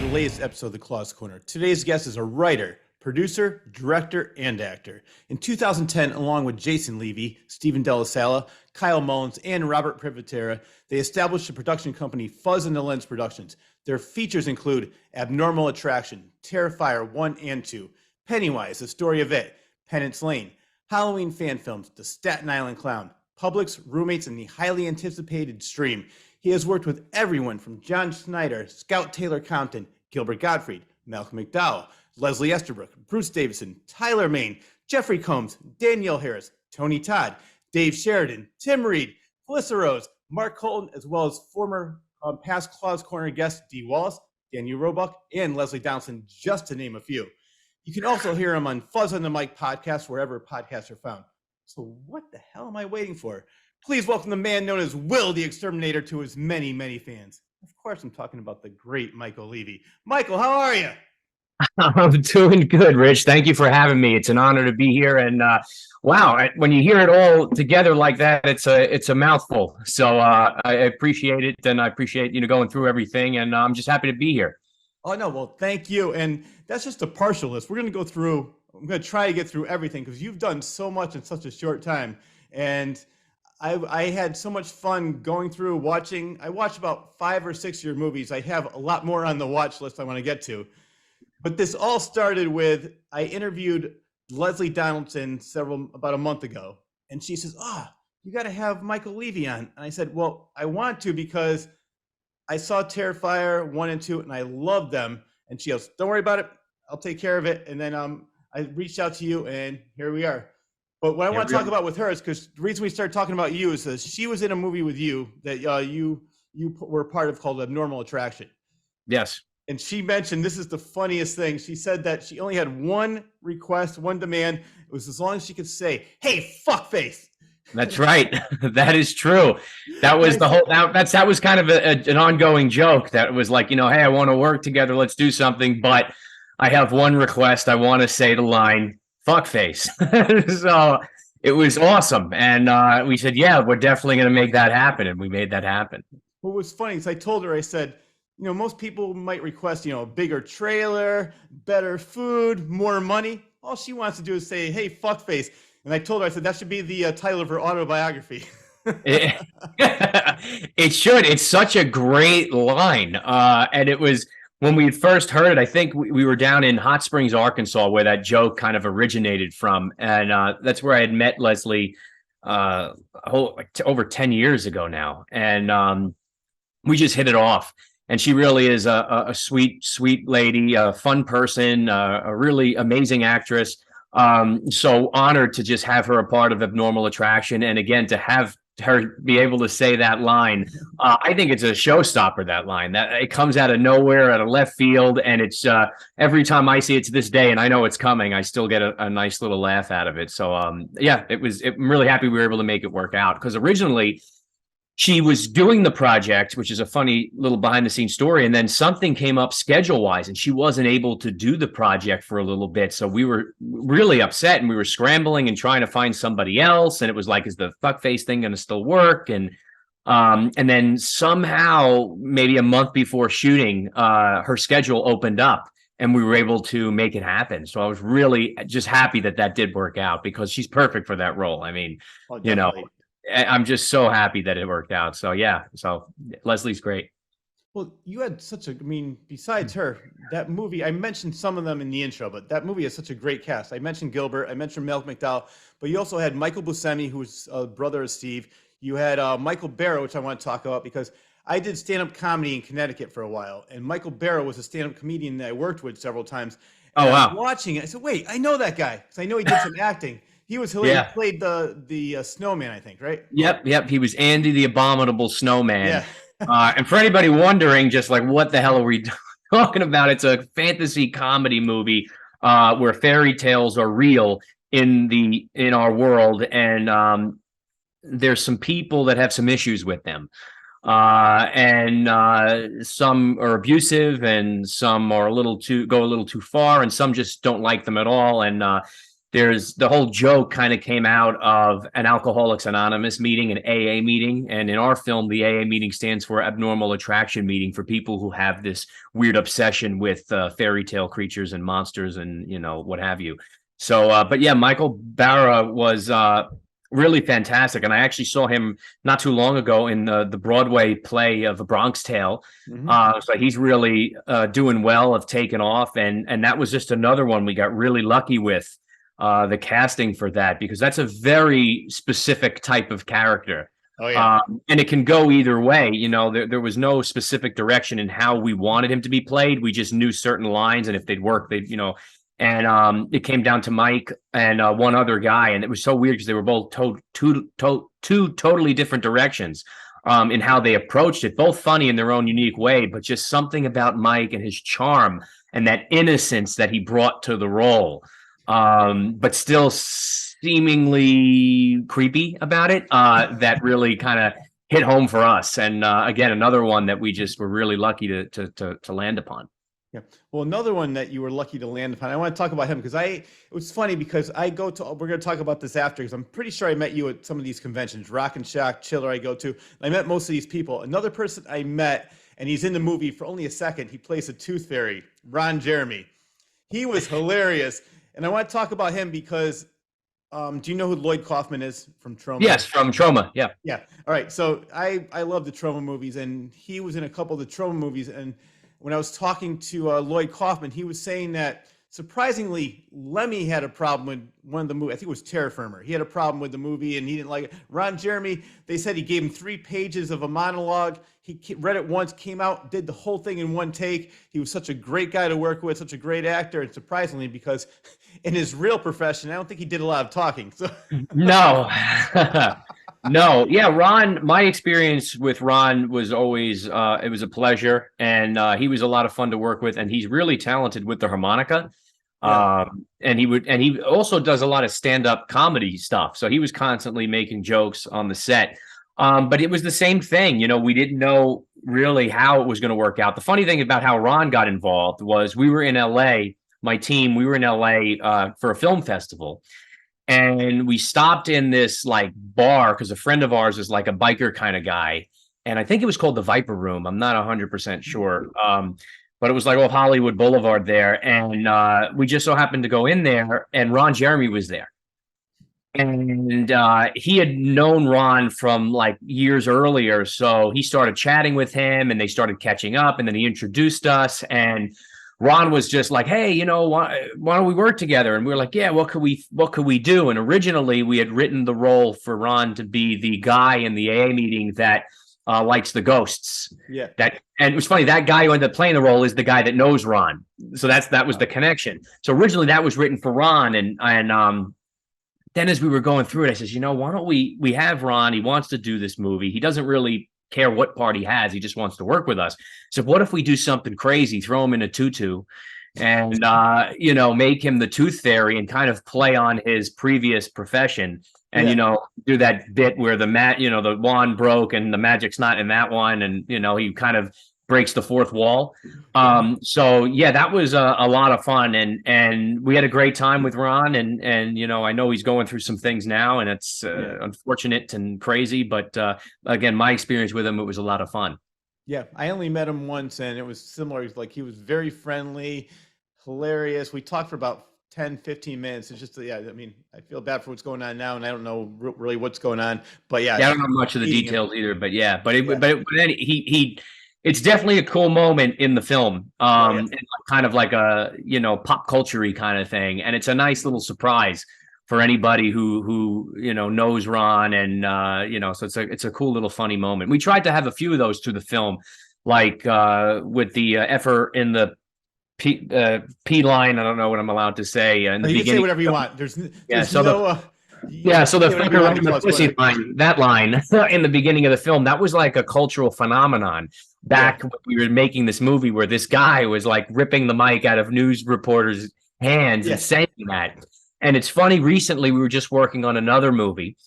the latest episode of The Claw's Corner. Today's guest is a writer, producer, director, and actor. In 2010, along with Jason Leavy, Stephen Delasala, Kyle Mullins, and Robert Privatera, they established the production company Fuzz and the Lens Productions. Their features include Abnormal Attraction, Terrifier 1 and 2, Pennywise, The Story of It, Penance Lane, Halloween fan films, The Staten Island Clown, Publix, Roommates, and the highly anticipated Stream. He has worked with everyone from John Schneider, Scout Taylor Compton, Gilbert Gottfried, Malcolm McDowell, Leslie Esterbrook, Bruce Davison, Tyler Main, Jeffrey Combs, Danielle Harris, Tony Todd, Dave Sheridan, Tim Reed, Felissa Rose, Mark Colton, as well as former past Claw's Corner guests Dee Wallace, Daniel Roebuck, and Leslie Donaldson, just to name a few. You can also hear him on Fuzz on the Mic podcast, wherever podcasts are found. So what the hell am I waiting for? Please welcome the man known as Will the Exterminator to his many, many fans. Of course, I'm talking about the great Michael Leavy. Michael, how are you? I'm doing good, Rich. Thank you for having me. It's an honor to be here. And wow, when you hear it all together like that, it's a mouthful. So I appreciate it, and I appreciate going through everything. And I'm just happy to be here. Oh no, well, thank you. And that's just a partial list. We're going to go through. I'm going to try to get through everything because you've done so much in such a short time. And I had so much fun going through watching. I watched about 5 or 6 of your movies. I have a lot more on the watch list I want to get to. But this all started with, I interviewed Leslie Donaldson about a month ago. And she says, you got to have Michael Leavy on. And I said, well, I want to because I saw Terrifier 1 and 2 and I loved them. And she goes, don't worry about it. I'll take care of it. And then I reached out to you and here we are. But what I want to talk about with her is because the reason we started talking about you is that she was in a movie with you that you were part of called Abnormal Attraction. Yes. And she mentioned, this is the funniest thing. She said that she only had one request, one demand. It was as long as she could say, hey, fuckface. That's right. That is true. That was the whole, that was kind of an ongoing joke that was like, hey, I want to work together. Let's do something. But I have one request. I want to say the line, fuckface. So it was awesome. And we said, yeah, we're definitely going to make that happen. And we made that happen. What was funny is I told her, I said, most people might request, a bigger trailer, better food, more money. All she wants to do is say, hey, fuckface. And I told her, I said, that should be the title of her autobiography. It should. It's such a great line. And it was, when we had first heard it, I think we were down in Hot Springs, Arkansas, where that joke kind of originated from. And that's where I had met Leslie over 10 years ago now. And we just hit it off. And she really is a sweet, sweet lady, a fun person, a really amazing actress. So honored to just have her a part of Abnormal Attraction. And again, to have her be able to say that line, I think it's a showstopper, that line. That it comes out of nowhere, out of left field. And it's every time I see it to this day, and I know it's coming, I still get a nice little laugh out of it. So yeah, I'm really happy we were able to make it work out, because originally she was doing the project, which is a funny little behind the scenes story. And then something came up schedule wise and she wasn't able to do the project for a little bit. So we were really upset and we were scrambling and trying to find somebody else. And it was like, is the fuckface thing going to still work? And then somehow, maybe a month before shooting, her schedule opened up and we were able to make it happen. So I was really just happy that did work out, because she's perfect for that role. I mean, I'm just so happy that it worked out. So yeah, so Leslie's great. Well, you had besides her, that movie, I mentioned some of them in the intro, but that movie has such a great cast. I mentioned Gilbert, I mentioned Malcolm McDowell, but you also had Michael Buscemi, who's a brother of Steve. You had Michael Barrow, which I want to talk about because I did stand-up comedy in Connecticut for a while, and Michael Barrow was a stand-up comedian that I worked with several times. And I was watching it, I said, wait, I know that guy, because I know he did some acting. He was hilarious. He played the snowman, I think, right? Yep. He was Andy the Abominable Snowman. Yeah. And for anybody wondering, just like, what the hell are we talking about? It's a fantasy comedy movie where fairy tales are real in our world, and there's some people that have some issues with them. And some are abusive, and some are go a little too far, and some just don't like them at all. And there's the whole joke kind of came out of an Alcoholics Anonymous meeting, an AA meeting. And in our film, the AA meeting stands for Abnormal Attraction Meeting, for people who have this weird obsession with fairy tale creatures and monsters and, what have you. So, but yeah, Michael Barra was really fantastic. And I actually saw him not too long ago in the Broadway play of A Bronx Tale. So he's really doing well, have taken off. And that was just another one we got really lucky with. The casting for that, because that's a very specific type of character. Oh yeah. And it can go either way. There was no specific direction in how we wanted him to be played. We just knew certain lines, and if they'd work, and it came down to Mike and one other guy, and it was so weird because they were both two totally different directions in how they approached it, both funny in their own unique way, but just something about Mike and his charm and that innocence that he brought to the role. But still seemingly creepy about it, that really kind of hit home for us. And again, another one that we just were really lucky to land upon. Yeah. Well, another one that you were lucky to land upon, I want to talk about him because it was funny because we're going to talk about this after, because I'm pretty sure I met you at some of these conventions, Rock and Shock, Chiller I go to. I met most of these people. Another person I met, and he's in the movie for only a second, he plays a tooth fairy, Ron Jeremy. He was hilarious. And I want to talk about him because, do you know who Lloyd Kaufman is from Troma? Yes, from Troma. Yeah. Yeah. All right. So I love the Troma movies, and he was in a couple of the Troma movies. And when I was talking to Lloyd Kaufman, he was saying that surprisingly, Lemmy had a problem with one of the movies. I think it was Terra Firma. He had a problem with the movie and he didn't like it. Ron Jeremy, they said he gave him 3 pages of a monologue. He read it once, came out, did the whole thing in one take. He was such a great guy to work with, such a great actor. And surprisingly, because in his real profession, I don't think he did a lot of talking. So. No. No. Yeah, Ron, my experience with Ron was always, it was a pleasure. And he was a lot of fun to work with. And he's really talented with the harmonica. Yeah. And he also does a lot of stand-up comedy stuff. So he was constantly making jokes on the set. But it was the same thing. We didn't know really how it was going to work out. The funny thing about how Ron got involved was we were in LA, my team, we were in LA for a film festival. And we stopped in this like bar because a friend of ours is like a biker kind of guy. And I think it was called the Viper Room. I'm not 100% sure. But it was like off Hollywood Boulevard there. And we just so happened to go in there, and Ron Jeremy was there. And he had known Ron from like years earlier. So he started chatting with him and they started catching up, and then he introduced us, and Ron was just like, hey, why don't we work together? And we were like, yeah, what could we do? And originally we had written the role for Ron to be the guy in the AA meeting that likes the ghosts. Yeah. And it was funny, that guy who ended up playing the role is the guy that knows Ron. So that was the connection. So originally that was written for Ron, and then as we were going through it, I says, why don't we have Ron? He wants to do this movie. He doesn't really care what part he has. He just wants to work with us. So what if we do something crazy, throw him in a tutu and, make him the tooth fairy and kind of play on his previous profession and, do that bit where the wand broke and the magic's not in that one. And, he kind of breaks the fourth wall. So yeah, that was a lot of fun, and we had a great time with Ron, and I know he's going through some things now, and it's unfortunate and crazy, but again, my experience with him, it was a lot of fun. Yeah, I only met him once, and it was similar. Like, he was very friendly, hilarious. We talked for about 10-15 minutes. It's just, I mean, I feel bad for what's going on now, and I don't know really what's going on, but yeah, I don't know much of the details either, but yeah, but it's definitely a cool moment in the film, and kind of like a pop culture-y kind of thing, and it's a nice little surprise for anybody who knows Ron, and so it's a cool little funny moment. We tried to have a few of those to the film, like with the effort in the P line. I don't know what I'm allowed to say. In the you beginning, can say whatever you want. There's so the pussy line, that line in the beginning of the film, that was like a cultural phenomenon back when we were making this movie, where this guy was like ripping the mic out of news reporters' hands and saying that. And it's funny, recently we were just working on another movie,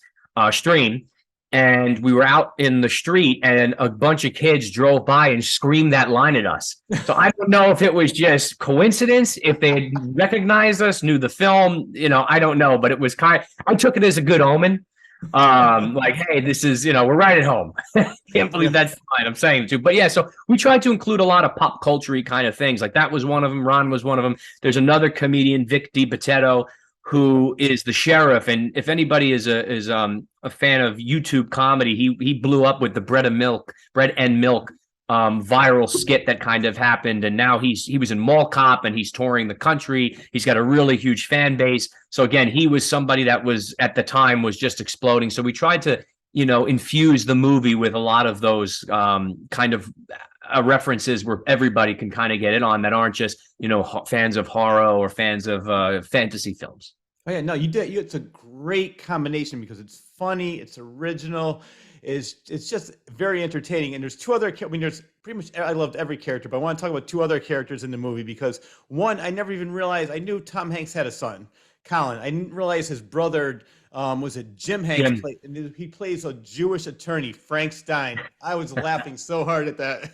Stream, and we were out in the street and a bunch of kids drove by and screamed that line at us. So I don't know if it was just coincidence, if they had recognized us, knew the film, I don't know, but it was I took it as a good omen. Like, hey, this is, we're right at home. Can't believe that's fine. I'm saying too, but yeah, so we tried to include a lot of pop culture-y kind of things. Like that was one of them. Ron was one of them. There's another comedian, Vic DiBattista, who is the sheriff. And if anybody is a fan of YouTube comedy, he blew up with the bread and milk viral skit that kind of happened. And now he was in Mall Cop and he's touring the country. He's got a really huge fan base. So again, he was somebody that was at the time was just exploding. So we tried to, infuse the movie with a lot of those kind of references where everybody can kind of get it on that aren't just, fans of horror or fans of fantasy films. Oh yeah, no, you did. It's a great combination because it's funny, it's original, it's just very entertaining. And there's two other. I mean, there's pretty much. I loved every character, but I want to talk about two other characters in the movie because one, I never even realized. I knew Tom Hanks had a son, Colin. I didn't realize his brother was it Jim Hanks. He plays a Jewish attorney, Frank Stein. I was laughing so hard at that.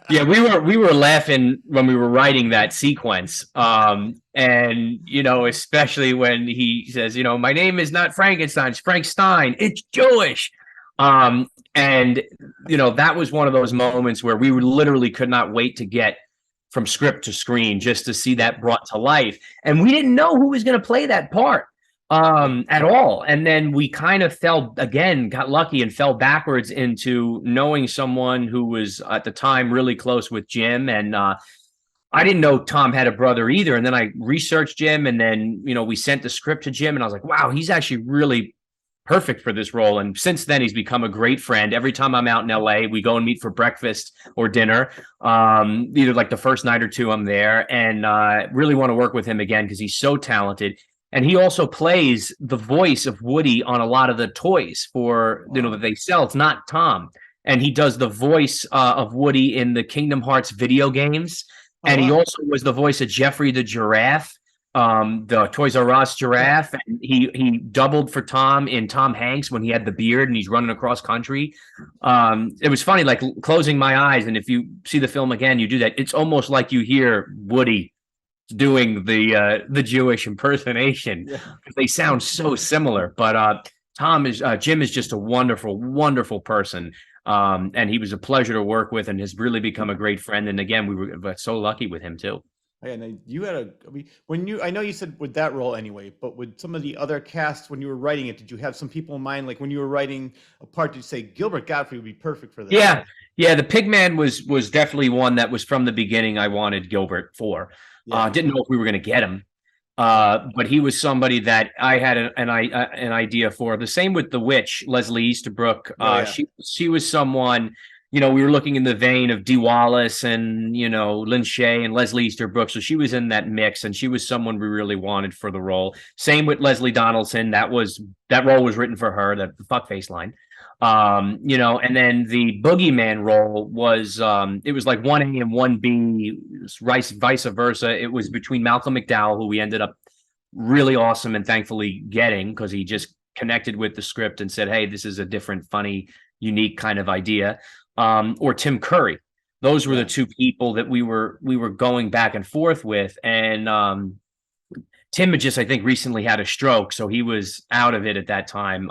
Yeah, we were laughing when we were writing that sequence. And especially when he says, my name is not Frankenstein, it's Frank Stein, it's Jewish. And that was one of those moments where we literally could not wait to get from script to screen just to see that brought to life. And we didn't know who was going to play that part at all. And then we kind of got lucky and fell backwards into knowing someone who was at the time really close with Jim. And I didn't know Tom had a brother either. And then I researched Jim, and then, we sent the script to Jim, and I was like, wow, he's actually really perfect for this role. And since then, he's become a great friend. Every time I'm out in LA, we go and meet for breakfast or dinner. Either like the first night or two I'm there, and really want to work with him again because he's so talented. And he also plays the voice of Woody on a lot of the toys that they sell. It's not Tom. And he does the voice of Woody in the Kingdom Hearts video games. And he also was the voice of Jeffrey the giraffe, the Toys R Us giraffe. And he doubled for Tom in Tom Hanks when he had the beard and he's running across country. It was funny, like closing my eyes. And if you see the film again, you do that. It's almost like you hear Woody doing the Jewish impersonation because they sound so similar. But Jim is just a wonderful, wonderful person. And he was a pleasure to work with and has really become a great friend. And again, we were so lucky with him too. Yeah, and you had I know you said with that role anyway, but with some of the other casts when you were writing it, did you have some people in mind? Like when you were writing a part, did you say Gilbert Gottfried would be perfect for this? Yeah. The Pigman was definitely one that was from the beginning I wanted Gilbert for. Didn't know if we were going to get him, but he was somebody that I had an idea for. The same with the witch, Leslie Easterbrook. She was someone, we were looking in the vein of Dee Wallace and Lynn Shay and Leslie Easterbrook. So she was in that mix, and she was someone we really wanted for the role. Same with Leslie Donaldson. That role was written for her, the fuckface line. And then the boogeyman role was it was like 1A and 1B, vice versa. It was between Malcolm McDowell, who we ended up really awesome and thankfully getting because he just connected with the script and said, hey, this is a different, funny, unique kind of idea, or Tim Curry. Those were the two people that we were going back and forth with. And Tim had just, I think, recently had a stroke, so he was out of it at that time.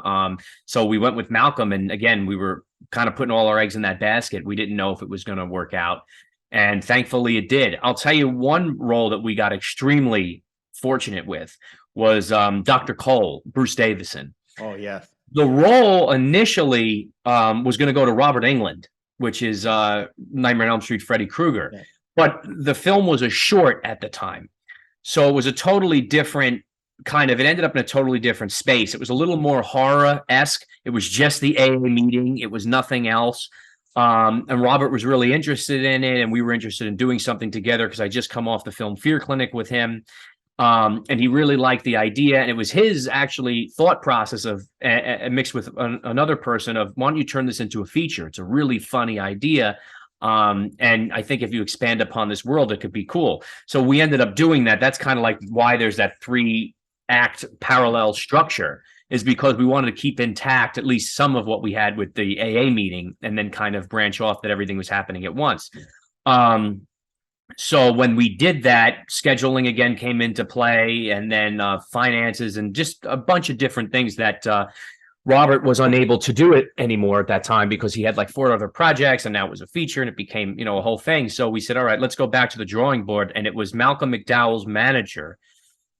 So we went with Malcolm, and again, we were kind of putting all our eggs in that basket. We didn't know if it was going to work out, and thankfully it did. I'll tell you one role that we got extremely fortunate with was Dr. Cole, Bruce Davison. Oh, yeah. The role initially was going to go to Robert Englund, which is Nightmare on Elm Street, Freddy Krueger. Yeah. But the film was a short at the time. So it was a totally different it ended up in a totally different space. It was a little more horror-esque. It was just the AA meeting. It was nothing else. And Robert was really interested in it, and we were interested in doing something together because I just come off the film Fear Clinic with him. And he really liked the idea. And it was his actually thought process of mixed with another person of, why don't you turn this into a feature? It's a really funny idea. And I think if you expand upon this world, it could be cool. So we ended up doing that. That's kind of like why there's that 3-act parallel structure, is because we wanted to keep intact at least some of what we had with the AA meeting, and then kind of branch off that everything was happening at once. So when we did that, scheduling again came into play, and then finances and just a bunch of different things that Robert was unable to do it anymore at that time because he had like 4 other projects, and now it was a feature, and it became, a whole thing. So we said, all right, let's go back to the drawing board. And it was Malcolm McDowell's manager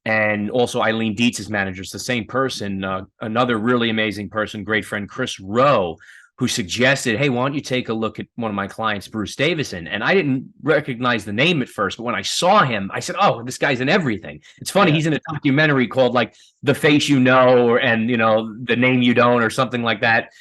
and also Eileen Dietz's manager. It's the same person, another really amazing person, great friend, Chris Rowe, who suggested, hey, why don't you take a look at one of my clients, Bruce Davison? And I didn't recognize the name at first, but when I saw him, I said, oh, this guy's in everything. It's funny, he's in a documentary called like The Face You Know, or The Name You Don't, or something like that.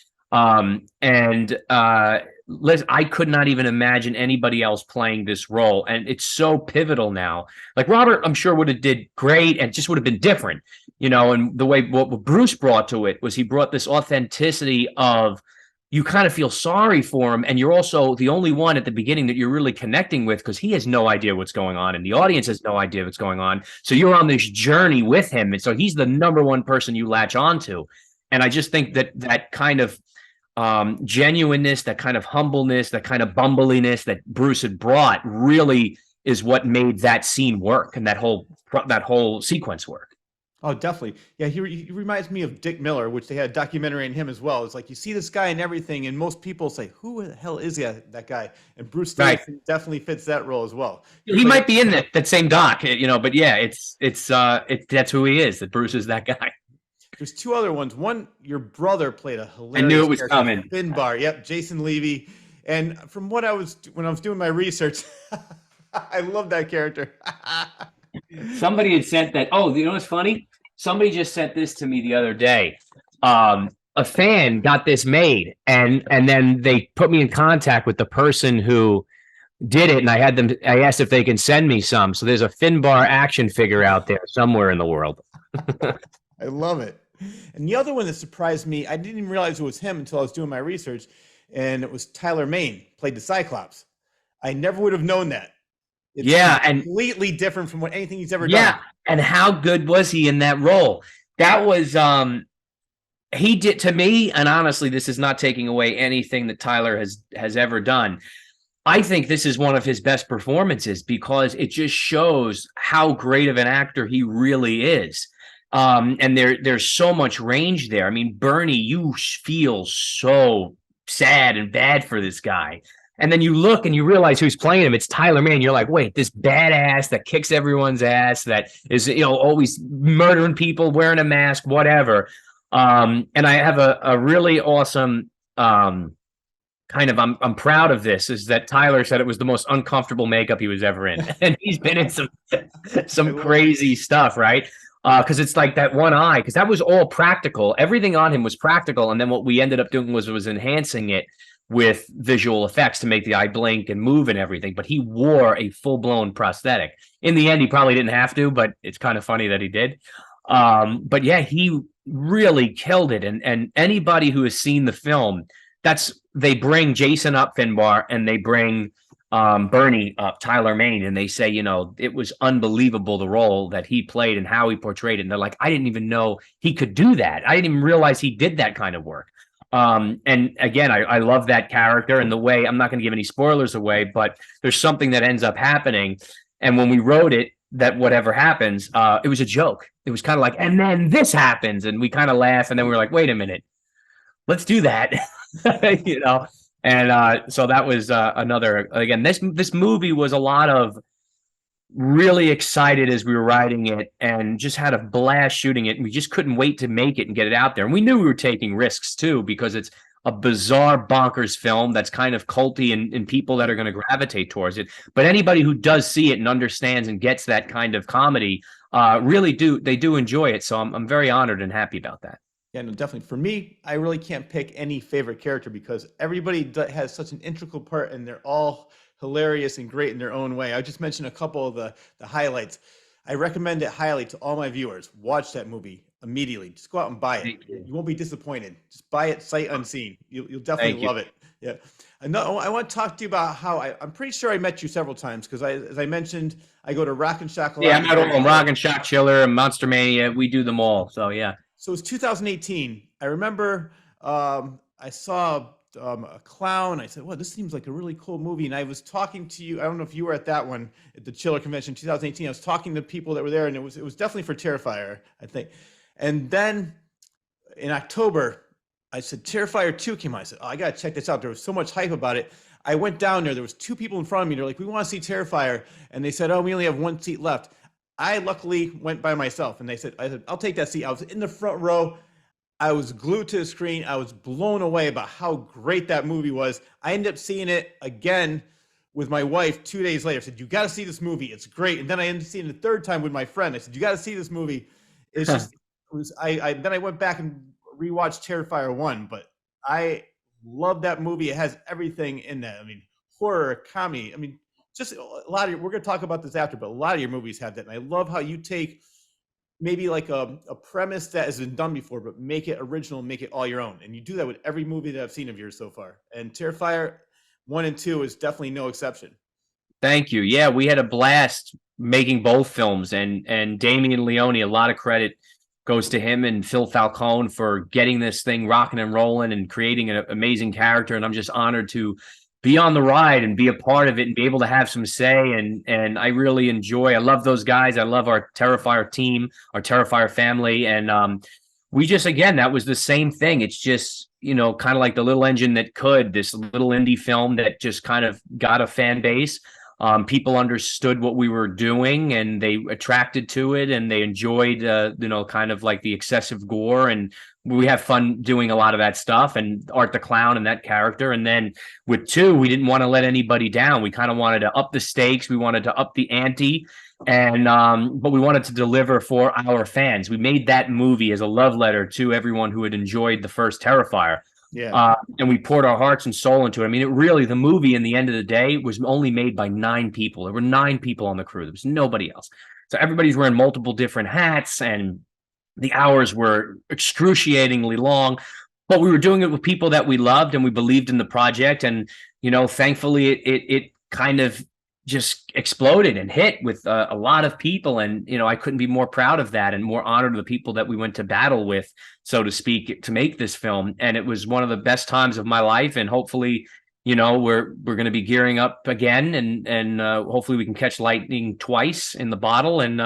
Listen, I could not even imagine anybody else playing this role. And it's so pivotal now. Like Robert, I'm sure would have did great and just would have been different, and the way what Bruce brought to it was he brought this authenticity of, you kind of feel sorry for him, and you're also the only one at the beginning that you're really connecting with because he has no idea what's going on, and the audience has no idea what's going on. So you're on this journey with him, and so he's the number one person you latch onto. And I just think that kind of genuineness, that kind of humbleness, that kind of bumbliness that Bruce had brought really is what made that scene work and that whole sequence work. Oh, definitely. Yeah, he reminds me of Dick Miller, which they had a documentary on him as well. It's like you see this guy and everything, and most people say, who the hell is that guy? And Bruce definitely fits that role as well. He might be in that same doc, but yeah, it's that's who he is, that Bruce is that guy. There's 2 other ones. One, your brother played a hilarious I knew it was coming. Finbar. Yep, Jason Leavy. And from when I was doing my research, I love that character. Somebody had sent that. Oh, you know what's funny? Somebody just sent this to me the other day. A fan got this made, and then they put me in contact with the person who did it, and I asked if they can send me some. So there's a Finbar action figure out there somewhere in the world. I love it. And the other one that surprised me, I didn't even realize it was him until I was doing my research, and it was Tyler Mane, played the Cyclops. I never would have known that. It's completely different from anything he's ever done. Yeah, and how good was he in that role? That was he did to me, and honestly, this is not taking away anything that Tyler has ever done. I think this is one of his best performances because it just shows how great of an actor he really is. And there's so much range there. I mean, Bernie, you feel so sad and bad for this guy. And then you look and you realize who's playing him. It's Tyler Mane. You're like, wait, this badass that kicks everyone's ass, that is, always murdering people, wearing a mask, whatever. And I have a really awesome I'm proud of this, is that Tyler said it was the most uncomfortable makeup he was ever in. And he's been in some crazy stuff, right? Because it's like that one eye, because that was all practical. Everything on him was practical. And then what we ended up doing was enhancing it with visual effects to make the eye blink and move and everything. But he wore a full-blown prosthetic. In the end, he probably didn't have to, but it's kind of funny that he did. But yeah, he really killed it. And anybody who has seen the film, they bring Jason up, Finbar, and they bring Bernie up, Tyler Mane, and they say, it was unbelievable, the role that he played and how he portrayed it. And they're like, I didn't even know he could do that. I didn't even realize he did that kind of work. And again, I love that character and the way, I'm not going to give any spoilers away, but there's something that ends up happening. And when we wrote it, that whatever happens, it was a joke. It was kind of like, and then this happens. And we kind of laugh. And then we were like, wait a minute, let's do that. And so that was another, again, this movie was a lot of really excited as we were writing it and just had a blast shooting it. And we just couldn't wait to make it and get it out there. And we knew we were taking risks too, because it's a bizarre, bonkers film that's kind of culty and people that are going to gravitate towards it. But anybody who does see it and understands and gets that kind of comedy really do enjoy it. So I'm very honored and happy about that. Yeah, no, definitely. For me, I really can't pick any favorite character because everybody has such an integral part and they're all hilarious and great in their own way. I just mentioned a couple of the highlights. I recommend it highly to all my viewers. Watch that movie immediately. Just go out and buy it. You won't be disappointed. Just buy it sight unseen. You'll definitely love it. Yeah. I want to talk to you about how I'm pretty sure I met you several times because as I mentioned, I go to Rock and Shock. Yeah, I'm at Rock and Shock, Chiller, and Monster Mania. We do them all. So yeah. So it was 2018. I remember I saw a clown. I said, well, this seems like a really cool movie. And I was talking to you. I don't know if you were at that one at the Chiller Convention 2018. I was talking to people that were there, and it was definitely for Terrifier, I think. And then in October, I said, Terrifier 2 came out. I said, oh, I got to check this out. There was so much hype about it. I went down there. There was two people in front of me. They're like, we want to see Terrifier. And they said, oh, we only have one seat left. I luckily went by myself, and I said, I'll take that seat. I was in the front row. I was glued to the screen. I was blown away about how great that movie was. I ended up seeing it again with my wife 2 days later. I said, you got to see this movie. It's great. And then I ended up seeing it the third time with my friend. I said, you got to see this movie. It's just, then I went back and rewatched Terrifier 1, but I love that movie. It has everything in that. I mean, horror, comedy. I mean, just a lot of we're going to talk about this after, but a lot of your movies have that. And I love how you take maybe like a premise that has been done before, but make it original, make it all your own. And you do that with every movie that I've seen of yours so far. And Terrifier 1 and 2 is definitely no exception. Thank you. Yeah, we had a blast making both films, and Damien Leone, a lot of credit goes to him and Phil Falcone for getting this thing rocking and rolling and creating an amazing character. And I'm just honored to be on the ride and be a part of it and be able to have some say. And I really I love those guys. I love our Terrifier team, our Terrifier family. And we just, again, that was the same thing. It's just, you know, kind of like the little engine that could, this little indie film that just kind of got a fan base. People understood what we were doing, and they attracted to it, and they enjoyed, you know, kind of like the excessive gore, and we have fun doing a lot of that stuff, and Art the Clown and that character. And then with 2, we didn't want to let anybody down. We kind of wanted to up the stakes. We wanted to up the ante, and but we wanted to deliver for our fans. We made that movie as a love letter to everyone who had enjoyed the first Terrifier. Yeah. And we poured our hearts and soul into it. I mean, it really, the movie in the end of the day was only made by 9 people. There were 9 people on the crew. There was nobody else. So everybody's wearing multiple different hats, and the hours were excruciatingly long, but we were doing it with people that we loved, and we believed in the project. And, you know, thankfully it kind of just exploded and hit with a lot of people. And, you know, I couldn't be more proud of that and more honored of the people that we went to battle with, so to speak, to make this film. And it was one of the best times of my life. And hopefully, you know, we're going to be gearing up again, and hopefully we can catch lightning twice in the bottle, and,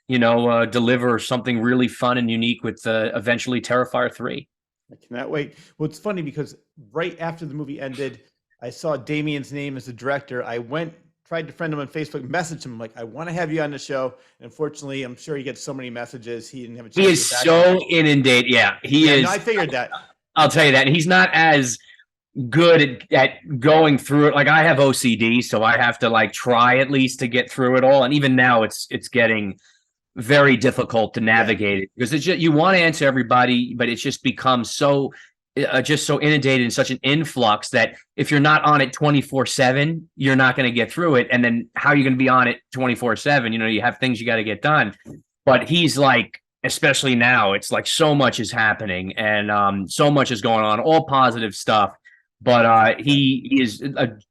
you know, deliver something really fun and unique with eventually Terrifier 3. I cannot wait. Well, it's funny because right after the movie ended, I saw Damien's name as the director. I tried to friend him on Facebook, messaged him, like, I want to have you on the show. And unfortunately, I'm sure he gets so many messages. He didn't have a chance. He is so inundated. Yeah, he is. No, I figured that. I'll tell you that. He's not as good at going through it. Like, I have OCD, so I have to like try at least to get through it all. And even now it's getting very difficult to navigate it, because it's just, you want to answer everybody, but it's just become so inundated in such an influx that if you're not on it 24/7, you're not going to get through it. And then how are you going to be on it 24/7? You know, you have things you got to get done. But he's like, especially now, it's like so much is happening, and so much is going on, all positive stuff. But he is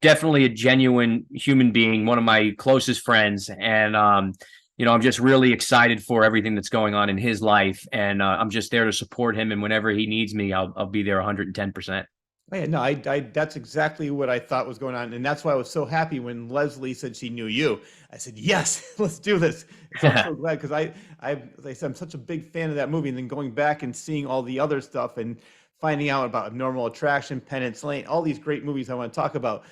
definitely a genuine human being, one of my closest friends. And you know, I'm just really excited for everything that's going on in his life, and I'm just there to support him. And whenever he needs me, I'll be there 110%. Oh, yeah, no, I that's exactly what I thought was going on, and that's why I was so happy when Leslie said she knew you. I said, yes, let's do this. So I'm so glad, because like I said, I'm such a big fan of that movie, and then going back and seeing all the other stuff and finding out about Abnormal Attraction, Penance Lane, all these great movies I want to talk about.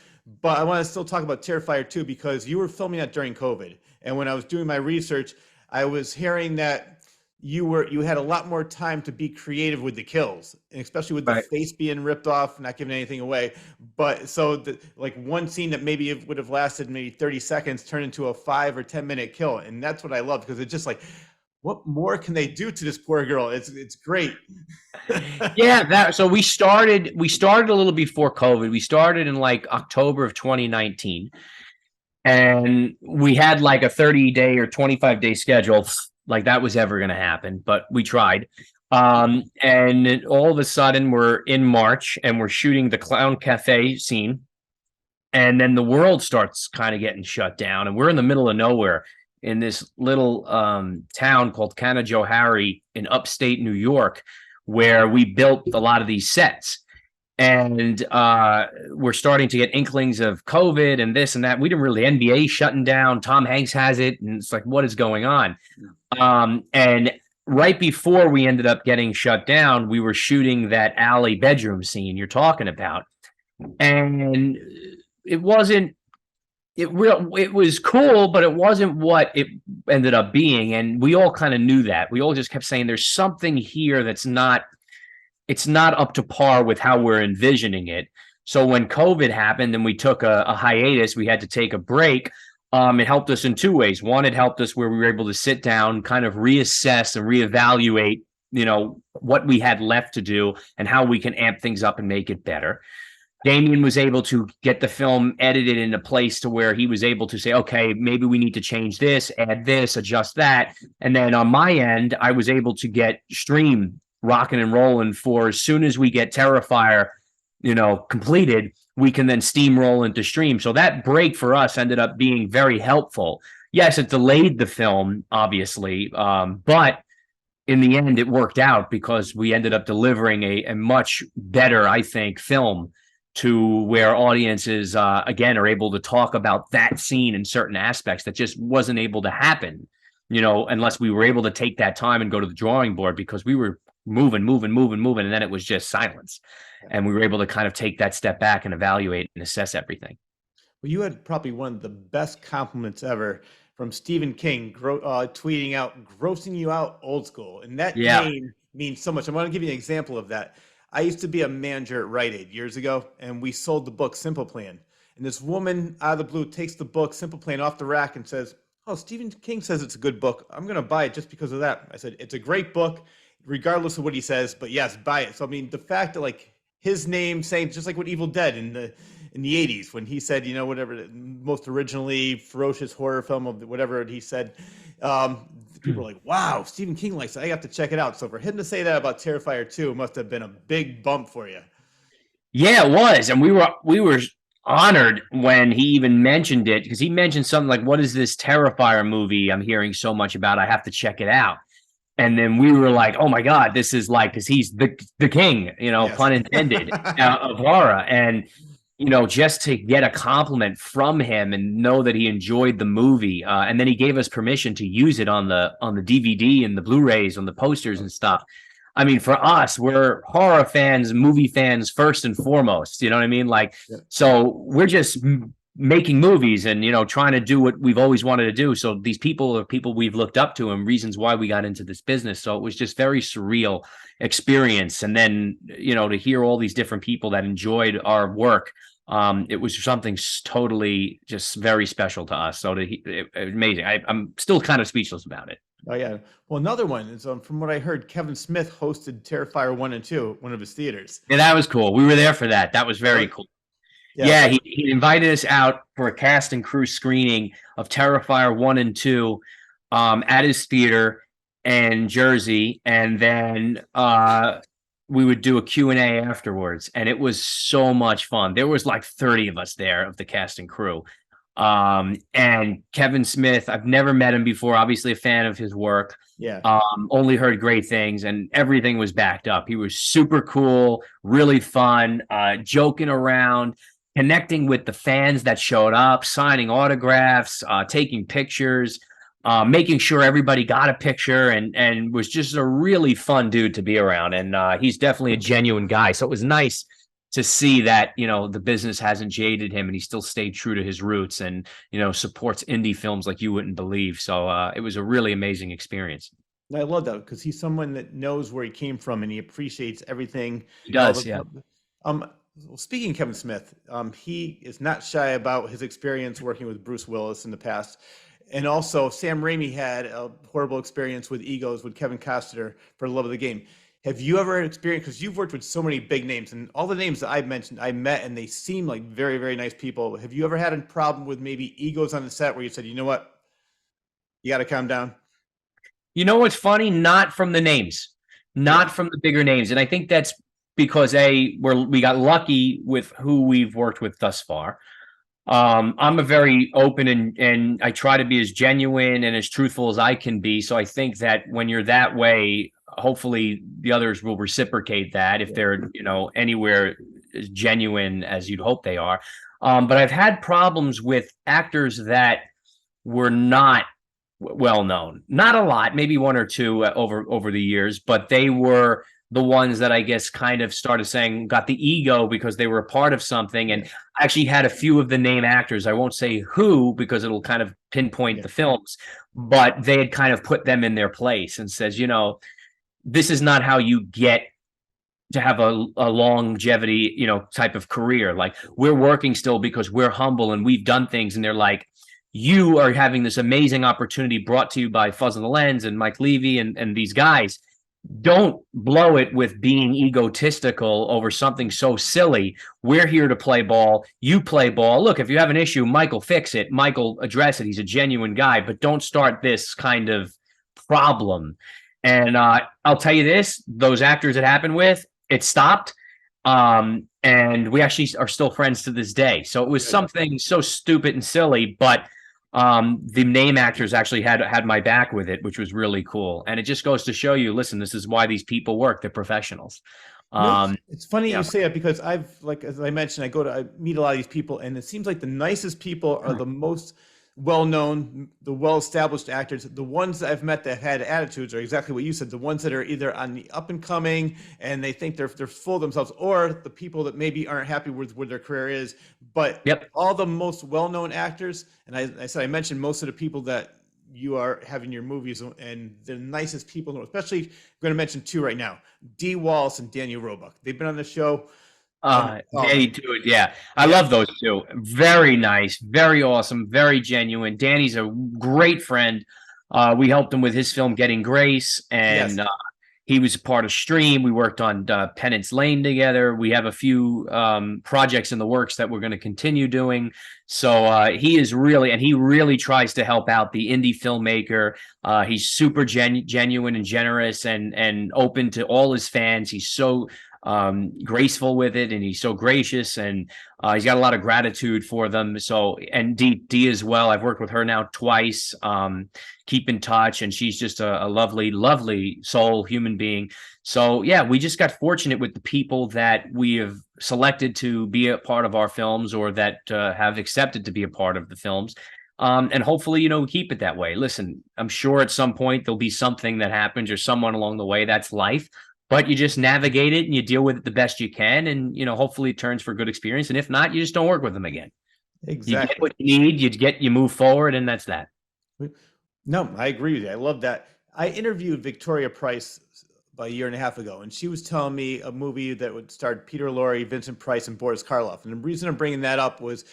But I want to still talk about Terrifier 2, because you were filming that during COVID. And when I was doing my research, I was hearing that you had a lot more time to be creative with the kills, and especially with the face being ripped off, not giving anything away. But so like one scene that maybe it would have lasted maybe 30 seconds turned into a 5 or 10 minute kill. And that's what I love, because it's just like, what more can they do to this poor girl? It's great. Yeah, so we started a little before COVID. We started in like October of 2019. And we had like a 30-day or 25-day schedule, like that was ever going to happen, but we tried. And all of a sudden we're in March, and we're shooting the Clown Cafe scene. And then the world starts kind of getting shut down, and we're in the middle of nowhere. in this little town called Canajoharie in upstate New York, where we built a lot of these sets. And we're starting to get inklings of COVID and this and that. We didn't really, NBA shutting down. Tom Hanks has it, and it's like, what is going on? And right before we ended up getting shut down, we were shooting that alley bedroom scene you're talking about, and it wasn't. It was cool, but it wasn't what it ended up being, and we all kind of knew that. We all just kept saying, "There's something here that's not." It's not up to par with how we're envisioning it. So when COVID happened and we took a hiatus, we had to take a break. It helped us in two ways. One, it helped us where we were able to sit down, kind of reassess and reevaluate, what we had left to do and how we can amp things up and make it better. Damien was able to get the film edited in a place to where he was able to say, okay, maybe we need to change this, add this, adjust that. And then on my end, I was able to get stream rocking and rolling for as soon as we get Terrifier, completed, we can then steamroll into stream. So that break for us ended up being very helpful. Yes, it delayed the film, obviously, but in the end, it worked out because we ended up delivering a much better, I think, film to where audiences, again, are able to talk about that scene in certain aspects that just wasn't able to happen, unless we were able to take that time and go to the drawing board, because we were moving, and then it was just silence. And we were able to kind of take that step back and evaluate and assess everything. Well, you had probably one of the best compliments ever from Stephen King, tweeting out, "Grossing you out, old school." And that name means so much. I want to give you an example of that. I used to be a manager at Rite Aid years ago, and we sold the book Simple Plan. And this woman out of the blue takes the book Simple Plan off the rack and says, "Oh, Stephen King says it's a good book. I'm going to buy it just because of that." I said, "It's a great book, regardless of what he says, but yes, buy it." So, I mean, the fact that his name saying, just like what Evil Dead in the 80s, when he said, whatever, most originally ferocious horror film of whatever he said, people are like, wow, Stephen King likes it. I have to check it out. So for him to say that about Terrifier 2 must have been a big bump for you. Yeah, it was. And we were honored when he even mentioned it, because he mentioned something like, what is this Terrifier movie I'm hearing so much about? I have to check it out. And then we were like, oh my God, this is because he's the king, yes. Pun intended, of horror. And, just to get a compliment from him and know that he enjoyed the movie. And then he gave us permission to use it on the DVD and the Blu-rays, on the posters and stuff. I mean, for us, we're horror fans, movie fans, first and foremost, you know what I mean? So we're just making movies and, trying to do what we've always wanted to do. So these people are people we've looked up to and reasons why we got into this business. So it was just very surreal experience. And then, to hear all these different people that enjoyed our work, it was something totally just very special to us. So amazing. I'm still kind of speechless about it. Oh yeah. Well, another one is from what I heard, Kevin Smith hosted Terrifier 1 and 2 at one of his theaters. Yeah, that was cool. We were there for that. That was very cool. Yeah, he invited us out for a cast and crew screening of Terrifier 1 and 2 at his theater in Jersey, and then we would do a Q&A afterwards, and it was so much fun. There was like 30 of us there of the cast and crew. And Kevin Smith, I've never met him before, obviously a fan of his work. Yeah. Only heard great things, and everything was backed up. He was super cool, really fun, joking around, connecting with the fans that showed up, signing autographs, taking pictures, making sure everybody got a picture, and was just a really fun dude to be around. And he's definitely a genuine guy. So it was nice to see that, the business hasn't jaded him and he still stayed true to his roots and, supports indie films like you wouldn't believe. So it was a really amazing experience. I love that because he's someone that knows where he came from and he appreciates everything. He does, yeah. Well, speaking of Kevin Smith, he is not shy about his experience working with Bruce Willis in the past. And also, Sam Raimi had a horrible experience with Egos with Kevin Costner for the love of the game. Have you ever experienced, because you've worked with so many big names, and all the names that I've mentioned, I met, and they seem like very, very nice people. Have you ever had a problem with maybe egos on the set where you said, you know what, you got to calm down? You know what's funny? Not from the names, not from the bigger names. And I think that's because we got lucky with who we've worked with thus far. I'm a very open and I try to be as genuine and as truthful as I can be. So I think that when you're that way, hopefully the others will reciprocate that if they're, anywhere as genuine as you'd hope they are. But I've had problems with actors that were not well known. Not a lot, maybe one or two over the years, but they were the ones that I guess kind of started saying got the ego because they were a part of something. And I actually had a few of the name actors. I won't say who because it'll kind of pinpoint the films, but they had kind of put them in their place and says, this is not how you get to have a longevity, type of career. Like, we're working still because we're humble and we've done things. And they're like, you are having this amazing opportunity brought to you by Fuzz on the Lens and Mike Leavy and these guys. Don't blow it with being egotistical over something so silly. We're here to play ball. You play ball. Look, if you have an issue, Michael fix it. Michael address it. He's a genuine guy, but don't start this kind of problem. And I'll tell you this, those actors it happened with, it stopped. And we actually are still friends to this day. So it was something so stupid and silly, but the name actors actually had my back with it, which was really cool. And it just goes to show you, listen, this is why these people work. They're professionals. It's funny you say it because as I mentioned, I meet a lot of these people, and it seems like the nicest people are the most well-known, the well-established actors. The ones that I've met that have had attitudes are exactly what you said. The ones that are either on the up and coming and they think they're full of themselves, or the people that maybe aren't happy with where their career is. But all the most well-known actors, and I mentioned most of the people that you are having your movies, and the nicest people, especially I'm going to mention two right now, Dee Wallace and Daniel Roebuck. They've been on the show. Danny too. Yeah. I love those two. Very nice, very awesome, very genuine. Danny's a great friend. We helped him with his film Getting Grace, and he was a part of Stream. We worked on Penance Lane together. We have a few projects in the works that we're going to continue doing. So he really tries to help out the indie filmmaker. He's super genuine and generous and open to all his fans. He's so graceful with it, and he's so gracious, and he's got a lot of gratitude for them. So, and Dee as well, I've worked with her now twice. Keep in touch, and she's just a lovely soul, human being. So yeah, we just got fortunate with the people that we have selected to be a part of our films, or that have accepted to be a part of the films. And hopefully, we keep it that way. Listen, I'm sure at some point there'll be something that happens or someone along the way. That's life. But you just navigate it and you deal with it the best you can. And, hopefully it turns for a good experience. And if not, you just don't work with them again. Exactly. You get what you need, you move forward, and that's that. No, I agree with you. I love that. I interviewed Victoria Price about a year and a half ago, and she was telling me a movie that would star Peter Lorre, Vincent Price, and Boris Karloff. And the reason I'm bringing that up was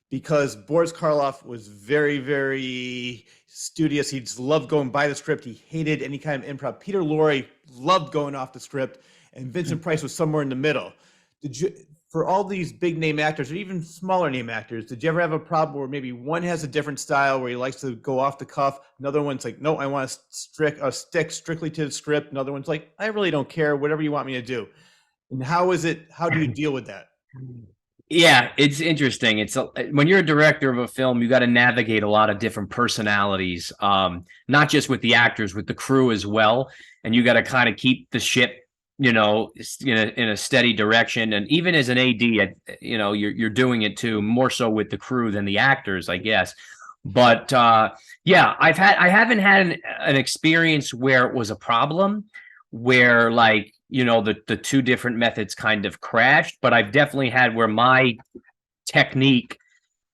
because Boris Karloff was very, very studious. He just loved going by the script. He hated any kind of improv. Peter Lorre loved going off the script, and Vincent Price was somewhere in the middle. For all these big name actors, or even smaller name actors, did you ever have a problem where maybe one has a different style where he likes to go off the cuff? Another one's like, no, I want to stick strictly to the script. Another one's like, I really don't care, whatever you want me to do. And how do you deal with that? Yeah, it's interesting. When you're a director of a film, you got to navigate a lot of different personalities, not just with the actors, with the crew as well. And you got to kind of keep the ship, in a steady direction. And even as an AD, you're doing it too, more so with the crew than the actors, I guess. But yeah, I haven't had an experience where it was a problem, where the two different methods kind of crashed, but I've definitely had where my technique,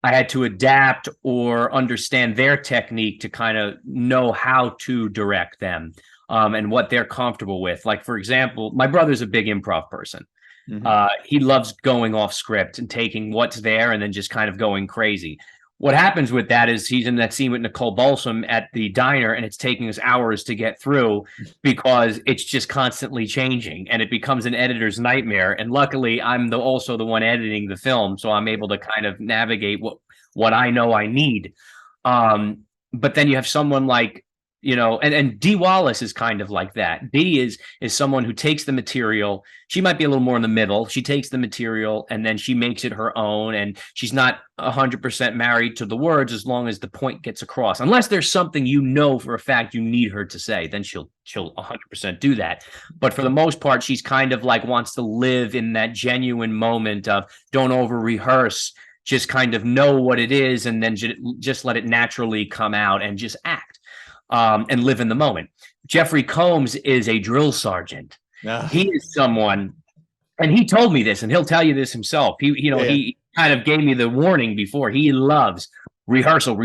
I had to adapt or understand their technique to kind of know how to direct them, and what they're comfortable with. Like, for example, my brother's a big improv person. Mm-hmm. He loves going off script and taking what's there and then just kind of going crazy. What happens with that is he's in that scene with Nicole Balsam at the diner, and it's taking us hours to get through because it's just constantly changing, and it becomes an editor's nightmare. And luckily, I'm also the one editing the film, so I'm able to kind of navigate what I know I need. But then you have someone like and Dee Wallace is kind of like that. Dee is someone who takes the material. She might be a little more in the middle. She takes the material and then she makes it her own, and she's not 100% married to the words as long as the point gets across. Unless there's something for a fact you need her to say, then she'll 100% do that. But for the most part, she's kind of like wants to live in that genuine moment of don't over rehearse, just kind of know what it is and then just let it naturally come out and just act. And live in the moment. Jeffrey Combs is a drill sergeant. He is someone, and he told me this, and he'll tell you this himself. He kind of gave me the warning before. He loves rehearsal.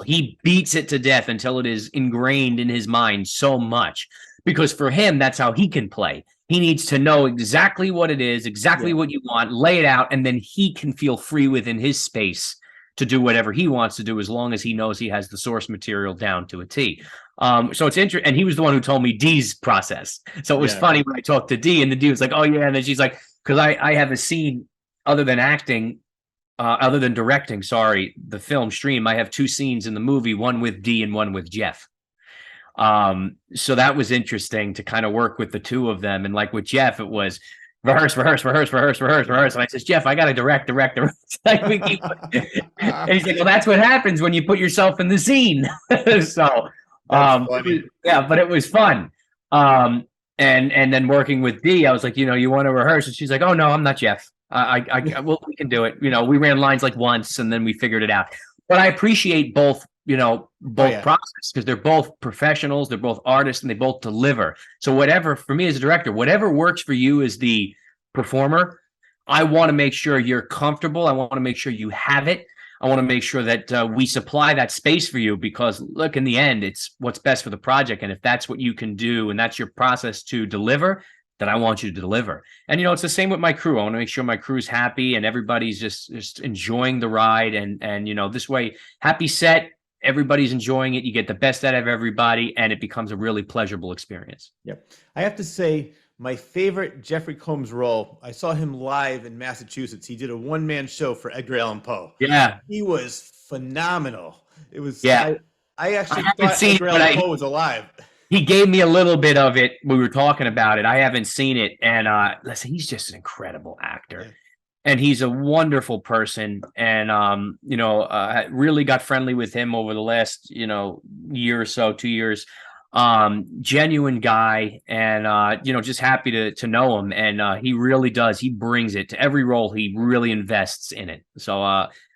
He beats it to death until it is ingrained in his mind so much, because for him, that's how he can play. He needs to know exactly what it is, exactly what you want, lay it out, and then he can feel free within his space to do whatever he wants to do, as long as he knows he has the source material down to a T. So it's interesting. And he was the one who told me Dee's process. So it was funny when I talked to Dee, and the Dee was like, oh yeah. And then she's like, because I have a scene other than directing, the film Stream, I have 2 scenes in the movie, one with Dee and one with Jeff. So that was interesting to kind of work with the 2 of them. And like with Jeff, it was rehearse. And I says, Jeff, I got to direct. Like we keep, and he's like, well, that's what happens when you put yourself in the scene. So, but it was fun. And then working with Dee, I was like, you want to rehearse? And she's like, oh no, I'm not Jeff. Well, we can do it. We ran lines like once and then we figured it out. But I appreciate both process, because they're both professionals, they're both artists, and they both deliver. So whatever, for me as a director, whatever works for you as the performer, I want to make sure you're comfortable. I want to make sure you have it. I want to make sure that we supply that space for you, because look, in the end, it's what's best for the project. And if that's what you can do and that's your process to deliver, then I want you to deliver. And, it's the same with my crew. I want to make sure my crew's happy and everybody's just enjoying the ride. And this way, happy set, everybody's enjoying it. You get the best out of everybody, and it becomes a really pleasurable experience. Yep. I have to say, my favorite Jeffrey Combs role, I saw him live in Massachusetts. He did a one-man show for Edgar Allan Poe. Yeah. He was phenomenal. It was, I actually thought Edgar Allan Poe was alive. He gave me a little bit of it. We were talking about it. I haven't seen it. And listen, he's just an incredible actor. Yeah. And he's a wonderful person. And, I really got friendly with him over the last, year or so, 2 years. Genuine guy, and, just happy to know him. And he really does. He brings it to every role. He really invests in it. So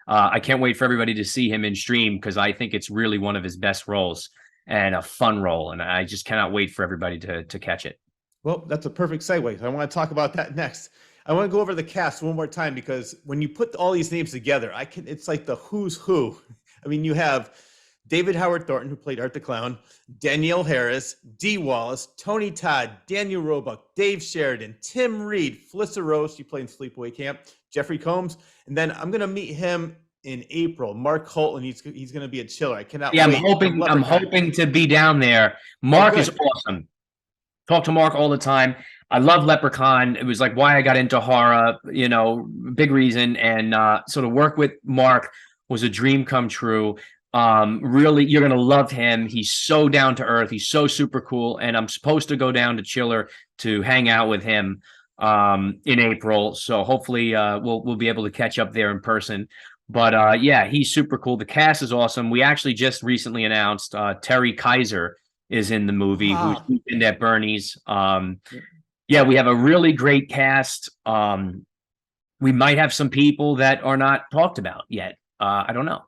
I can't wait for everybody to see him in Stream, because I think it's really one of his best roles and a fun role. And I just cannot wait for everybody to catch it. Well, that's a perfect segue. I want to talk about that next. I want to go over the cast one more time, because when you put all these names together, it's like the who's who. I mean, you have David Howard Thornton, who played Art the Clown, Danielle Harris, Dee Wallace, Tony Todd, Daniel Roebuck, Dave Sheridan, Tim Reed, Felissa Rose, she played in Sleepaway Camp, Jeffrey Combs, and then I'm going to meet him in April. Mark Holton, he's going to be a chiller. I cannot wait. I'm hoping to be down there. Mark is awesome. Talk to Mark all the time. I love Leprechaun. It was like why I got into horror, big reason. And sort of work with Mark was a dream come true. Really, you're going to love him. He's so down to earth. He's so super cool. And I'm supposed to go down to Chiller to hang out with him in April. So hopefully we'll be able to catch up there in person. But he's super cool. The cast is awesome. We actually just recently announced Terry Kaiser is in the movie, who's in at Bernie's. We have a really great cast. We might have some people that are not talked about yet. I don't know.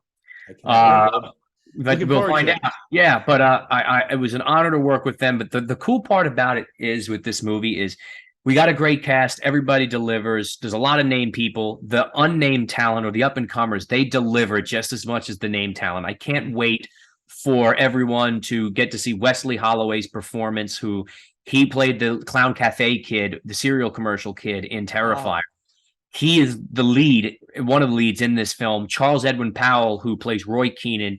We'll find out. Yeah, but it was an honor to work with them. But the cool part about it is with this movie is we got a great cast. Everybody delivers. There's a lot of named people. The unnamed talent or the up-and-comers, they deliver just as much as the named talent. I can't wait for everyone to get to see Wesley Holloway's performance, who he played the Clown Cafe kid, the cereal commercial kid in Terrifier. He is the lead, one of the leads in this film. Charles Edwin Powell, who plays Roy Keenan,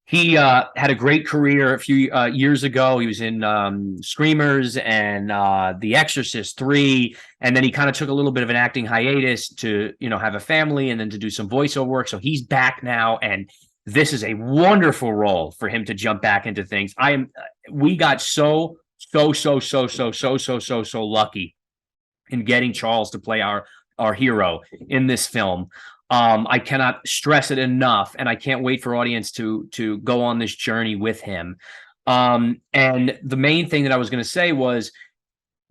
he had a great career a few years ago. He was in Screamers and The Exorcist 3, and then he kind of took a little bit of an acting hiatus to, have a family and then to do some voiceover work. So he's back now, and this is a wonderful role for him to jump back into things. We got so lucky in getting Charles to play our hero in this film. I cannot stress it enough, and I can't wait for audience to go on this journey with him. And the main thing that I was going to say was,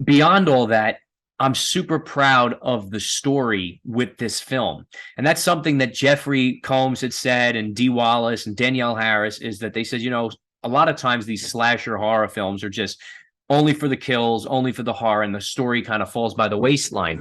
beyond all that, I'm super proud of the story with this film. And that's something that Jeffrey Combs had said, and Dee Wallace and Danielle Harris, is that they said, a lot of times these slasher horror films are just only for the kills, only for the horror, and the story kind of falls by the wayside.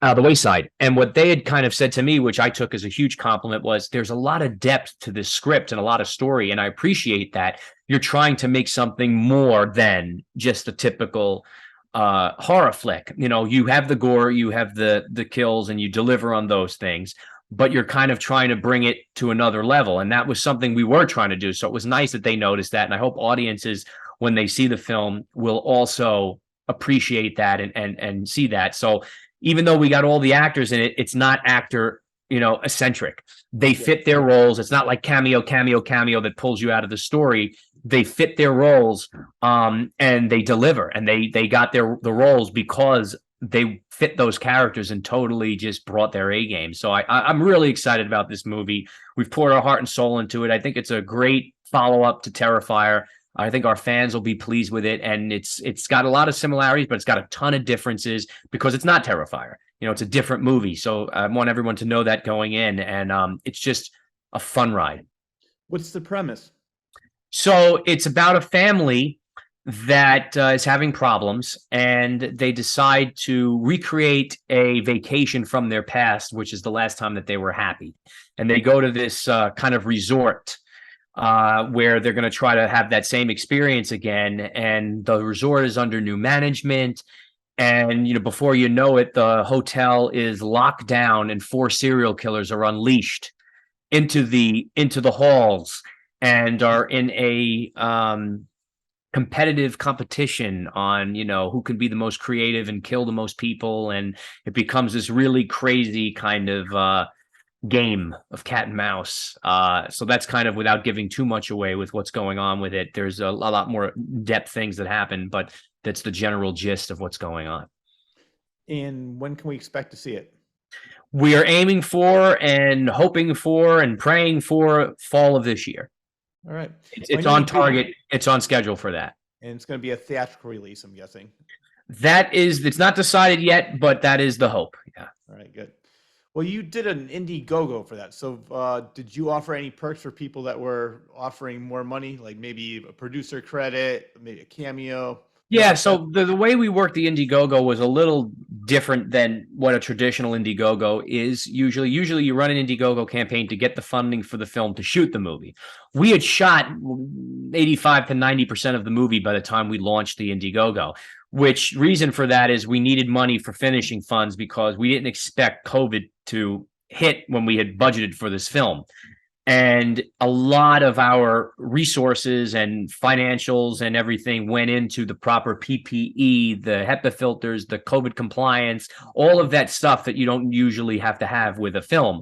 And what they had kind of said to me, which I took as a huge compliment, was there's a lot of depth to this script and a lot of story. And I appreciate that you're trying to make something more than just a typical horror flick. You have the gore, you have the kills, and you deliver on those things, but you're kind of trying to bring it to another level. And that was something we were trying to do. So it was nice that they noticed that. And I hope audiences, when they see the film, will also appreciate that and see that. So even though we got all the actors in it, it's not actor, eccentric. They fit their roles. It's not like cameo that pulls you out of the story. They fit their roles, and they deliver, and they got the roles because they fit those characters and totally just brought their A game. So I'm really excited about this movie. We've poured our heart and soul into it. I think it's a great follow-up to Terrifier. I think our fans will be pleased with it, and it's got a lot of similarities, but it's got a ton of differences because it's not Terrifier. It's a different movie. So I want everyone to know that going in, and it's just a fun ride. What's the premise? So it's about a family that is having problems, and they decide to recreate a vacation from their past, which is the last time that they were happy. And they go to this kind of resort where they're going to try to have that same experience again. And the resort is under new management. And, before you know it, the hotel is locked down and 4 serial killers are unleashed into the halls and are in a competitive competition on, who can be the most creative and kill the most people. And it becomes this really crazy kind of game of cat and mouse. So that's kind of, without giving too much away with what's going on with it. There's a lot more depth things that happen, but that's the general gist of what's going on. And when can we expect to see it? We are aiming for and hoping for and praying for fall of this year. All right. It's on target. It's on schedule for that. And it's going to be a theatrical release, I'm guessing. It's not decided yet, but that is the hope. Yeah. All right, good. Well, you did an Indiegogo for that. So did you offer any perks for people that were offering more money, like maybe a producer credit, maybe a cameo? Yeah, so the way we worked the Indiegogo was a little different than what a traditional Indiegogo is. Usually you run an Indiegogo campaign to get the funding for the film to shoot the movie. We had shot 85 to 90% of the movie by the time we launched the Indiegogo, which reason for that is we needed money for finishing funds because we didn't expect COVID to hit when we had budgeted for this film. And a lot of our resources and financials and everything went into the proper PPE, the HEPA filters, the COVID compliance, all of that stuff that you don't usually have to have with a film.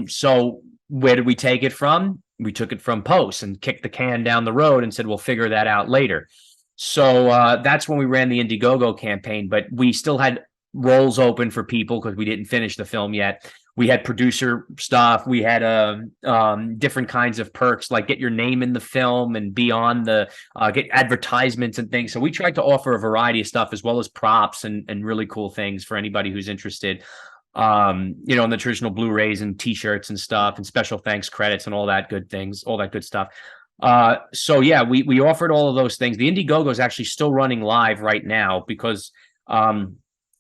So where did we take it from? We took it from post and kicked the can down the road and said, we'll figure that out later. So that's when we ran the Indiegogo campaign, but we still had roles open for people because we didn't finish the film yet. We had producer stuff. We had different kinds of perks, like get your name in the film and be on the get advertisements and things. So we tried to offer a variety of stuff as well as props and really cool things for anybody who's interested. In the traditional Blu-rays and T-shirts and stuff and special thanks credits and all that good things, all that good stuff. So yeah, we offered all of those things. The Indiegogo is actually still running live right now because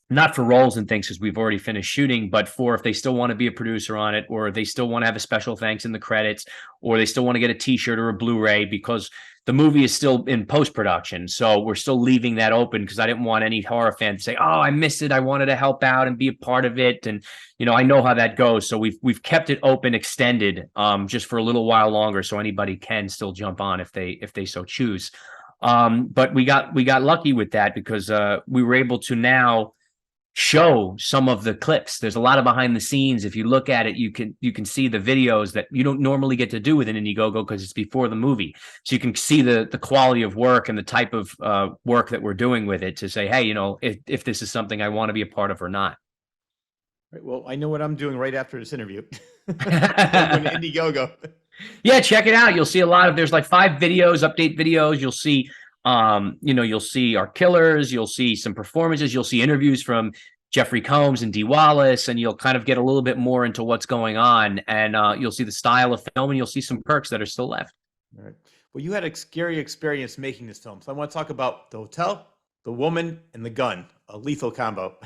not for roles and things because we've already finished shooting, but for if they still want to be a producer on it, or they still want to have a special thanks in the credits, or they still want to get a T-shirt or a Blu-ray, because the movie is still in post-production. So we're still leaving that open because I didn't want any horror fan to say, oh, I missed it. I wanted to help out and be a part of it. And, I know how that goes. So we've kept it open, extended, just for a little while longer. So anybody can still jump on if they so choose. But we got lucky with that because we were able to now show some of the clips. There's a lot of behind the scenes. If you look at it, you can see the videos that you don't normally get to do with an Indiegogo because it's before the movie. So you can see the quality of work and the type of work that we're doing with it to say, hey, if this is something I want to be a part of or not. Right, well, I know what I'm doing right after this interview. I'm going to Indiegogo. Yeah, check it out. You'll see there's like 5 videos, update videos. You'll see you'll see our killers, you'll see some performances, you'll see interviews from Jeffrey Combs and Dee Wallace, and you'll kind of get a little bit more into what's going on, and you'll see the style of film, and you'll see some perks that are still left. All right. Well, you had a scary experience making this film, so I want to talk about the hotel, the woman, and the gun, a lethal combo.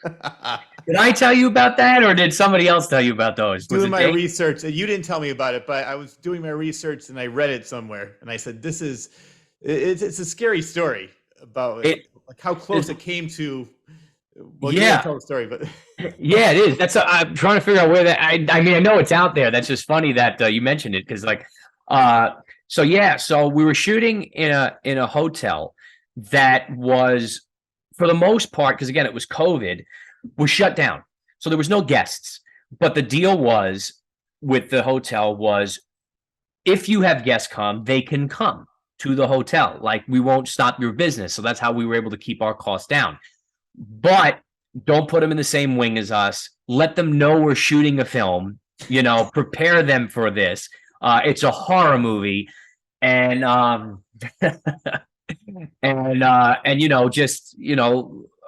Did I tell you about that, or did somebody else tell you about those? Doing my research, and you didn't tell me about it, but I was doing my research and I read it somewhere, and I said, it's a scary story about like how close it came to. Well, you can't tell the story, but yeah, it is. I'm trying to figure out where that. I mean, I know it's out there. That's just funny that you mentioned it because, so we were shooting in a hotel that was, for the most part, because again, it was COVID, was shut down, so there was no guests. But the deal was with the hotel was, if you have guests come, they can come to the hotel. Like, we won't stop your business. So that's how we were able to keep our costs down. But don't put them in the same wing as us. Let them know we're shooting a film, prepare them for this. It's a horror movie. And,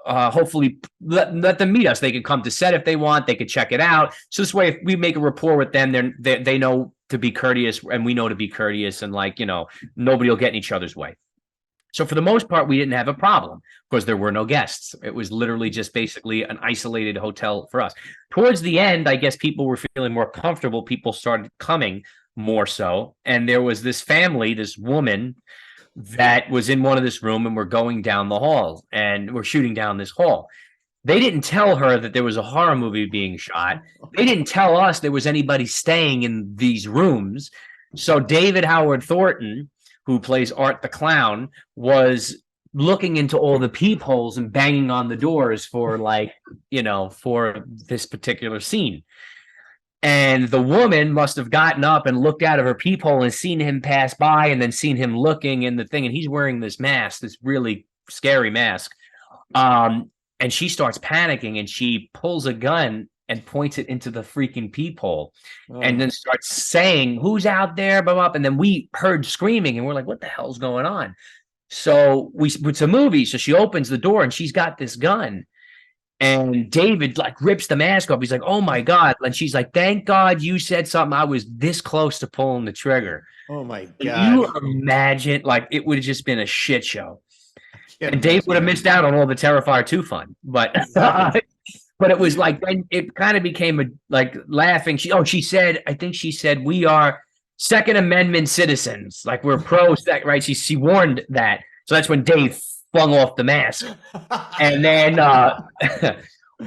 hopefully let them meet us. They can come to set if they want. They could check it out. So this way, if we make a rapport with them, they know to be courteous, and we know to be courteous, and nobody will get in each other's way. So for the most part, we didn't have a problem because there were no guests. It was literally just basically an isolated hotel for us. Towards the end, I guess people were feeling more comfortable. People started coming more so. And there was this family, this woman that was in one of this room, and we're going down the hall, and we're shooting down this hall. They didn't tell her that there was a horror movie being shot. They didn't tell us there was anybody staying in these rooms. So David Howard Thornton, who plays Art the Clown, was looking into all the peepholes and banging on the doors for for this particular scene. And the woman must have gotten up and looked out of her peephole and seen him pass by, and then seen him looking in the thing. And he's wearing this mask, this really scary mask. And she starts panicking, and she pulls a gun and points it into the freaking peephole, and then starts saying, "Who's out there?" Blah, blah. And then we heard screaming, and we're like, "What the hell's going on?" So it's a movie. So she opens the door, and she's got this gun. And David rips the mask off. He's like, "Oh my God." And she's like, "Thank God you said something. I was this close to pulling the trigger." Oh my God. Can you imagine? It would have just been a shit show. And Dave would have missed out on all the Terrifier 2 fun. But but it was then it kind of became laughing. She said, I think she said, "We are Second Amendment citizens. We're pro-sec," right? She warned that. So that's when Dave flung off the mask. And then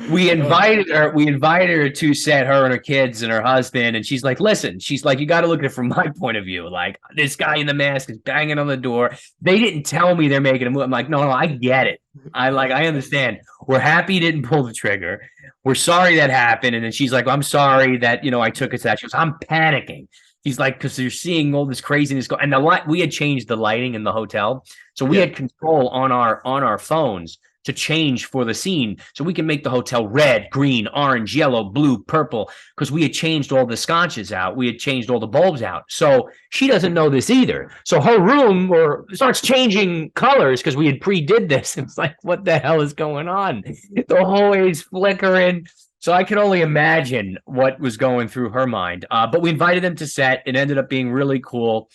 we invited her to set, her and her kids and her husband. And she's like, "Listen," she's like, "you got to look at it from my point of view. This guy in the mask is banging on the door. They didn't tell me they're making a movie." I'm like, no, I get it. I understand. We're happy you didn't pull the trigger. We're sorry that happened." And then she's like, "I'm sorry that, I took it to that." She goes, "I'm panicking." He's like, "Because you're seeing all this craziness go." And we had changed the lighting in the hotel. So we had control on our phones to change for the scene, so we can make the hotel red, green, orange, yellow, blue, purple, because we had changed all the sconces out. We had changed all the bulbs out. So she doesn't know this either. So her room starts changing colors because we had pre-did this. It's like, what the hell is going on? The hallway's flickering. So I can only imagine what was going through her mind. But we invited them to set. It ended up being really cool.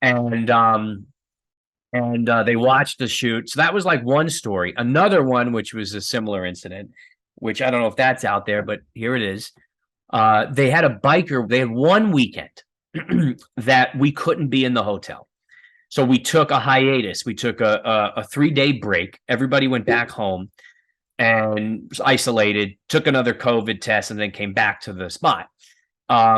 And they watched the shoot. So that was one story. Another one, which was a similar incident, which I don't know if that's out there, but here it is. They had a biker. They had one weekend that we couldn't be in the hotel. So we took a hiatus. We took a 3-day break. Everybody went back home and was isolated, took another COVID test, and then came back to the spot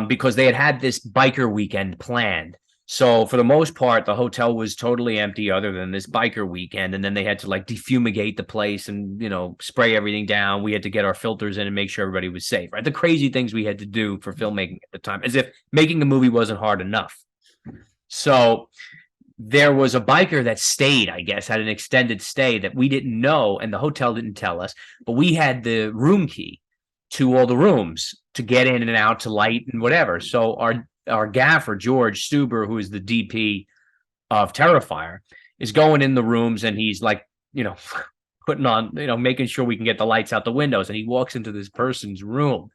because they had this biker weekend planned. So for the most part, the hotel was totally empty other than this biker weekend. And then they had to like defumigate the place and, spray everything down. We had to get our filters in and make sure everybody was safe, right? The crazy things we had to do for filmmaking at the time, as if making a movie wasn't hard enough. So there was a biker that stayed, I guess, had an extended stay that we didn't know, and the hotel didn't tell us, but we had the room key to all the rooms to get in and out, to light and whatever. So our gaffer, George Stuber, who is the DP of Terrifier, is going in the rooms, and he's like, putting on, making sure we can get the lights out the windows. And he walks into this person's room,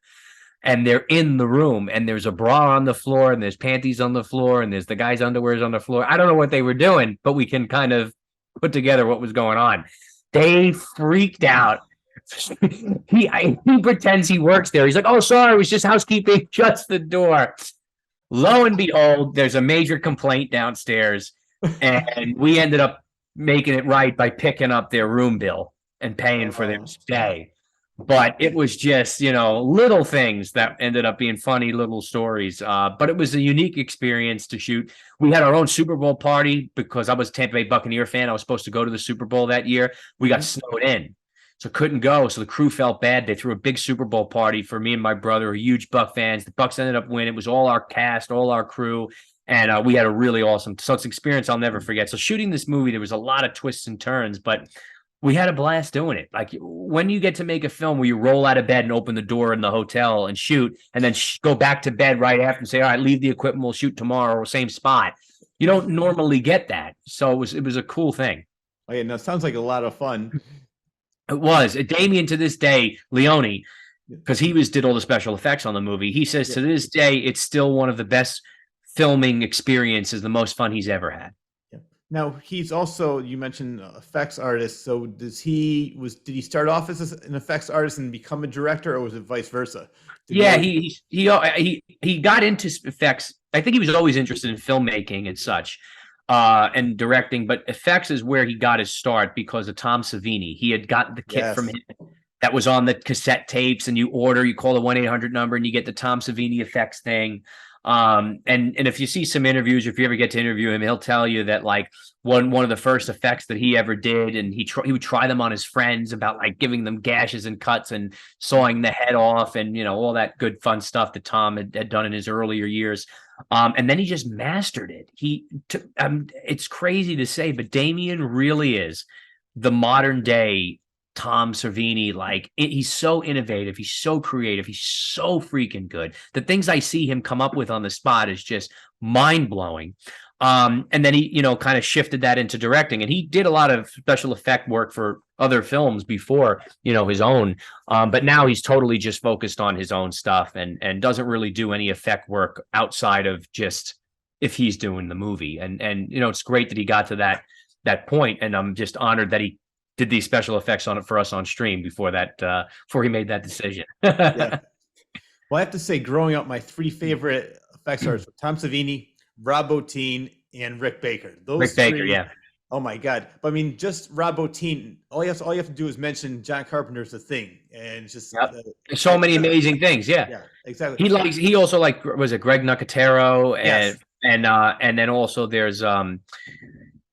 and they're in the room, and there's a bra on the floor, and there's panties on the floor, and there's the guy's underwears on the floor. I don't know what they were doing, but we can kind of put together what was going on. They freaked out. He pretends he works there. He's like, "Oh, sorry, it was just housekeeping." Shuts the door. Lo and behold, there's a major complaint downstairs, and we ended up making it right by picking up their room bill and paying for their stay. But it was just, little things that ended up being funny little stories. But it was a unique experience to shoot. We had our own Super Bowl party because I was a Tampa Bay Buccaneer fan. I was supposed to go to the Super Bowl that year. We got snowed in, so couldn't go. So the crew felt bad. They threw a big Super Bowl party for me and my brother, huge Buck fans. The Bucks ended up winning. It was all our cast, all our crew. And we had a really awesome, so it's an experience I'll never forget. So shooting this movie, there was a lot of twists and turns, but we had a blast doing it. Like when you get to make a film where you roll out of bed and open the door in the hotel and shoot, and then go back to bed right after and say, all right, leave the equipment, we'll shoot tomorrow, same spot. You don't normally get that. So it was a cool thing. Oh, yeah, no, it sounds like a lot of fun. It was. Damien, to this day, Leone, because he did all the special effects on the movie, he says to this day, it's still one of the best filming experiences, the most fun he's ever had. Now he's also, you mentioned effects artist. So did he start off as an effects artist and become a director, or was it vice versa? He got into effects. I think he was always interested in filmmaking and such, and directing, but effects is where he got his start because of Tom Savini. He had gotten the kit from him that was on the cassette tapes, and you call the 1-800 number and you get the Tom Savini effects thing. And if you see some interviews, if you ever get to interview him, he'll tell you that like one of the first effects that he ever did, and he would try them on his friends about like giving them gashes and cuts and sawing the head off, and all that good fun stuff that Tom had done in his earlier years. And then he just mastered it. It's crazy to say, but Damien really is the modern day Tom Savini. He's so innovative, he's so creative, he's so freaking good. The things I see him come up with on the spot is just mind-blowing. And then he kind of shifted that into directing, and he did a lot of special effect work for other films before his own, but now he's totally just focused on his own stuff and doesn't really do any effect work outside of just if he's doing the movie. And it's great that he got to that point, and I'm just honored that he did these special effects on it for us on stream before he made that decision. Yeah. Well, I have to say, growing up, my three favorite effects artists were Tom Savini, Rob Bottin, and Rick Baker. Baker, yeah. Oh my God! But I mean, just Rob Bottin. All you have to do is mention John Carpenter's The Thing, and it's just so many amazing things. Yeah, exactly. He also was it Greg Nicotero, and then also there's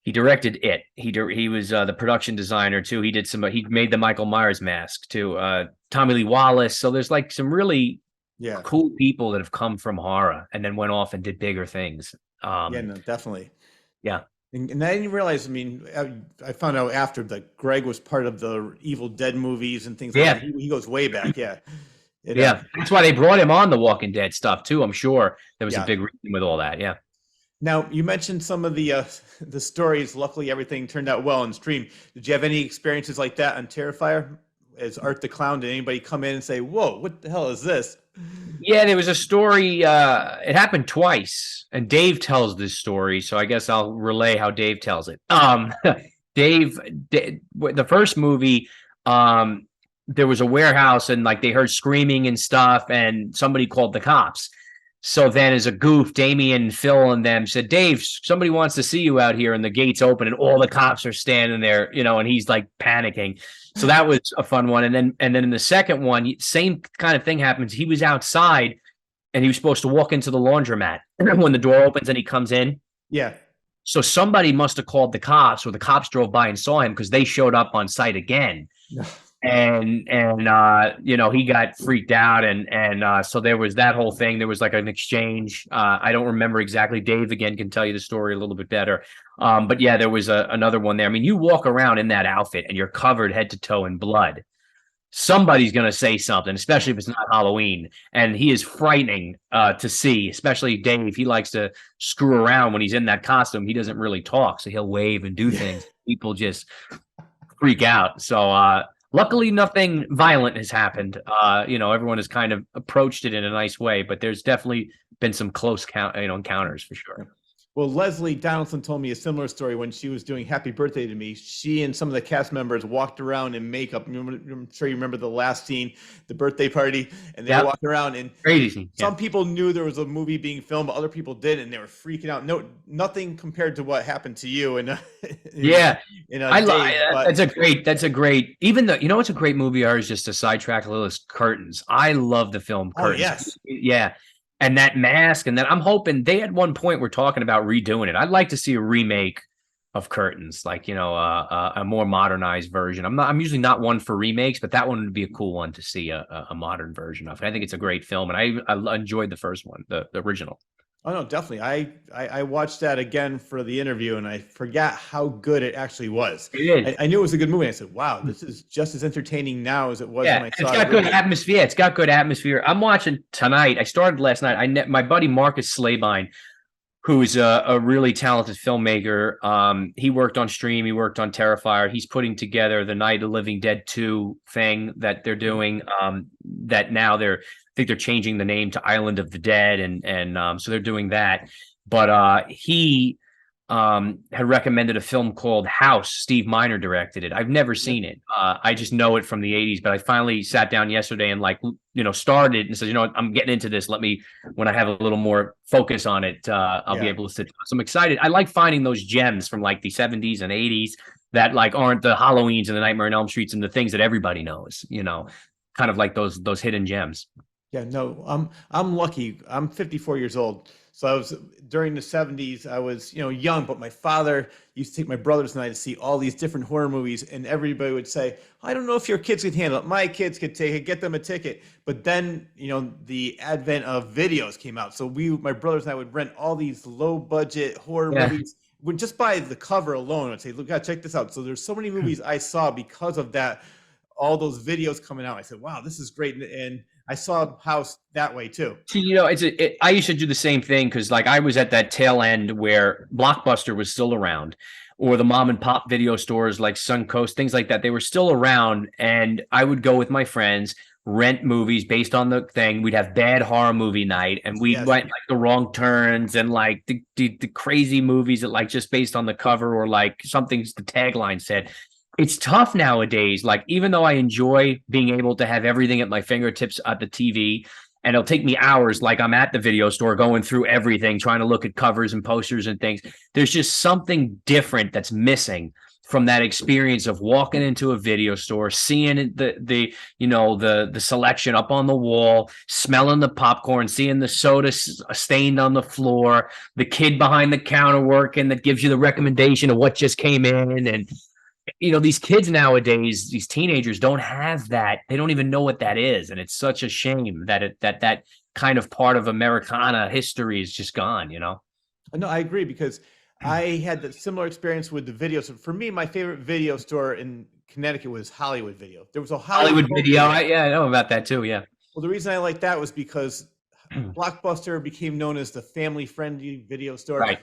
he directed it. He was the production designer too. He made the Michael Myers mask too. Tommy Lee Wallace. So there's like some really cool people that have come from horror and then went off and did bigger things. Definitely. Yeah. And I didn't realize, I mean, I found out after that Greg was part of the Evil Dead movies and things like that. He goes way back. Yeah. That's why they brought him on the Walking Dead stuff too. I'm sure there was a big reason with all that. Yeah. Now, you mentioned some of the stories. Luckily, everything turned out well on stream. Did you have any experiences like that on Terrifier? As Art the Clown, did anybody come in and say, whoa, what the hell is this? Yeah, there was a story. It happened twice, and Dave tells this story, so I guess I'll relay how Dave tells it. Dave, the first movie, there was a warehouse, and like they heard screaming and stuff, and somebody called the cops. So then as a goof, Damien, Phil, and them said, Dave, somebody wants to see you out here, and the gates open, and all the cops are standing there, and he's like panicking. So that was a fun one. And then in the second one, same kind of thing happens. He was outside, and he was supposed to walk into the laundromat. When the door opens and he comes in, Yeah. So somebody must have called the cops, or the cops drove by and saw him because they showed up on site again. And he got freaked out, and so there was that whole thing. There was like an exchange. I don't remember exactly. Dave again can tell you the story a little bit better. But yeah, there was another one there. I mean, you walk around in that outfit and you're covered head to toe in blood. Somebody's going to say something, especially if it's not Halloween. And he is frightening to see, especially Dave. He likes to screw around when he's in that costume. He doesn't really talk, so he'll wave and do things. People just freak out. So luckily, nothing violent has happened. Everyone has kind of approached it in a nice way, but there's definitely been some close encounters for sure. Well, Leslie Donaldson told me a similar story when she was doing Happy Birthday to Me. She and some of the cast members walked around in makeup. I'm sure you remember the last scene, the birthday party, and they were walking around. And crazy. Some people knew there was a movie being filmed, but other people didn't, and they were freaking out. No, nothing compared to what happened to you. And that's a great. Even though it's a great movie. Ours, just to sidetrack a little, is Curtains. I love the film Curtains. Oh, yes. Yeah. And that mask, and then I'm hoping they at one point were talking about redoing it. I'd like to see a remake of Curtains, like a more modernized version. I'm usually not one for remakes, but that one would be a cool one to see a modern version of. I think it's a great film, and I enjoyed the first one, the original. Oh no, definitely. I watched that again for the interview, and I forgot how good it actually was. It is. I knew it was a good movie. I said, "Wow, this is just as entertaining now as it was when I saw it." It's got good atmosphere. It's got good atmosphere. I'm watching tonight. I started last night. My buddy Marcus Slabine, who's a really talented filmmaker. He worked on Stream. He worked on Terrifier. He's putting together the Night of the Living Dead 2 thing that they're doing. That now I think they're changing the name to Island of the Dead, and so they're doing that. But he had recommended a film called House. Steve Miner directed it. I've never seen it. I just know it from the 80s, but I finally sat down yesterday and started and said, I'm getting into this. Let me, when I have a little more focus on it, I'll be able to sit down. So I'm excited. I like finding those gems from like the 70s and 80s that like aren't the Halloweens and the Nightmare on Elm Streets and the things that everybody knows, kind of like those hidden gems. Yeah, no, I'm lucky. I'm 54 years old. So I was during the 70s, I was, young, but my father used to take my brothers and I to see all these different horror movies, and everybody would say, I don't know if your kids could handle it. My kids could take it, get them a ticket. But then, the advent of videos came out. So my brothers and I would rent all these low budget horror movies. Would just by the cover alone, I'd say, look, check this out. So there's so many movies I saw because of that, all those videos coming out. I said, wow, this is great. And I saw House that way too. I used to do the same thing because like I was at that tail end where Blockbuster was still around, or the mom and pop video stores like Suncoast, things like that. They were still around, and I would go with my friends, rent movies based on the thing. We'd have bad horror movie night, and we went like The Wrong Turns and like the crazy movies that like just based on the cover or like something the tagline said. It's tough nowadays. Like, even though I enjoy being able to have everything at my fingertips at the TV, and it'll take me hours, like I'm at the video store going through everything, trying to look at covers and posters and things. There's just something different that's missing from that experience of walking into a video store, seeing the selection up on the wall, smelling the popcorn, seeing the soda stained on the floor, the kid behind the counter working that gives you the recommendation of what just came in. And these kids nowadays, these teenagers don't have that. They don't even know what that is. And it's such a shame that that kind of part of Americana history is just gone, No, I agree, because I had that similar experience with the video. So for me, my favorite video store in Connecticut was Hollywood Video. There was a Hollywood Video. I know about that too. Yeah. Well, the reason I like that was because Blockbuster became known as the family-friendly video store. Right.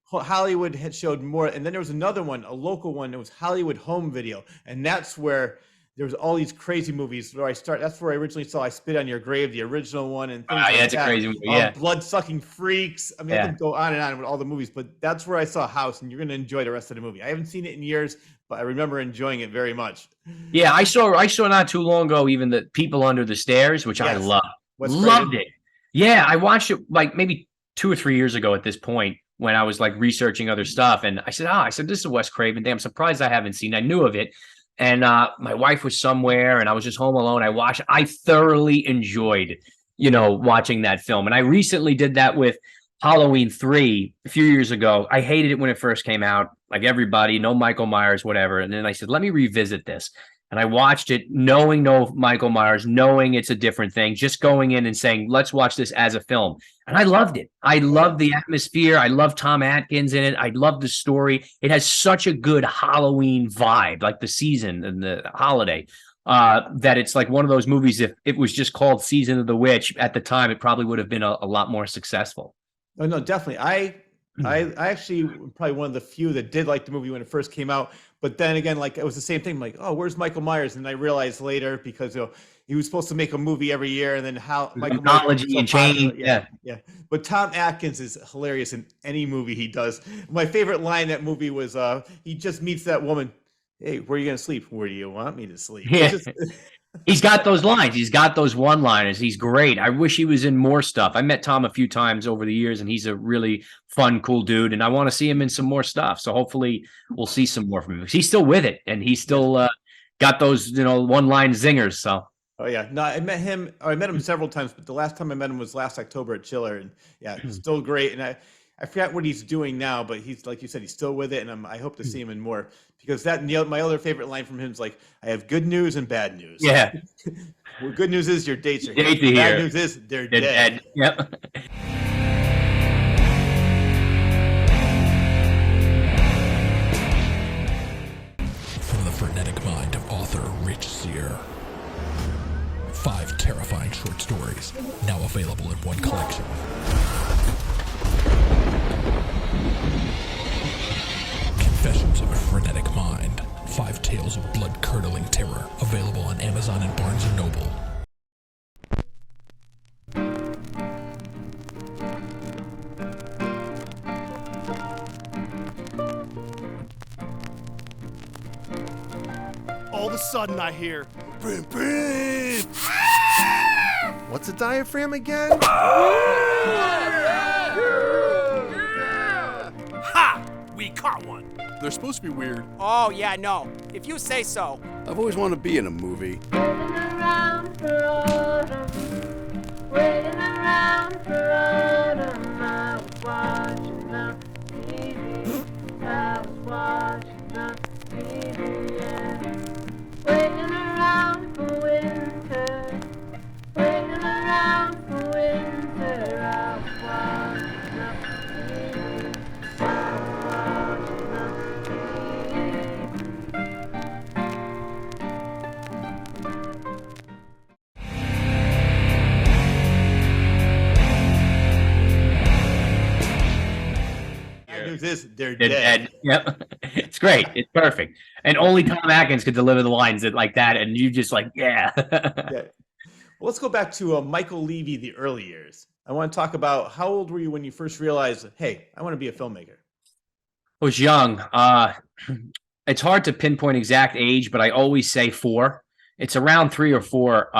Hollywood had showed more, and then there was another one, a local one. It was Hollywood Home Video, and that's where there was all these crazy movies. That's where I originally saw I Spit on Your Grave, the original one, and things like it's that. A crazy movie. Yeah, Blood-Sucking Freaks. I mean, I could go on and on with all the movies, but that's where I saw House, and you're going to enjoy the rest of the movie. I haven't seen it in years, but I remember enjoying it very much. Yeah, I saw not too long ago even the People Under the Stairs, which I loved. Loved it. Yeah, I watched it like maybe 2 or 3 years ago at this point, when I was like researching other stuff. And I said, this is a Wes Craven thing. I'm surprised I haven't seen it. I knew of it. And my wife was somewhere and I was just home alone. I thoroughly enjoyed, watching that film. And I recently did that with Halloween 3 a few years ago. I hated it when it first came out, like everybody, no Michael Myers, whatever. And then I said, let me revisit this. And I watched it knowing no Michael Myers, knowing it's a different thing, just going in and saying, let's watch this as a film. And I loved it. I loved the atmosphere. I love Tom Atkins in it. I love the story. It has such a good Halloween vibe, like the season and the holiday, that it's like one of those movies. If it was just called Season of the Witch at the time, it probably would have been a lot more successful. Oh no, definitely. I actually probably one of the few that did like the movie when it first came out. But then again, like it was the same thing. I'm like, oh, where's Michael Myers? And I realized later because he was supposed to make a movie every year, and then how Michael Myers so and change. Yeah. But Tom Atkins is hilarious in any movie he does. My favorite line in that movie was he just meets that woman. Hey, where are you gonna sleep? Where do you want me to sleep? Yeah. He's got those lines. He's got those one-liners. He's great. I wish he was in more stuff. I met Tom a few times over the years, and he's a really fun, cool dude. And I want to see him in some more stuff. So hopefully we'll see some more from him. He's still with it, and he's still got those, one-line zingers. So. Oh yeah, no, I met him several times, but the last time I met him was last October at Chiller, and yeah, still great. And I forgot what he's doing now, but he's like you said, he's still with it, and I hope to see him in more because my other favorite line from him is like, "I have good news and bad news." Yeah. Well, good news is your dates are here. Bad news is they're dead. Yep. From the frenetic mind of author Rich Sear. 5 terrifying short stories, now available in one collection. Confessions of a Frenetic Mind. 5 tales of blood-curdling terror, available on Amazon and Barnes & Noble. All of a sudden I hear, brim, brim. What's a diaphragm again? Ha! We caught one. They're supposed to be weird. Oh, yeah, no. If you say so. I've always wanted to be in a movie. Is they're dead. Yep. It's great. It's perfect. And only Tom Atkins could deliver the lines like that. And you just like, yeah. Yeah. Well, let's go back to Michael Leavy, the early years. I want to talk about how old were you when you first realized, hey, I want to be a filmmaker? I was young. It's hard to pinpoint exact age, but I always say 4. It's around 3 or 4.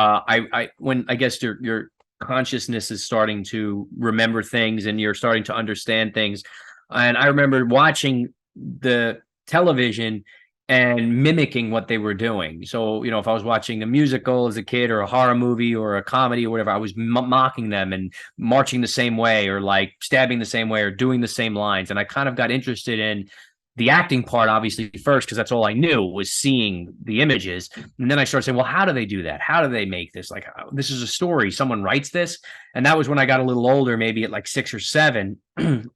When I guess your consciousness is starting to remember things and you're starting to understand things. And I remember watching the television and mimicking what they were doing. So, if I was watching a musical as a kid or a horror movie or a comedy or whatever, I was mocking them and marching the same way or like stabbing the same way or doing the same lines. And I kind of got interested in the acting part, obviously, first, because that's all I knew was seeing the images. And then I started saying, well, how do they do that? How do they make this? Like, this is a story. Someone writes this. And that was when I got a little older, maybe at like 6 or 7.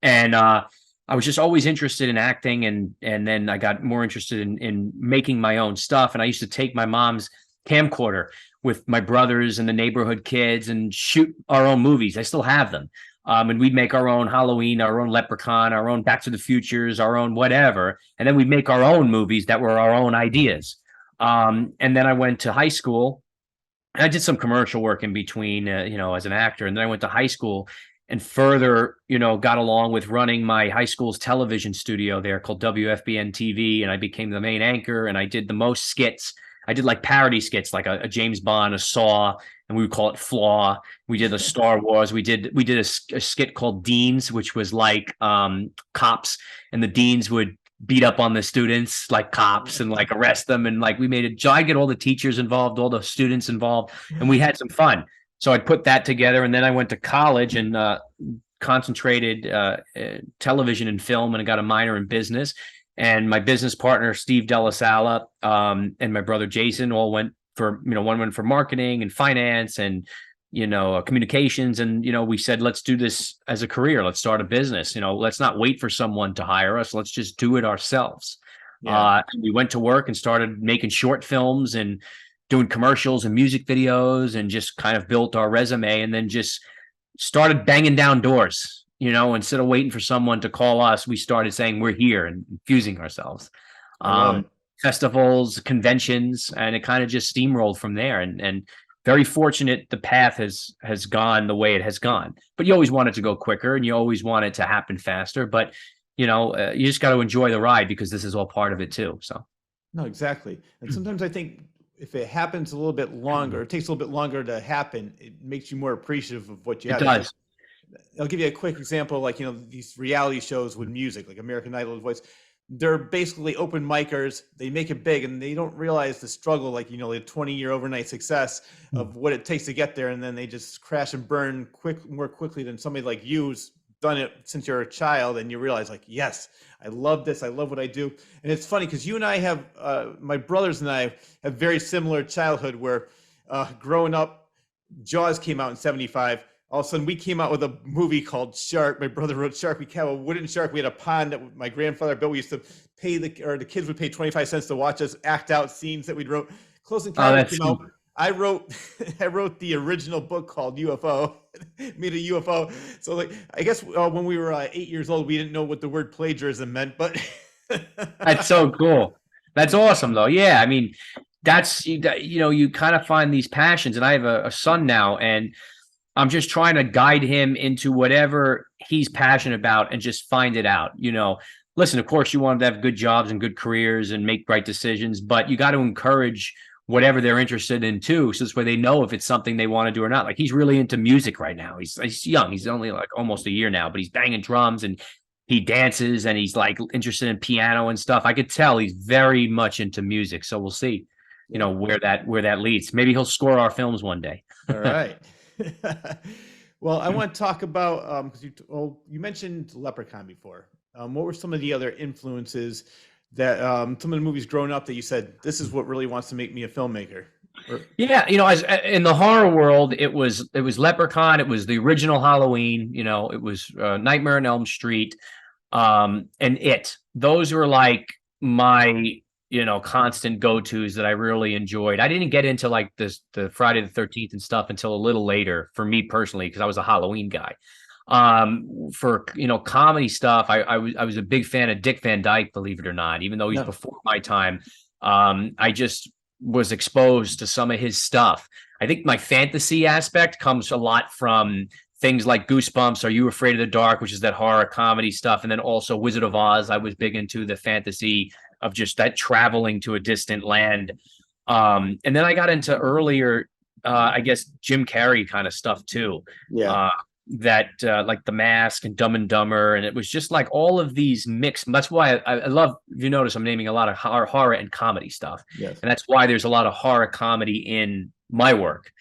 And I was just always interested in acting. And then I got more interested in making my own stuff. And I used to take my mom's camcorder with my brothers and the neighborhood kids and shoot our own movies. I still have them. And we'd make our own Halloween, our own Leprechaun, our own Back to the Futures, our own whatever. And then we'd make our own movies that were our own ideas. And then I went to high school. And I did some commercial work in between, as an actor. And then I went to high school and further, got along with running my high school's television studio there called WFBN TV. And I became the main anchor and I did the most skits. I did like parody skits, like a James Bond, a Saw, and we would call it Flaw. We did a Star Wars. We did a skit called Deans, which was like cops, and the deans would beat up on the students like cops and like arrest them. And like we made I get all the teachers involved, all the students involved, and we had some fun. So I put that together, and then I went to college and concentrated television and film, and I got a minor in business. And my business partner, Steve Della Sala, and my brother Jason all went for, one went for marketing and finance and, communications. And, we said, let's do this as a career. Let's start a business. Let's not wait for someone to hire us. Let's just do it ourselves. Yeah. And we went to work and started making short films and doing commercials and music videos, and just kind of built our resume, and then just started banging down doors. Instead of waiting for someone to call us, we started saying we're here and infusing ourselves. Festivals, conventions, and it kind of just steamrolled from there. And very fortunate the path has gone the way it has gone. But you always want it to go quicker, and you always want it to happen faster. But you just got to enjoy the ride, because this is all part of it too. So No, exactly. And sometimes I think if it happens a little bit longer, it takes a little bit longer to happen, it makes you more appreciative of what you have. it does. I'll give you a quick example, like, these reality shows with music, like American Idol, The Voice. They're basically open micers. They make it big, and they don't realize the struggle, like, the 20-year overnight success of what it takes to get there. And then they just crash and burn more quickly than somebody like you who's done it since you're a child. And you realize, like, yes, I love this. I love what I do. And it's funny because you and I have, my brothers and I have very similar childhood, where growing up, Jaws came out in 75. All of a sudden, we came out with a movie called Shark. My brother wrote Shark. We had a wooden shark. We had a pond that my grandfather built. We used to pay the kids would pay 25 cents to watch us act out scenes that we'd wrote. Close Encounters came out. I wrote the original book called UFO, made a UFO. So, like, I guess when we were 8 years old, we didn't know what the word plagiarism meant, but That's so cool. That's awesome, though. Yeah, I mean, that's you kind of find these passions, and I have a son now, and I'm just trying to guide him into whatever he's passionate about and just find it out. Listen, of course, you want them to have good jobs and good careers and make right decisions, but you got to encourage whatever they're interested in too. So this way they know if it's something they want to do or not. Like, he's really into music right now. He's young. He's only like almost a year now, but he's banging drums and he dances, and he's like interested in piano and stuff. I could tell he's very much into music. So we'll see, where that leads. Maybe he'll score our films one day. All right. Well, I want to talk about because you mentioned Leprechaun before. What were some of the other influences that some of the movies growing up that you said, this is what really wants to make me a filmmaker? Yeah, as in the horror world, it was Leprechaun, it was the original Halloween, it was Nightmare on Elm Street, and It. Those were like my constant go-tos that I really enjoyed. I didn't get into like the Friday the 13th and stuff until a little later for me personally, because I was a Halloween guy. For comedy stuff, I was a big fan of Dick Van Dyke, believe it or not, even though he's before my time. I just was exposed to some of his stuff. I think my fantasy aspect comes a lot from things like Goosebumps, Are You Afraid of the Dark, which is that horror comedy stuff, and then also Wizard of Oz. I was big into the fantasy of just that traveling to a distant land. And then I got into earlier, I guess, Jim Carrey kind of stuff too. Yeah. Like The Mask and Dumb and Dumber. And it was just like all of these mixed. That's why I love, if you notice, I'm naming a lot of horror and comedy stuff. Yes. And that's why there's a lot of horror comedy in my work.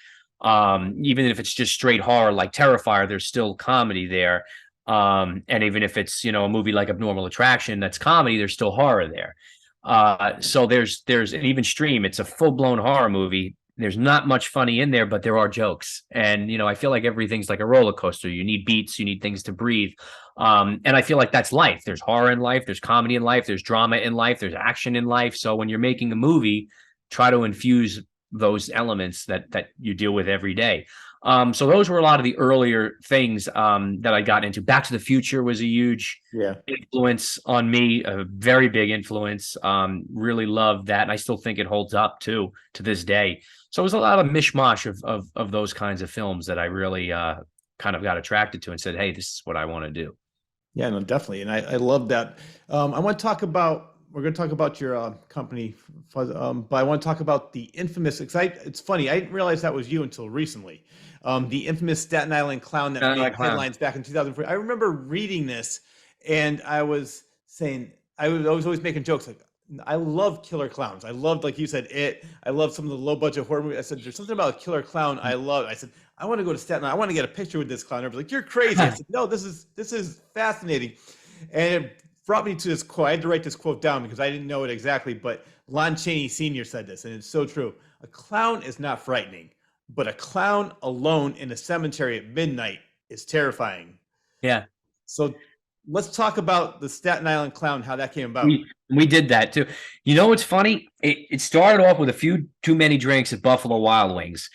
Even if it's just straight horror like Terrifier, there's still comedy there. And even if it's, a movie like Abnormal Attraction, that's comedy, there's still horror there. So there's an even stream. It's a full-blown horror movie. There's not much funny in there, but there are jokes. And, I feel like everything's like a roller coaster. You need beats, you need things to breathe. And I feel like that's life. There's horror in life, there's comedy in life, there's drama in life, there's action in life. So when you're making a movie, try to infuse those elements that you deal with every day. So those were a lot of the earlier things that I got into. Back to the Future was a huge influence on me, a very big influence. Really loved that. And I still think it holds up too, to this day. So it was a lot of mishmash of those kinds of films that I really kind of got attracted to and said, hey, this is what I want to do. Yeah, no, definitely. And I love that. I want to talk about, we're going to talk about your company, Fuzz, but I want to talk about the infamous, it's funny, I didn't realize that was you until recently. The infamous Staten Island Clown that made headlines back in 2004. I remember reading this, and I was saying, I was always making jokes like, I love killer clowns. I loved, like you said, it. I love some of the low budget horror movies. I said, there's something about a killer clown I love. I said, I want to go to Staten Island. I want to get a picture with this clown. Everybody's like, you're crazy. I said, no, this is fascinating. And it brought me to this quote. I had to write this quote down because I didn't know it exactly, but Lon Chaney Sr. said this, and it's so true. A clown is not frightening, but a clown alone in a cemetery at midnight is terrifying. Yeah. So let's talk about the Staten Island clown, how that came about. We did that too. You know what's funny? It started off with a few too many drinks at Buffalo Wild Wings.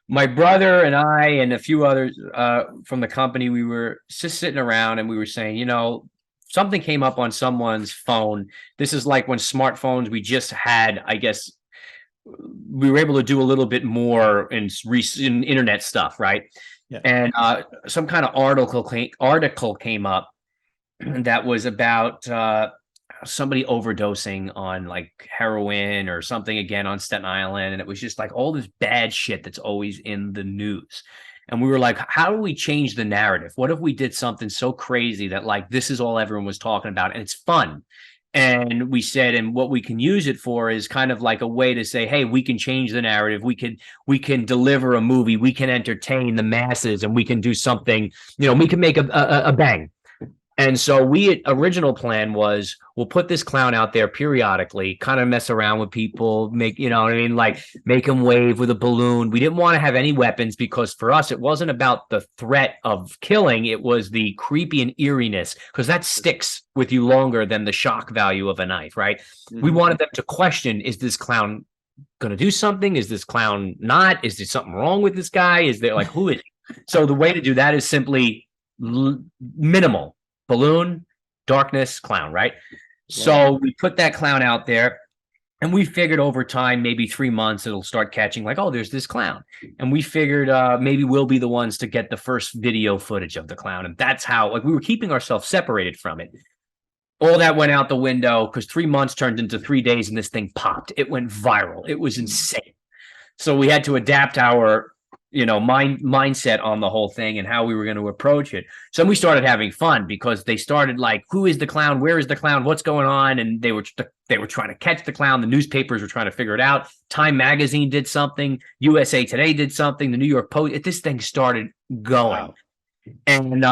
My brother and I and a few others from the company, we were just sitting around and we were saying, something came up on someone's phone. This is like when smartphones, we just had, I guess, we were able to do a little bit more in internet stuff, right? Yeah. And some kind of article came up that was about somebody overdosing on like heroin or something again on Staten Island. And it was just like all this bad shit that's always in the news. And we were like, how do we change the narrative? What if we did something so crazy that like this is all everyone was talking about and it's fun? And we said, and what we can use it for is kind of like a way to say, hey, we can change the narrative. We can deliver a movie. We can entertain the masses, and we can do something. We can make a bang. And so original plan was we'll put this clown out there periodically, kind of mess around with people, make them wave with a balloon. We didn't want to have any weapons because for us, it wasn't about the threat of killing. It was the creepy and eeriness because that sticks with you longer than the shock value of a knife, right? Mm-hmm. We wanted them to question, is this clown going to do something? Is this clown not? Is there something wrong with this guy? Is there who is he? So the way to do that is simply minimal. Balloon, darkness, clown, right? So we put that clown out there and we figured over time, maybe 3 months, it'll start catching like, oh, there's this clown. And we figured maybe we'll be the ones to get the first video footage of the clown. And that's how we were keeping ourselves separated from it. All that went out the window because 3 months turned into 3 days and this thing popped. It went viral. It was insane. So we had to adapt our mindset on the whole thing and how we were going to approach it. So we started having fun because they started like, who is the clown? Where is the clown? What's going on? And they were trying to catch the clown. The newspapers were trying to figure it out. Time Magazine did something. USA Today did something. The New York Post. This thing started going. Wow. And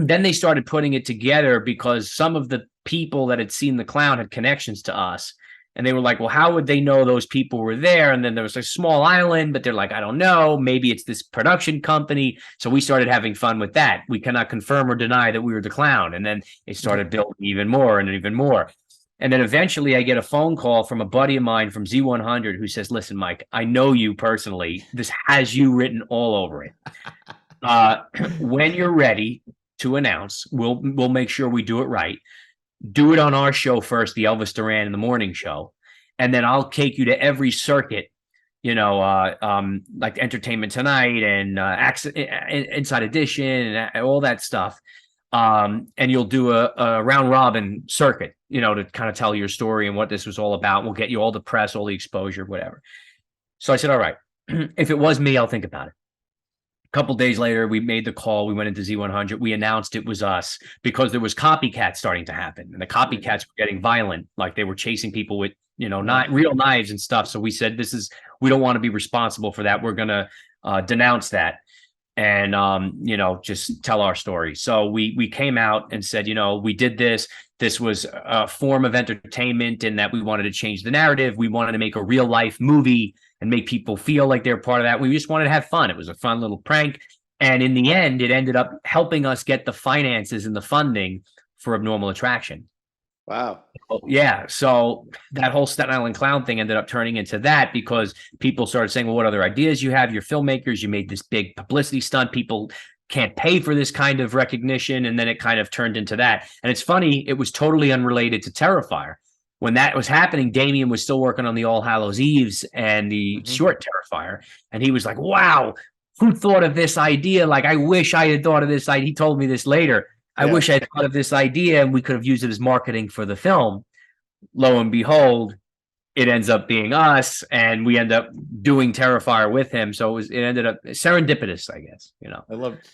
then they started putting it together because some of the people that had seen the clown had connections to us. And they were like, well, how would they know those people were there? And then there was a small island, but they're like, I don't know. Maybe it's this production company. So we started having fun with that. We cannot confirm or deny that we were the clown. And then it started building even more and even more. And then eventually I get a phone call from a buddy of mine from Z100 who says, listen, Mike, I know you personally. This has you written all over it. When you're ready to announce, we'll make sure we do it right. Do it on our show first, the Elvis Duran in the Morning Show, and then I'll take you to every circuit, like Entertainment Tonight and Inside Edition and all that stuff. And you'll do a round robin circuit, to kind of tell your story and what this was all about. We'll get you all the press, all the exposure, whatever. So I said, all right, if it was me, I'll think about it. A couple days later, we made the call. We went into Z100. We announced it was us because there was copycats starting to happen. And the copycats were getting violent. Like they were chasing people with, not real knives and stuff. So we said, we don't want to be responsible for that. We're going to denounce that and, just tell our story. So we came out and said, we did this. This was a form of entertainment in that we wanted to change the narrative. We wanted to make a real life movie and make people feel like they're part of that. We just wanted to have fun. It was a fun little prank. And in the end, it ended up helping us get the finances and the funding for Abnormal Attraction. Wow. Yeah. So that whole Staten Island clown thing ended up turning into that because people started saying, well, what other ideas you have? You're filmmakers. You made this big publicity stunt. People can't pay for this kind of recognition. And then it kind of turned into that. And it's funny, it was totally unrelated to Terrifier. When that was happening, Damien was still working on the All Hallows Eves and the short Terrifier. And he was like, wow, who thought of this idea? Like, I wish I had thought of this idea. He told me this later. I wish I had thought of this idea and we could have used it as marketing for the film. Lo and behold, it ends up being us and we end up doing Terrifier with him. So it ended up serendipitous, I guess, I love it.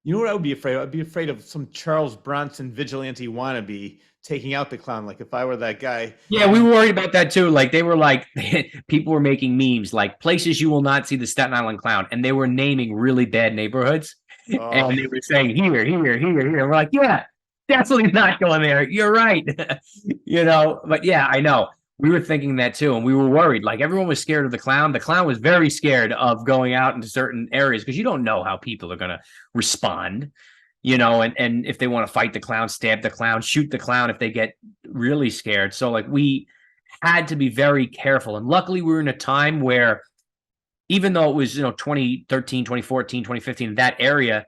You know what I would be afraid of? I'd be afraid of some Charles Bronson vigilante wannabe taking out the clown. Like if I were that guy. Yeah, we were worried about that too. Like they were like, people were making memes like places you will not see the Staten Island clown, and they were naming really bad neighborhoods, and they were saying here. And we're like, yeah, definitely not going there. You're right, But yeah, I know. We were thinking that too, and we were worried. Like everyone was scared of the clown. The clown was very scared of going out into certain areas because you don't know how people are going to respond, and if they want to fight the clown, stab the clown, shoot the clown if they get really scared. So like we had to be very careful. And luckily we were in a time where even though it was, 2013, 2014, 2015, that area,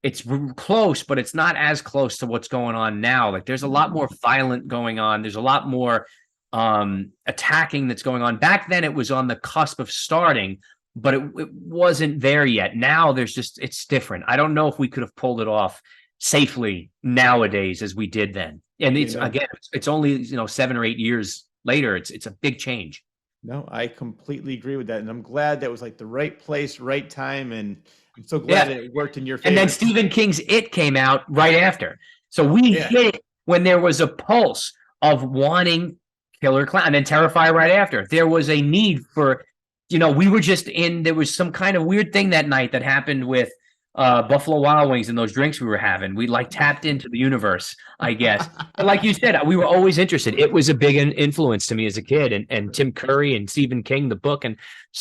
it's close, but it's not as close to what's going on now. Like there's a lot more violent going on. There's a lot more attacking that's going on. Back then it was on the cusp of starting, but it wasn't there yet. Now it's different. I don't know if we could have pulled it off safely nowadays as we did then. And it's only 7 or 8 years later. It's a big change. No, I completely agree with that, and I'm glad that was like the right place, right time, and I'm so glad that it worked in your favor. And then Stephen King's It came out right after, so we hit it when there was a pulse of wanting Killer Clown, and then Terrifier right after. There was a need for, we were just there was some kind of weird thing that night that happened with Buffalo Wild Wings and those drinks we were having. We like tapped into the universe, I guess. But like you said, we were always interested. It was a big influence to me as a kid, and Tim Curry and Stephen King, the book. And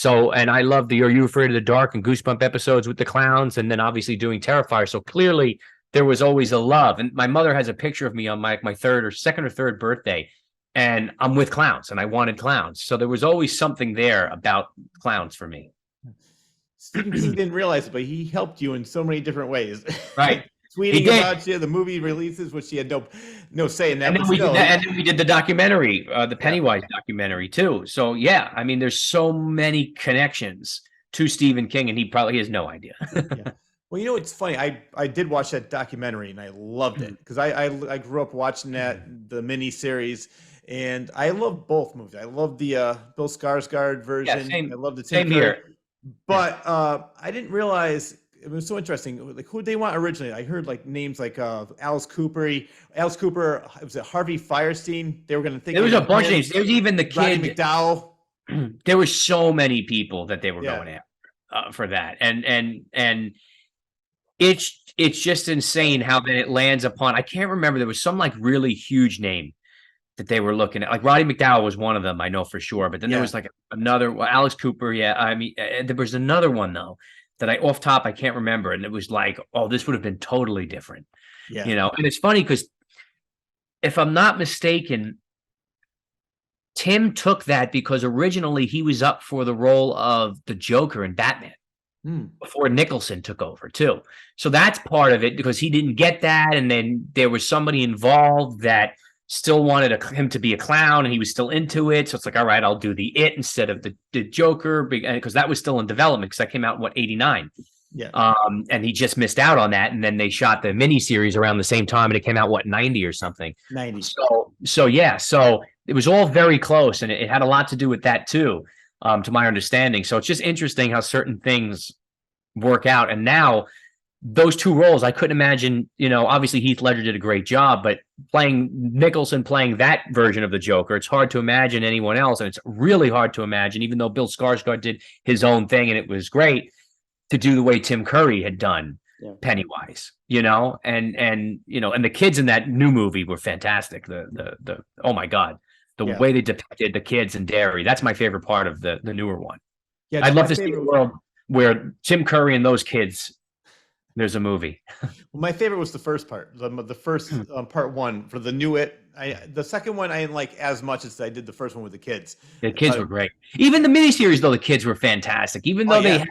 I loved the Are You Afraid of the Dark and Goosebump episodes with the clowns, and then obviously doing Terrifier. So clearly there was always a love. And my mother has a picture of me on my second or third birthday, and I'm with clowns, and I wanted clowns. So there was always something there about clowns for me. Stephen King didn't realize it, but he helped you in so many different ways. Right. Tweeting about you, the movie releases, which he had no say in that. And then we did the documentary, the Pennywise documentary too. So yeah, I mean, there's so many connections to Stephen King, and he probably has no idea. Yeah. Well, it's funny. I did watch that documentary, and I loved it because I grew up watching the mini series. And I love both movies. I love the Bill Skarsgård version. Yeah, same, I love the Tim Curry. But I didn't realize it was so interesting. Like who did they want originally? I heard like names like Alice Cooper. Was it Harvey Fierstein? They were going to think there was a bunch of names. There's even the kid McDowell. There were so many people that they were going after for that, and it's just insane how then it lands upon. I can't remember. There was some like really huge name that they were looking at. Like Roddy McDowell was one of them, I know for sure. But then there was like another, Alex Cooper. Yeah, I mean, there was another one though that off top I can't remember, and it was like, oh, this would have been totally different. Yeah, And it's funny because if I'm not mistaken, Tim took that because originally he was up for the role of the Joker in Batman before Nicholson took over too. So that's part of it because he didn't get that, and then there was somebody involved that still wanted him to be a clown, and he was still into it. So it's like, all right, I'll do the It instead of the Joker, because that was still in development, because that came out in 89. Yeah. And he just missed out on that. And then they shot the miniseries around the same time, and it came out 90 or something. 90. So yeah. So it was all very close, and it had a lot to do with that too, to my understanding. So it's just interesting how certain things work out. And now those two roles, I couldn't imagine, obviously Heath Ledger did a great job, but playing Nicholson, playing that version of the Joker, it's hard to imagine anyone else. And it's really hard to imagine, even though Bill Skarsgård did his own thing and it was great, to do the way Tim Curry had done Pennywise, and the kids in that new movie were fantastic. The oh my God, the way they depicted the kids in Derry. That's my favorite part of the newer one. Yeah, I'd love to see a world where Tim Curry and those kids, there's a movie. Well, my favorite was the first part, the first part one for the new It. The second one I didn't like as much as I did the first one with the kids. The kids were great. Even the miniseries, though, the kids were fantastic. Even though they had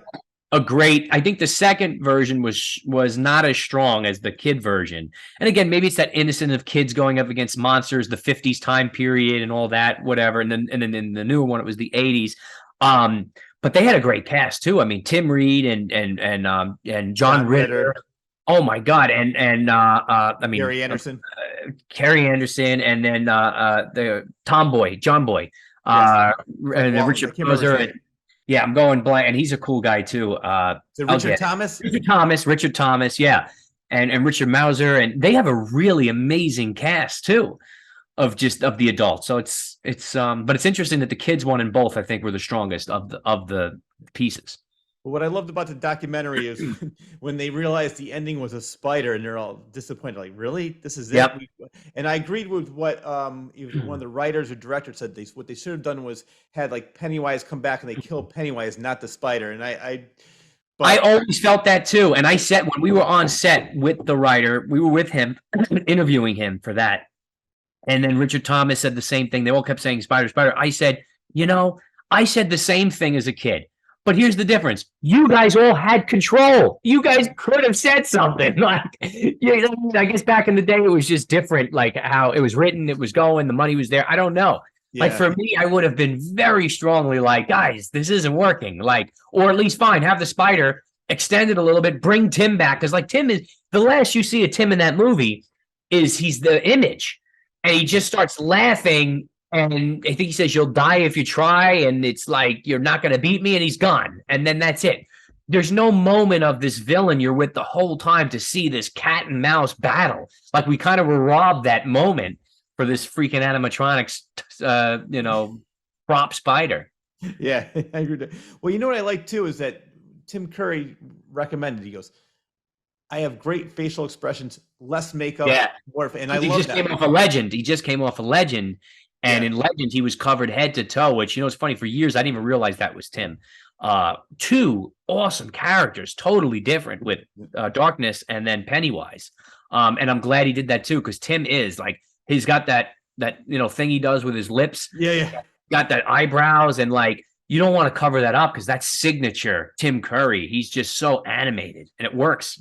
a great, I think the second version was not as strong as the kid version. And again, maybe it's that innocent of kids going up against monsters, the 50s time period and all that, whatever. And then in the newer one, it was the 80s. But they had a great cast too. I mean, Tim Reed and John Ritter. Oh my God! And I mean, Carrie Anderson, and then the John Boy, and Richard Buzzer. Yeah, I'm going blank, and he's a cool guy too. Richard Thomas. Richard Thomas. Yeah, and Richard Mauser, and they have a really amazing cast too of the adults. So but it's interesting that the kids one in both, I think, were the strongest of the pieces. Well, what I loved about the documentary is when they realized the ending was a spider, and they're all disappointed. Like, really? This is it? Yep. And I agreed with what either one of the writers or directors said. What they should have done was had like Pennywise come back and they killed Pennywise, not the spider. And I always felt that too. And I said, when we were on set with the writer, we were with him, interviewing him for that. And then Richard Thomas said the same thing. They all kept saying spider, spider. I said, I said the same thing as a kid. But here's the difference. You guys all had control. You guys could have said something. Like, I guess back in the day, it was just different, like how it was written, it was going, the money was there. I don't know. Yeah. Like for me, I would have been very strongly like, guys, this isn't working. Like, or at least fine, have the spider extend it a little bit, bring Tim back. Because like Tim is, the last you see of Tim in that movie is he's the image. And he just starts laughing. And I think he says, you'll die if you try. And it's like, you're not going to beat me. And he's gone. And then that's it. There's no moment of this villain you're with the whole time to see this cat and mouse battle. Like we kind of were robbed that moment for this freaking animatronics, prop spider. Yeah, I agree with that. Well, you know what I like too is that Tim Curry recommended, he goes, I have great facial expressions, less makeup. Yeah. And I love that. He just came off a Legend. He just came off a Legend. And in Legend, he was covered head to toe, which, it's funny, for years, I didn't even realize that was Tim. Two awesome characters, totally different with Darkness and then Pennywise. And I'm glad he did that too, because Tim is like, he's got that thing he does with his lips. Yeah. Got that eyebrows, and like, you don't want to cover that up because that's signature Tim Curry. He's just so animated and it works.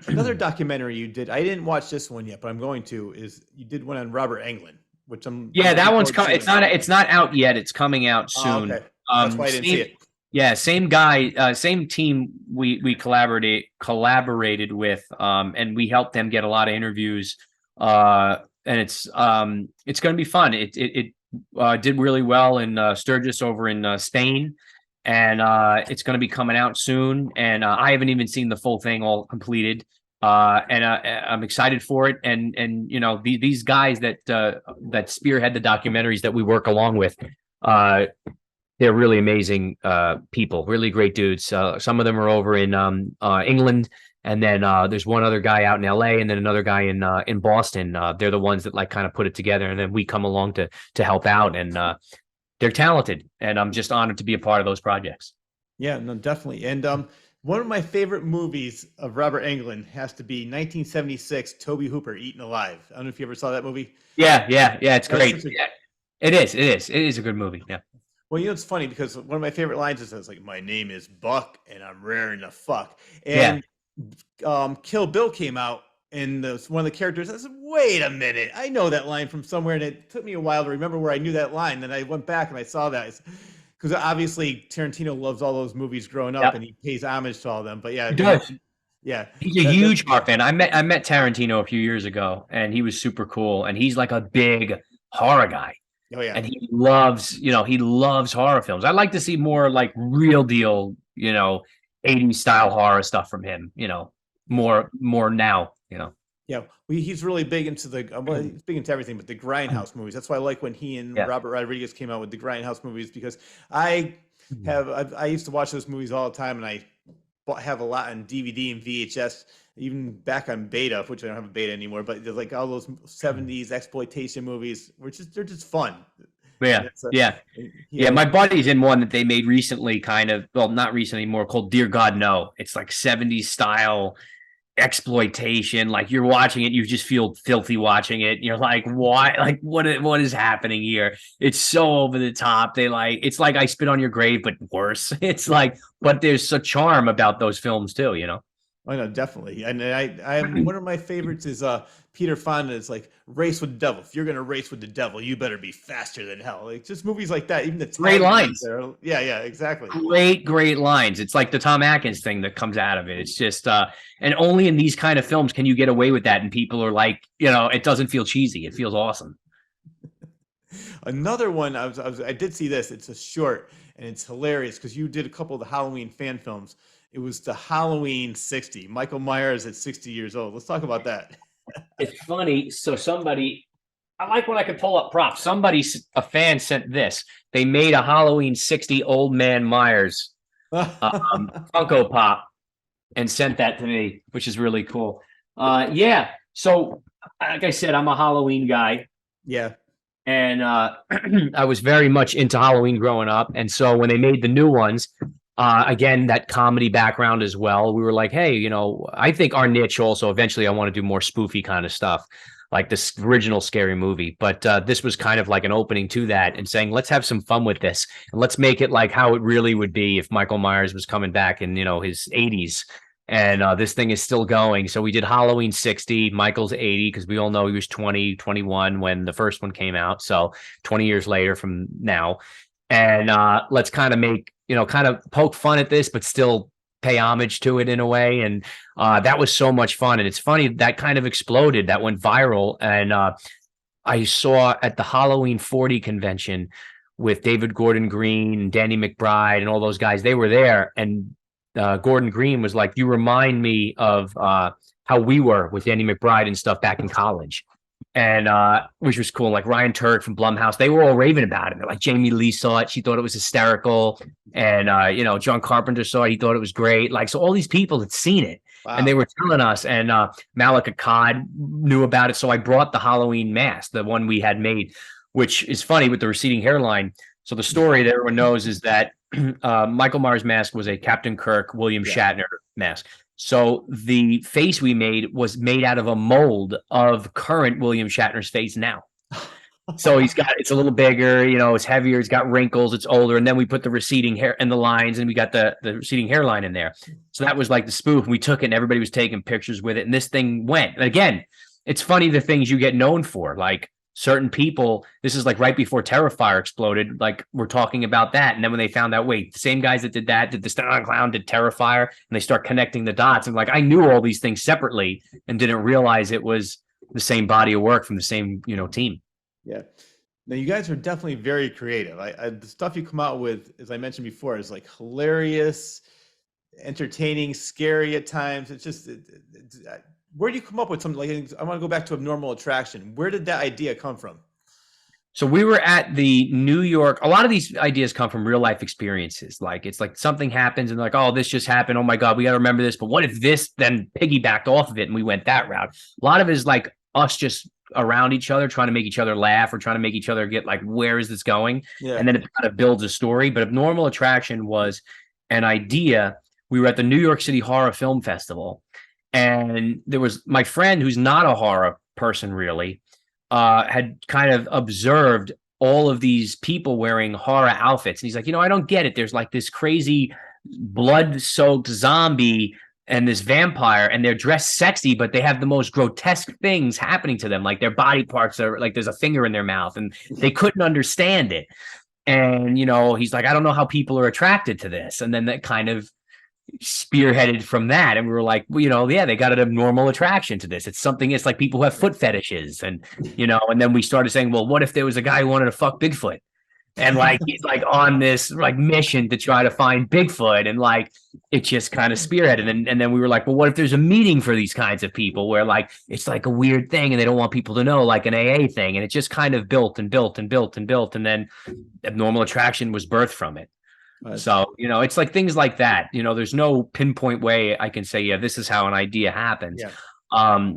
Another documentary you did, I didn't watch this one yet, but I'm going to, is you did one on Robert Englund. That one's coming. It's not out yet. It's coming out soon. Okay. That's why I didn't see it. Yeah, same guy, same team. We collaborated with, and we helped them get a lot of interviews. And it's going to be fun. It did really well in Sturgis over in Spain, and it's going to be coming out soon. And I haven't even seen the full thing all completed. And I'm excited for it. And these guys that spearhead the documentaries that we work along with, they're really amazing people, really great dudes. Some of them are over in England, and then there's one other guy out in LA, and then another guy in Boston. They're the ones that like kind of put it together, and then we come along to help out. And they're talented, and I'm just honored to be a part of those projects. Yeah, no, definitely. And one of my favorite movies of Robert Englund has to be 1976, Tobe Hooper, Eaten Alive. I don't know if you ever saw that movie. Yeah, it's great. It is a good movie. Yeah. Well, it's funny because one of my favorite lines is like, my name is Buck and I'm raring to fuck. And Kill Bill came out, and one of the characters, I said, wait a minute, I know that line from somewhere. And it took me a while to remember where I knew that line. Then I went back and I saw that. Because obviously Tarantino loves all those movies growing up, and he pays homage to all of them. But yeah, he does. Yeah, he's a huge horror fan. I met Tarantino a few years ago, and he was super cool. And he's like a big horror guy. Oh yeah, and he loves horror films. I'd like to see more like real deal, 80s style horror stuff from him. More now. Yeah, he's really big into he's big into everything, but the Grindhouse movies. That's why I like when he and Robert Rodriguez came out with the Grindhouse movies, because I used to watch those movies all the time, and I have a lot on DVD and VHS, even back on beta, which I don't have a beta anymore. But there's like all those 70s exploitation movies, they're just fun. Yeah. My buddy's in one that they made recently, not recently, more called Dear God No. It's like 70s style exploitation. Like you're watching it, you just feel filthy watching it. You're like, why? Like what is happening here? It's so over the top. It's like I Spit on Your Grave, but worse. It's like, but there's a charm about those films too, I know, definitely. And I one of my favorites is Peter Fonda. It's like, race with the devil. If you're gonna race with the devil, you better be faster than hell. Like just movies like that. Even the great lines. Yeah, exactly. Great lines. It's like the Tom Atkins thing that comes out of it. It's just and only in these kind of films can you get away with that, and people are like, it doesn't feel cheesy. It feels awesome. Another one, I did see this. It's a short, and it's hilarious because you did a couple of the Halloween fan films. It was the Halloween 60. Michael Myers at 60 years old. Let's talk about that. It's funny. So I like when I could pull up props. A fan sent this. They made a Halloween 60 old man Myers Funko Pop and sent that to me, which is really cool. Yeah. So like I said, I'm a Halloween guy. Yeah. And I was very much into Halloween growing up. And so when they made the new ones, again, that comedy background as well, we were like, hey, you know, I think our niche also eventually I want to do more spoofy kind of stuff, like this original Scary Movie. But this was kind of like an opening to that and saying, let's have some fun with this. And let's make it like how it really would be if Michael Myers was coming back in, you know, his 80s. And this thing is still going. So we did Halloween 60, Michael's 80, because we all know he was 20, 21 when the first one came out. So 20 years later from now. And let's kind of make, you know, kind of poke fun at this, but still pay homage to it in a way. And that was so much fun. And it's funny, that kind of exploded, that went viral. And I saw at the Halloween 40 convention with David Gordon Green, Danny McBride, and all those guys, they were there. And Gordon Green was like, you remind me of how we were with Danny McBride and stuff back in college. And which was cool. Like Ryan Turk from Blumhouse, they were all raving about it. They're like, Jamie Lee saw it, she thought it was hysterical. And you know, John Carpenter saw it, he thought it was great. Like, so all these people had seen it. Wow. And they were telling us, and Malika Akkad knew about it. So I brought the Halloween mask, the one we had made, which is funny with the receding hairline. So the story that everyone knows is that Michael Myers mask was a Captain Kirk, William Shatner mask. So the face we made was made out of a mold of current William Shatner's face now. So it's a little bigger, you know, it's heavier, it's got wrinkles, it's older. And then we put the receding hair and the lines, and we got the receding hairline in there. So that was like the spoof. And we took it and everybody was taking pictures with it. And this thing went. And again, it's funny the things you get known for, like certain people, this is like right before Terrifier exploded, like we're talking about that. And then when they found out, wait, the same guys that did that, did the Stone Clown, did Terrifier, and they start connecting the dots. And like, I knew all these things separately and didn't realize it was the same body of work from the same, you know, team. Yeah. Now you guys are definitely very creative. The stuff you come out with, as I mentioned before, is like hilarious, entertaining, scary at times. It's just, where do you come up with something like, I want to go back to Abnormal Attraction. Where did that idea come from? So we were at the New York, a lot of these ideas come from real life experiences. Like, it's like something happens and like, oh, this just happened. Oh my God, we got to remember this. But what if this then piggybacked off of it and we went that route? A lot of it is like us just around each other, trying to make each other laugh or trying to make each other get like, where is this going? Yeah. And then it kind of builds a story. But Abnormal Attraction was an idea. We were at the New York City Horror Film Festival. And there was my friend, who's not a horror person really, had kind of observed all of these people wearing horror outfits. And he's like, you know, I don't get it. There's like this crazy blood-soaked zombie and this vampire, and they're dressed sexy, but they have the most grotesque things happening to them. Like their body parts are like, there's a finger in their mouth, and they couldn't understand it. And, you know, he's like, I don't know how people are attracted to this. And then that kind of spearheaded from that, and we were like, well, you know, yeah, they got an abnormal attraction to this. It's something, it's like people who have foot fetishes, and you know, and then we started saying, well, what if there was a guy who wanted to fuck Bigfoot, and like he's like on this like mission to try to find Bigfoot, and like it just kind of spearheaded. And then we were like, well, what if there's a meeting for these kinds of people where like it's like a weird thing and they don't want people to know, like an AA thing, and it just kind of built and built and built and built, and then Abnormal Attraction was birthed from it. So, you know, it's like things like that. You know, there's no pinpoint way I can say, yeah, this is how an idea happens. Yeah.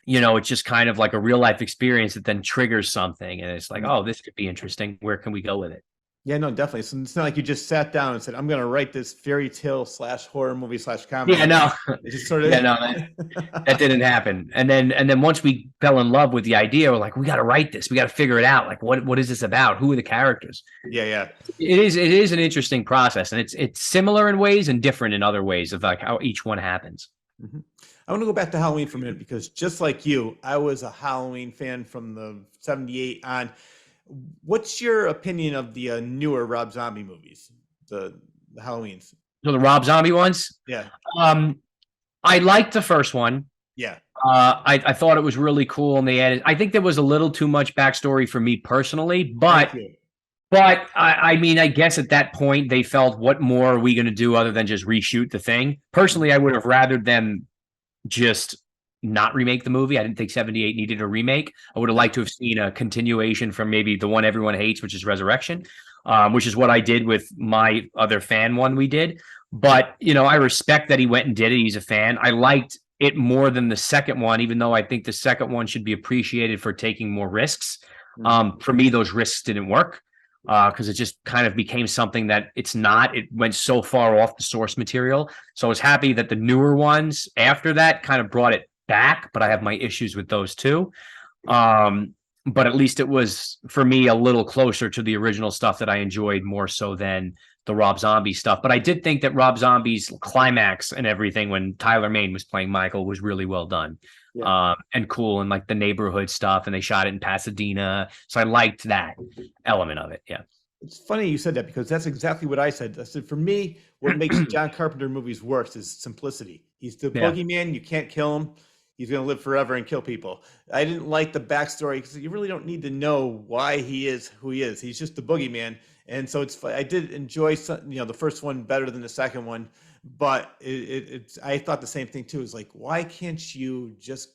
You know, it's just kind of like a real life experience that then triggers something. And it's like, oh, this could be interesting. Where can we go with it? Yeah, no, definitely. So it's not like you just sat down and said, I'm going to write this fairy tale / horror movie / comedy. Yeah, no, it just sort of, yeah, no, that didn't happen. And then once we fell in love with the idea, we're like, we got to write this. We got to figure it out. Like, what is this about? Who are the characters? Yeah. It is an interesting process, and it's similar in ways and different in other ways of like how each one happens. Mm-hmm. I want to go back to Halloween for a minute, because just like you, I was a Halloween fan from the 78 on. What's your opinion of the newer Rob Zombie movies, the Halloweens? So the Rob Zombie ones? Yeah. I liked the first one. Yeah. I thought it was really cool, and they added, I think there was a little too much backstory for me personally, but But I mean, I guess at that point they felt, what more are we going to do other than just reshoot the thing? Personally, I would have rather them just not remake the movie. I didn't think 78 needed a remake. I would have liked to have seen a continuation from maybe the one everyone hates, which is Resurrection, which is what I did with my other fan one we did. But, I respect that he went and did it. He's a fan. I liked it more than the second one, even though I think the second one should be appreciated for taking more risks. For me, those risks didn't work because it just kind of became something that it's not. It went so far off the source material. So I was happy that the newer ones after that kind of brought it back, but I have my issues with those too. But at least it was, for me, a little closer to the original stuff that I enjoyed more so than the Rob Zombie stuff. But I did think that Rob Zombie's climax and everything when Tyler Mane was playing Michael was really well done. And cool, and like the neighborhood stuff, and they shot it in Pasadena. So I liked that element of it. Yeah. It's funny you said that because that's exactly what I said. I said, for me, what makes John Carpenter movies works is simplicity. He's the boogeyman. You can't kill him. He's going to live forever and kill people. I didn't like the backstory because you really don't need to know why he is who he is. He's just the boogeyman. And so I did enjoy the first one better than the second one, but I thought the same thing too. It's like, why can't you just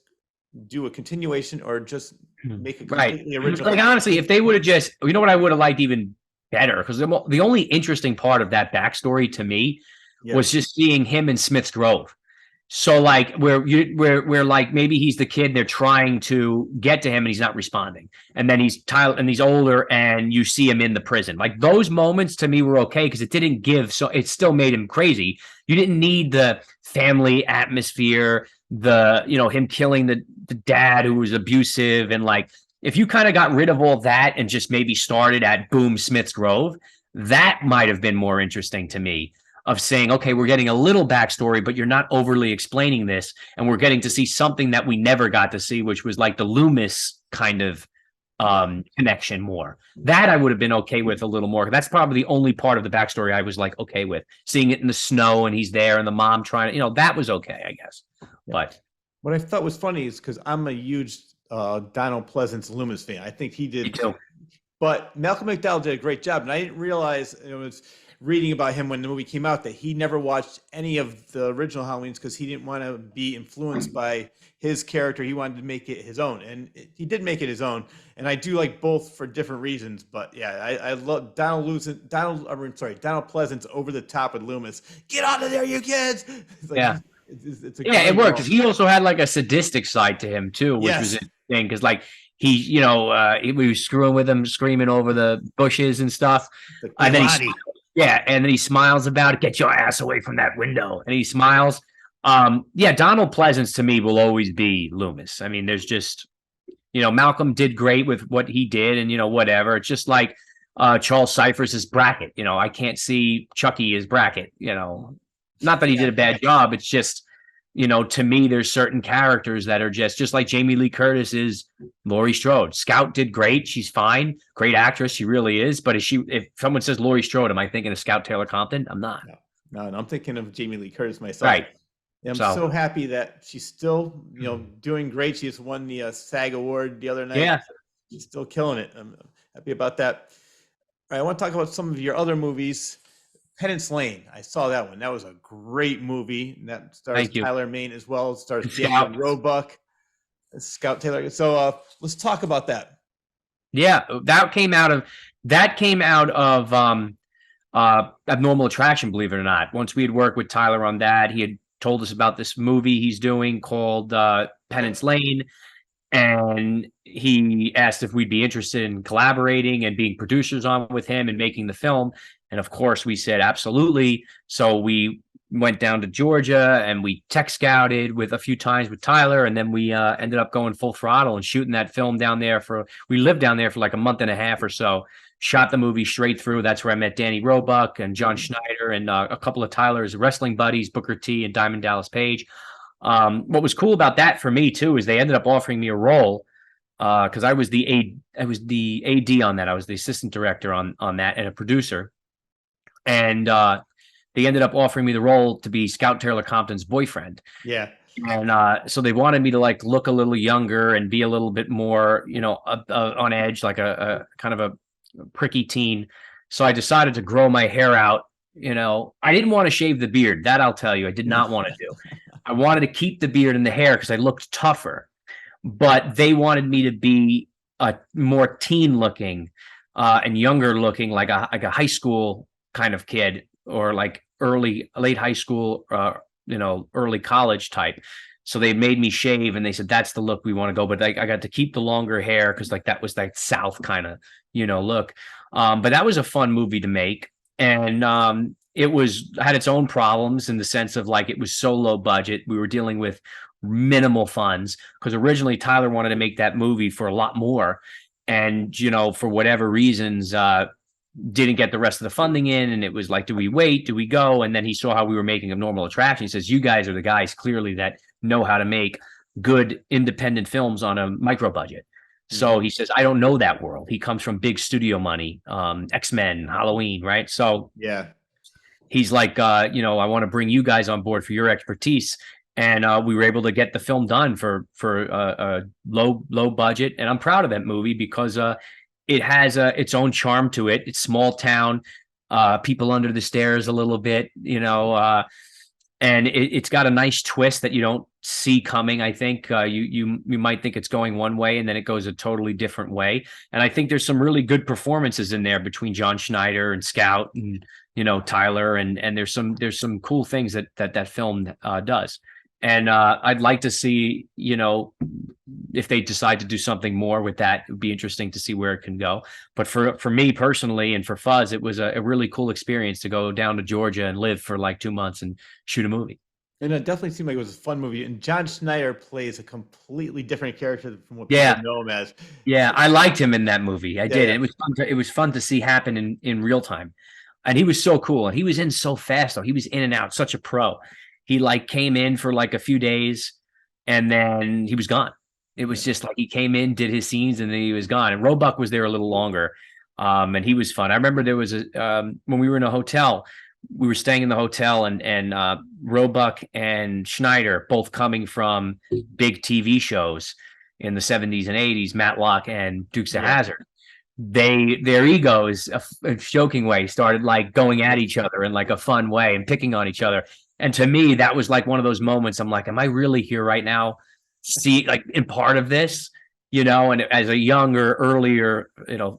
do a continuation or just make a completely original? Like, honestly, if they would have just, what I would have liked even better, because the only interesting part of that backstory to me was just seeing him in Smith's Grove. So like where like maybe he's the kid, they're trying to get to him and he's not responding. And then he's older and you see him in the prison. Like those moments to me were okay because it didn't give, so it still made him crazy. You didn't need the family atmosphere, him killing the dad who was abusive. And like, if you kind of got rid of all that and just maybe started at boom, Smith's Grove, that might have been more interesting to me. Of saying, okay, we're getting a little backstory, but you're not overly explaining this. And we're getting to see something that we never got to see, which was like the Loomis kind of connection more. That I would have been okay with a little more. That's probably the only part of the backstory I was like, okay with. Seeing it in the snow and he's there and the mom trying to, that was okay, I guess. But what I thought was funny is because I'm a huge Donald Pleasance Loomis fan. I think he did. But Malcolm McDowell did a great job. And I didn't realize it was reading about him when the movie came out that he never watched any of the original Halloweens because he didn't want to be influenced by his character. He wanted to make it his own, and he did make it his own. And I do like both for different reasons. But yeah, I love Donald Pleasance over the top with Loomis. Get out of there, you kids! It's like, it's a it worked because he also had like a sadistic side to him too, which was interesting because like he was screwing with him, screaming over the bushes and stuff, and then and then he smiles about it. Get your ass away from that window. And he smiles. Donald Pleasance to me will always be Loomis. I mean, there's just, Malcolm did great with what he did and, whatever. It's just like Charles Cyphers is Brackett. I can't see Chucky as Brackett, Not that he did a bad job. It's just, to me, there's certain characters that are just like Jamie Lee Curtis is Laurie Strode. Scout did great. She's fine. Great actress. She really is. But if someone says Laurie Strode, am I thinking of Scout Taylor Compton? I'm not. No, I'm thinking of Jamie Lee Curtis myself. Right. I'm so happy that she's still, doing great. She just won the SAG award the other night. Yeah. She's still killing it. I'm happy about that. All right, I want to talk about some of your other movies. Penance Lane. I saw that one. That was a great movie. And that stars Tyler Mane as well. It stars Daniel Roebuck, Scout Taylor. So let's talk about that. Yeah, that came out of Abnormal Attraction, believe it or not. Once we had worked with Tyler on that, he had told us about this movie he's doing called Penance Lane. And he asked if we'd be interested in collaborating and being producers on with him and making the film. And of course, we said absolutely. So we went down to Georgia and we tech scouted with a few times with Tyler. And then we ended up going full throttle and shooting that film down there we lived down there for like a month and a half or so, shot the movie straight through. That's where I met Danny Roebuck and John Schneider and a couple of Tyler's wrestling buddies, Booker T and Diamond Dallas Page. What was cool about that for me too, is they ended up offering me a role because I was the AD on that. I was the assistant director on that and a producer. And they ended up offering me the role to be Scout Taylor Compton's boyfriend. Yeah. And so they wanted me to like look a little younger and be a little bit more, on edge, like a kind of a pricky teen. So I decided to grow my hair out. I didn't want to shave the beard. That I'll tell you, I did not want to do. I wanted to keep the beard and the hair because I looked tougher. But they wanted me to be a more teen looking and younger looking, like a high school kind of kid, or like late high school, early college type. So they made me shave, and they said, that's the look we want to go. But I got to keep the longer hair because like that was that South kind of, look. But that was a fun movie to make. And it had its own problems in the sense of like, it was so low budget. We were dealing with minimal funds because originally Tyler wanted to make that movie for a lot more. And, for whatever reasons, didn't get the rest of the funding in. And it was like, do we wait? Do we go? And then he saw how we were making Abnormal Attraction. He says, you guys are the guys clearly that know how to make good independent films on a micro budget. So he says, I don't know that world. He comes from big studio money, X-Men, Halloween, right? So yeah, he's like, I want to bring you guys on board for your expertise. And we were able to get the film done for a low budget. And I'm proud of that movie because it has its own charm to it. It's small town, people under the stairs a little bit, and it's got a nice twist that you don't see coming. I think you might think it's going one way and then it goes a totally different way. And I think there's some really good performances in there between John Schneider and Scout and Tyler, and there's some cool things that film does. And I'd like to see, if they decide to do something more with that, it would be interesting to see where it can go. But for me personally and for Fuzz, it was a really cool experience to go down to Georgia and live for like 2 months and shoot a movie. And it definitely seemed like it was a fun movie. And John Schneider plays a completely different character from what people know him as. Yeah, I liked him in that movie. I did. Yeah. It was fun to see happen in real time. And he was so cool. And he was in so fast, though. He was in and out, such a pro. He like came in for like a few days and then he was gone. It was just like he came in, did his scenes, and then he was gone. And Roebuck was there a little longer. And he was fun. I remember there was when we were in a hotel, we were staying in the hotel, and Roebuck and Schneider, both coming from big TV shows in the 70s and 80s, Matlock and Dukes of Hazzard. Their egos, a joking way, started like going at each other in like a fun way and picking on each other. And to me, that was like one of those moments. I'm like, am I really here right now? See, like in part of this, and as a younger, earlier,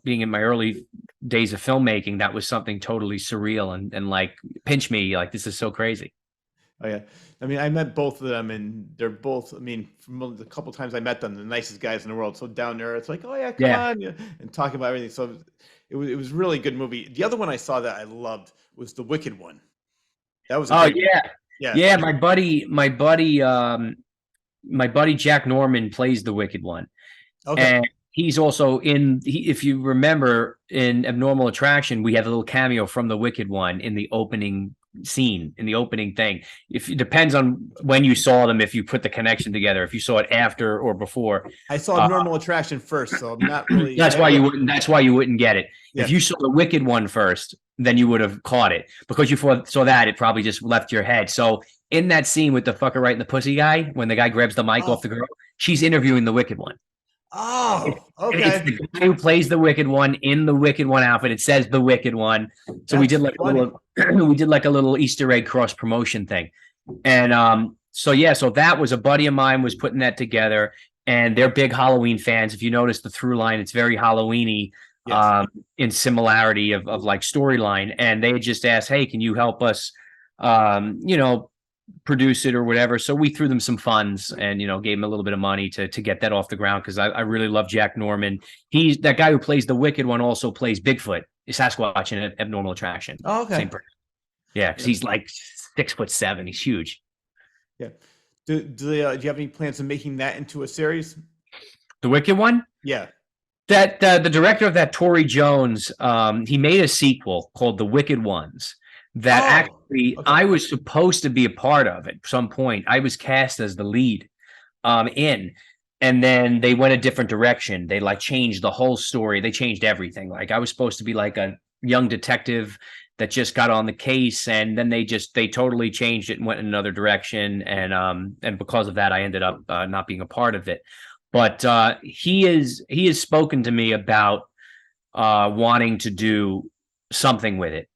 being in my early days of filmmaking, that was something totally surreal and like pinch me, like this is so crazy. Oh yeah. I mean, I met both of them and they're both, from the couple times I met them, the nicest guys in the world. So down there, it's like, oh yeah, come on, and talking about everything. So it was really a good movie. The other one I saw that I loved was The Wicked One. That was yeah. My buddy Jack Norman plays the Wicked One. Okay. And he's also if you remember in Abnormal Attraction, we have a little cameo from the Wicked One in the opening scene, in the opening thing. If it depends on when you saw them, if you put the connection together, if you saw it after or before. I saw Abnormal Attraction first, so I'm not really. That's why you wouldn't get it. Yeah. If you saw the Wicked One first, then you would have caught it. Because you saw that, it probably just left your head. So in that scene with the fucker right in the pussy guy, when the guy grabs the mic off the girl, she's interviewing the Wicked One. Oh, okay. It's the guy who plays the Wicked One in the Wicked One outfit. It says the Wicked One. So we did like a little Easter egg cross promotion thing. And so that was a buddy of mine was putting that together, and they're big Halloween fans. If you notice the through line, it's very Halloween-y. Yes. In similarity of like storyline, and they just asked, hey, can you help us produce it or whatever? So we threw them some funds and gave them a little bit of money to get that off the ground, because I really love Jack Norman. He's that guy who plays the Wicked One, also plays Bigfoot, Sasquatch in Abnormal Attraction. Oh, okay. Same person. Yeah, because he's like 6'7". He's huge. Yeah. Do you have any plans of making that into a series? The Wicked One? Yeah. That the director of that, Torrey Jones, he made a sequel called The Wicked Ones that I was supposed to be a part of at some point. I was cast as the lead and then they went a different direction. They like changed the whole story. They changed everything. Like I was supposed to be like a young detective that just got on the case, and then they totally changed it and went in another direction. And because of that, I ended up not being a part of it. But he has spoken to me about wanting to do something with it,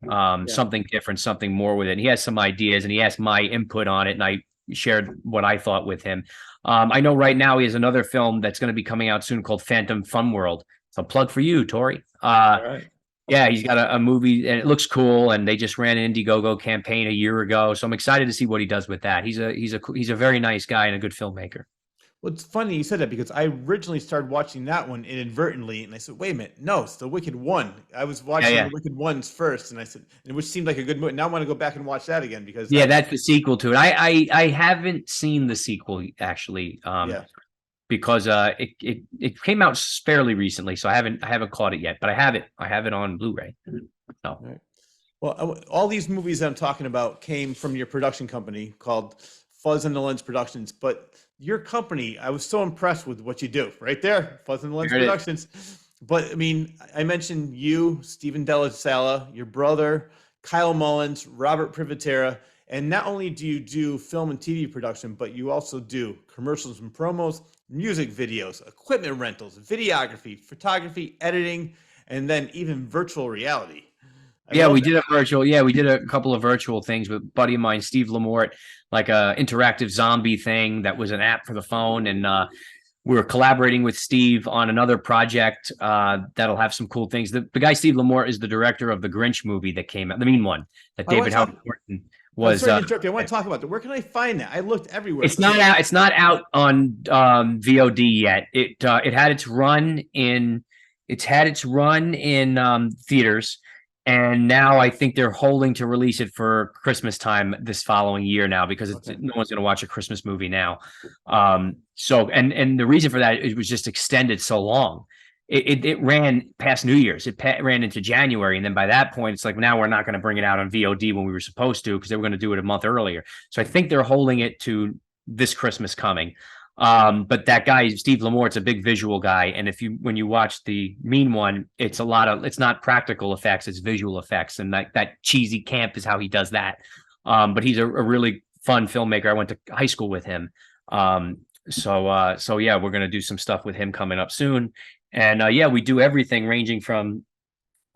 something different, something more with it. And he has some ideas, and he asked my input on it, and I shared what I thought with him. I know right now he has another film that's going to be coming out soon called Phantom Fun World. So plug for you, Tori. All right. Yeah, he's got a movie, and it looks cool. And they just ran an Indiegogo campaign a year ago, so I'm excited to see what he does with that. He's a very nice guy and a good filmmaker. Well, it's funny you said that because I originally started watching that one inadvertently, and I said, "Wait a minute, no, it's the Wicked One." I was watching the Wicked Ones first, and I said, which seemed like a good movie. Now I want to go back and watch that again because that's the sequel to it. I haven't seen the sequel actually. Because it came out fairly recently, so I haven't caught it yet, but I have it on Blu-ray. So. Right. Well, all these movies that I'm talking about came from your production company called Fuzz and the Lens Productions, but your company, I was so impressed with what you do right there, Fuzz and the Lens Productions. But I mean, I mentioned you, Stephen Della Sala, your brother, Kyle Mullins, Robert Privatera. And not only do you do film and TV production, but you also do commercials and promos, music videos, equipment rentals, videography, photography, editing, and then even virtual reality. We did a couple of virtual things with a buddy of mine, Steve Lamort, like a interactive zombie thing that was an app for the phone. And we were collaborating with Steve on another project that'll have some cool things. The guy, Steve Lamort, is the director of the Grinch movie that came out, the mean one that David Howard Norton was. Sorry to interrupt you. I want to talk about that. Where can I find that? I looked everywhere. It's not out. It's not out on VOD yet. It had its run in. It's had its run in theaters, and now I think they're holding to release it for Christmas time this following year now because no one's going to watch a Christmas movie now. So the reason for that, it was just extended so long. It ran past New Year's. It ran into January. And then by that point, it's like, now we're not going to bring it out on VOD when we were supposed to, because they were going to do it a month earlier. So I think they're holding it to this Christmas coming. But that guy, Steve Lamort's a big visual guy. And when you watch the mean one, it's not practical effects, it's visual effects. And that cheesy camp is how he does that. But he's a really fun filmmaker. I went to high school with him. So yeah, we're going to do some stuff with him coming up soon. And we do everything ranging from,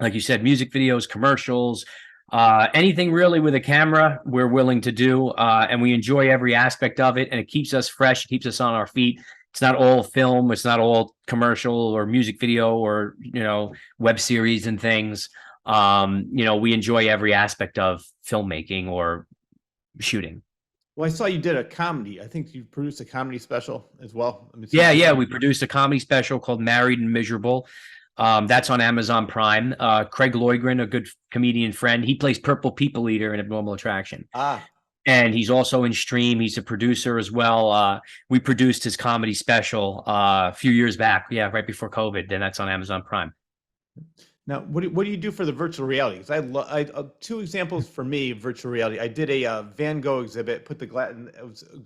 like you said, music videos, commercials, anything really with a camera we're willing to do. And we enjoy every aspect of it. And it keeps us fresh, it keeps us on our feet. It's not all film, it's not all commercial or music video or, web series and things. We enjoy every aspect of filmmaking or shooting. Well, I saw you did a comedy. I think you produced a comedy special as well. We produced a comedy special called Married and Miserable. That's on Amazon Prime. Craig Loigren, a good comedian friend, he plays Purple People Eater in Abnormal Attraction. And he's also in Stream. He's a producer as well. We produced his comedy special a few years back. Yeah, right before COVID. And that's on Amazon Prime. Now, what do you do for the virtual reality? Because I two examples for me of virtual reality. I did a Van Gogh exhibit. Put the glass.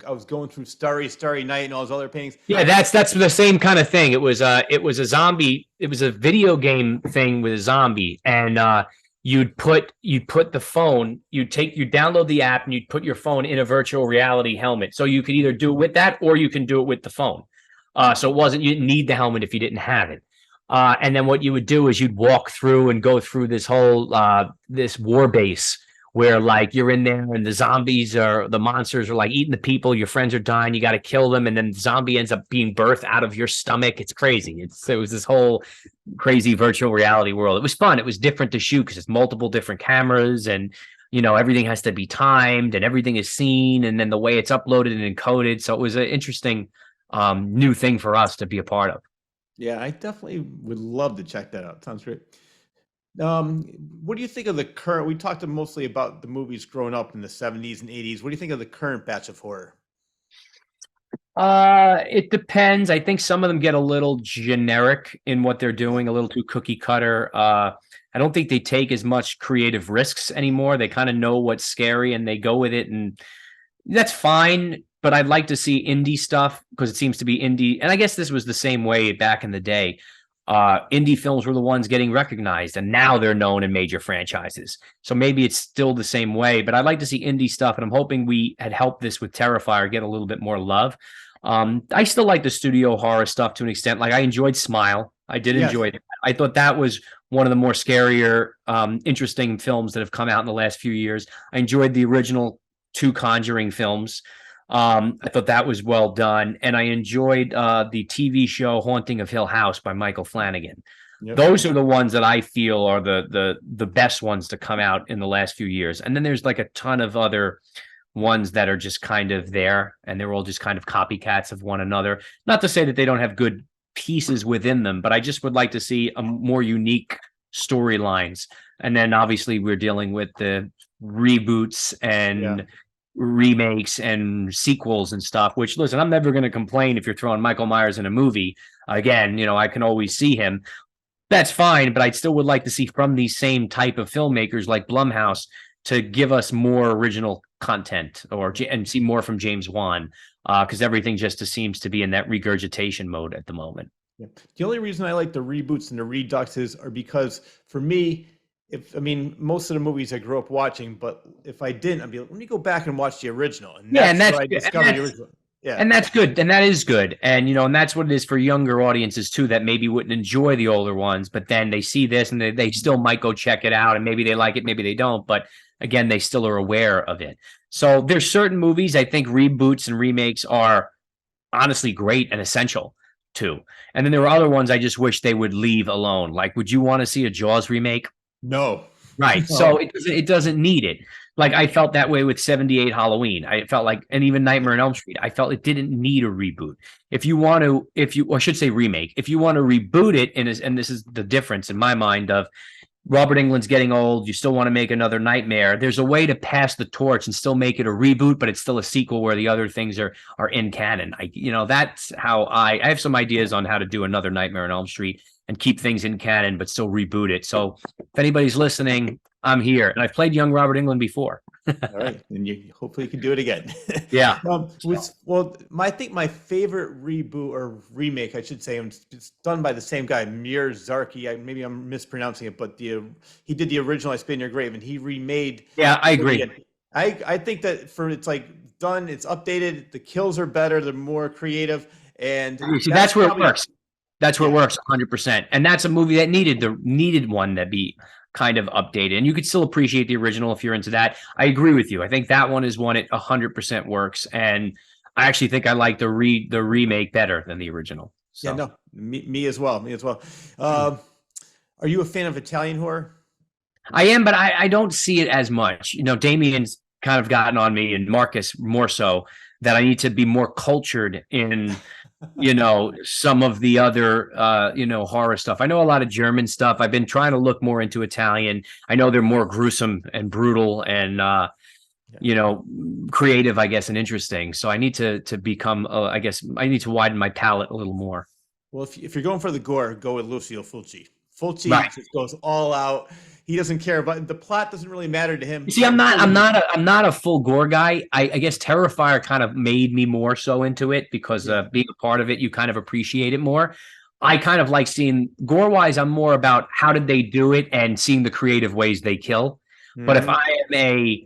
I was going through Starry Night and all those other paintings. Yeah, that's the same kind of thing. It was a zombie. It was a video game thing with a zombie, and you'd put the phone. You'd download the app and you'd put your phone in a virtual reality helmet. So you could either do it with that or you can do it with the phone. So you didn't need the helmet if you didn't have it. And then what you would do is you'd walk through and go through this whole this war base where like you're in there and the monsters are like eating the people, your friends are dying, you got to kill them, and then the zombie ends up being birthed out of your stomach. It's crazy. It was this whole crazy virtual reality world. It was fun. It was different to shoot because it's multiple different cameras and everything has to be timed and everything is seen, and then the way it's uploaded and encoded. So it was an interesting new thing for us to be a part of. Yeah, I definitely would love to check that out. Sounds great. What do you think of the current? We talked mostly about the movies growing up in the 70s and 80s. What do you think of the current batch of horror? It depends. I think some of them get a little generic in what they're doing, a little too cookie cutter. I don't think they take as much creative risks anymore. They kind of know what's scary and they go with it, and that's fine. But I'd like to see indie stuff because it seems to be indie. And I guess this was the same way back in the day. Indie films were the ones getting recognized, and now they're known in major franchises. So maybe it's still the same way, but I'd like to see indie stuff. And I'm hoping we had helped this with Terrifier get a little bit more love. I still like the studio horror stuff to an extent. Like I enjoyed Smile. I did enjoy it. I thought that was one of the more scarier, interesting films that have come out in the last few years. I enjoyed the original 2 Conjuring films. I thought that was well done, and I enjoyed the TV show Haunting of Hill House by Michael Flanagan. Yep. Those are the ones that I feel are the best ones to come out in the last few years. And then there's like a ton of other ones that are just kind of there, and they're all just kind of copycats of one another. Not to say that they don't have good pieces within them, but I just would like to see a more unique storylines. And then obviously we're dealing with the reboots and remakes and sequels and stuff, which, listen, I'm never going to complain if you're throwing Michael Myers in a movie. Again, I can always see him. That's fine, but I still would like to see from these same type of filmmakers like Blumhouse to give us more original content and see more from James Wan, because everything just seems to be in that regurgitation mode at the moment. Yeah. The only reason I like the reboots and the reduxes are because, for me, most of the movies I grew up watching, but if I didn't, I'd be like, let me go back and watch the original. And that's where I discovered the original. Yeah. And that's good. And that is good. And, and that's what it is for younger audiences too, that maybe wouldn't enjoy the older ones, but then they see this and they still might go check it out, and maybe they like it, maybe they don't. But again, they still are aware of it. So there's certain movies I think reboots and remakes are honestly great and essential too. And then there are other ones I just wish they would leave alone. Like, would you want to see a Jaws remake? No. Right. No. So it doesn't need it. Like, I felt that way with 78 Halloween. I felt like, and even Nightmare on Elm Street, I felt it didn't need a reboot. I should say remake, if you want to reboot it, and this is the difference in my mind of Robert Englund's getting old, you still want to make another Nightmare. There's a way to pass the torch and still make it a reboot, but it's still a sequel where the other things are in canon. That's how I have some ideas on how to do another Nightmare on Elm Street and keep things in canon, but still reboot it. So if anybody's listening, I'm here, and I've played young Robert Englund before. All right, and you hopefully can do it again. Yeah. I think my favorite reboot or remake, I should say, it's done by the same guy, Mir Zarki. Maybe I'm mispronouncing it, but he did the original "I Spit in Your Grave," and he remade. Yeah, I agree. I think that it's like done, it's updated. The kills are better, they're more creative, and that's where it works. That's where it works 100%. And that's a movie that needed one that be kind of updated. And you could still appreciate the original if you're into that. I agree with you. I think that one is one it 100% works. And I actually think I like the remake better than the original. So. Yeah, no, me as well. Are you a fan of Italian horror? I am, but I don't see it as much. Damien's kind of gotten on me, and Marcus more so, that I need to be more cultured in some of the other horror stuff. I know a lot of German stuff. I've been trying to look more into Italian. I know they're more gruesome and brutal and creative, I guess, and interesting. So I need to become I need to widen my palette a little more. Well, if you're going for the gore, go with Lucio Fulci. Fulci just goes all out. He doesn't care about the plot. Doesn't really matter to him. See, I'm not a full gore guy. I guess Terrifier kind of made me more so into it because being a part of it, you kind of appreciate it more. I kind of like seeing gore wise. I'm more about how did they do it and seeing the creative ways they kill. Mm-hmm. But if I am a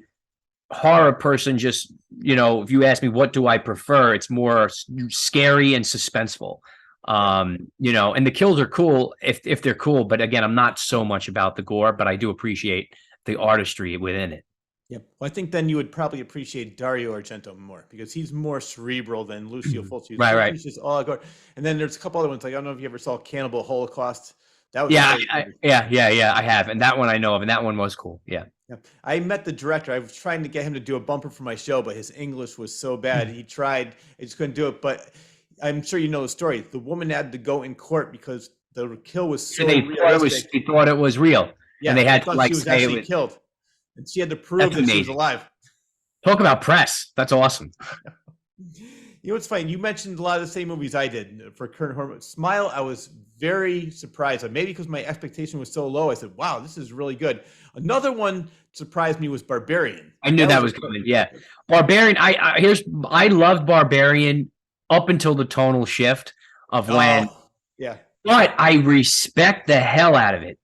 horror person, just if you ask me what do I prefer, it's more scary and suspenseful. And the kills are cool if they're cool, but again, I'm not so much about the gore, but I do appreciate the artistry within it. Yeah, well, I think then you would probably appreciate Dario Argento more because he's more cerebral than Lucio Fulci. Right. He's just all gore. And then there's a couple other ones, like I don't know if you ever saw Cannibal Holocaust. That was I have, and that one I know of, and that one was cool. Yeah. I met the director. I was trying to get him to do a bumper for my show, but his English was so bad. He tried, he just couldn't do it. But I'm sure you know the story. The woman had to go in court because the kill was so realistic. They thought it was real, and they had to she was actually killed, and she had to prove that she was alive. Talk about press. That's awesome. What's funny? You mentioned a lot of the same movies I did for current horror. Smile, I was very surprised. Maybe because my expectation was so low, I said, "Wow, this is really good." Another one surprised me was Barbarian. I knew that was coming. Yeah, Barbarian. I loved Barbarian up until the tonal shift of when. Yeah. But I respect the hell out of it.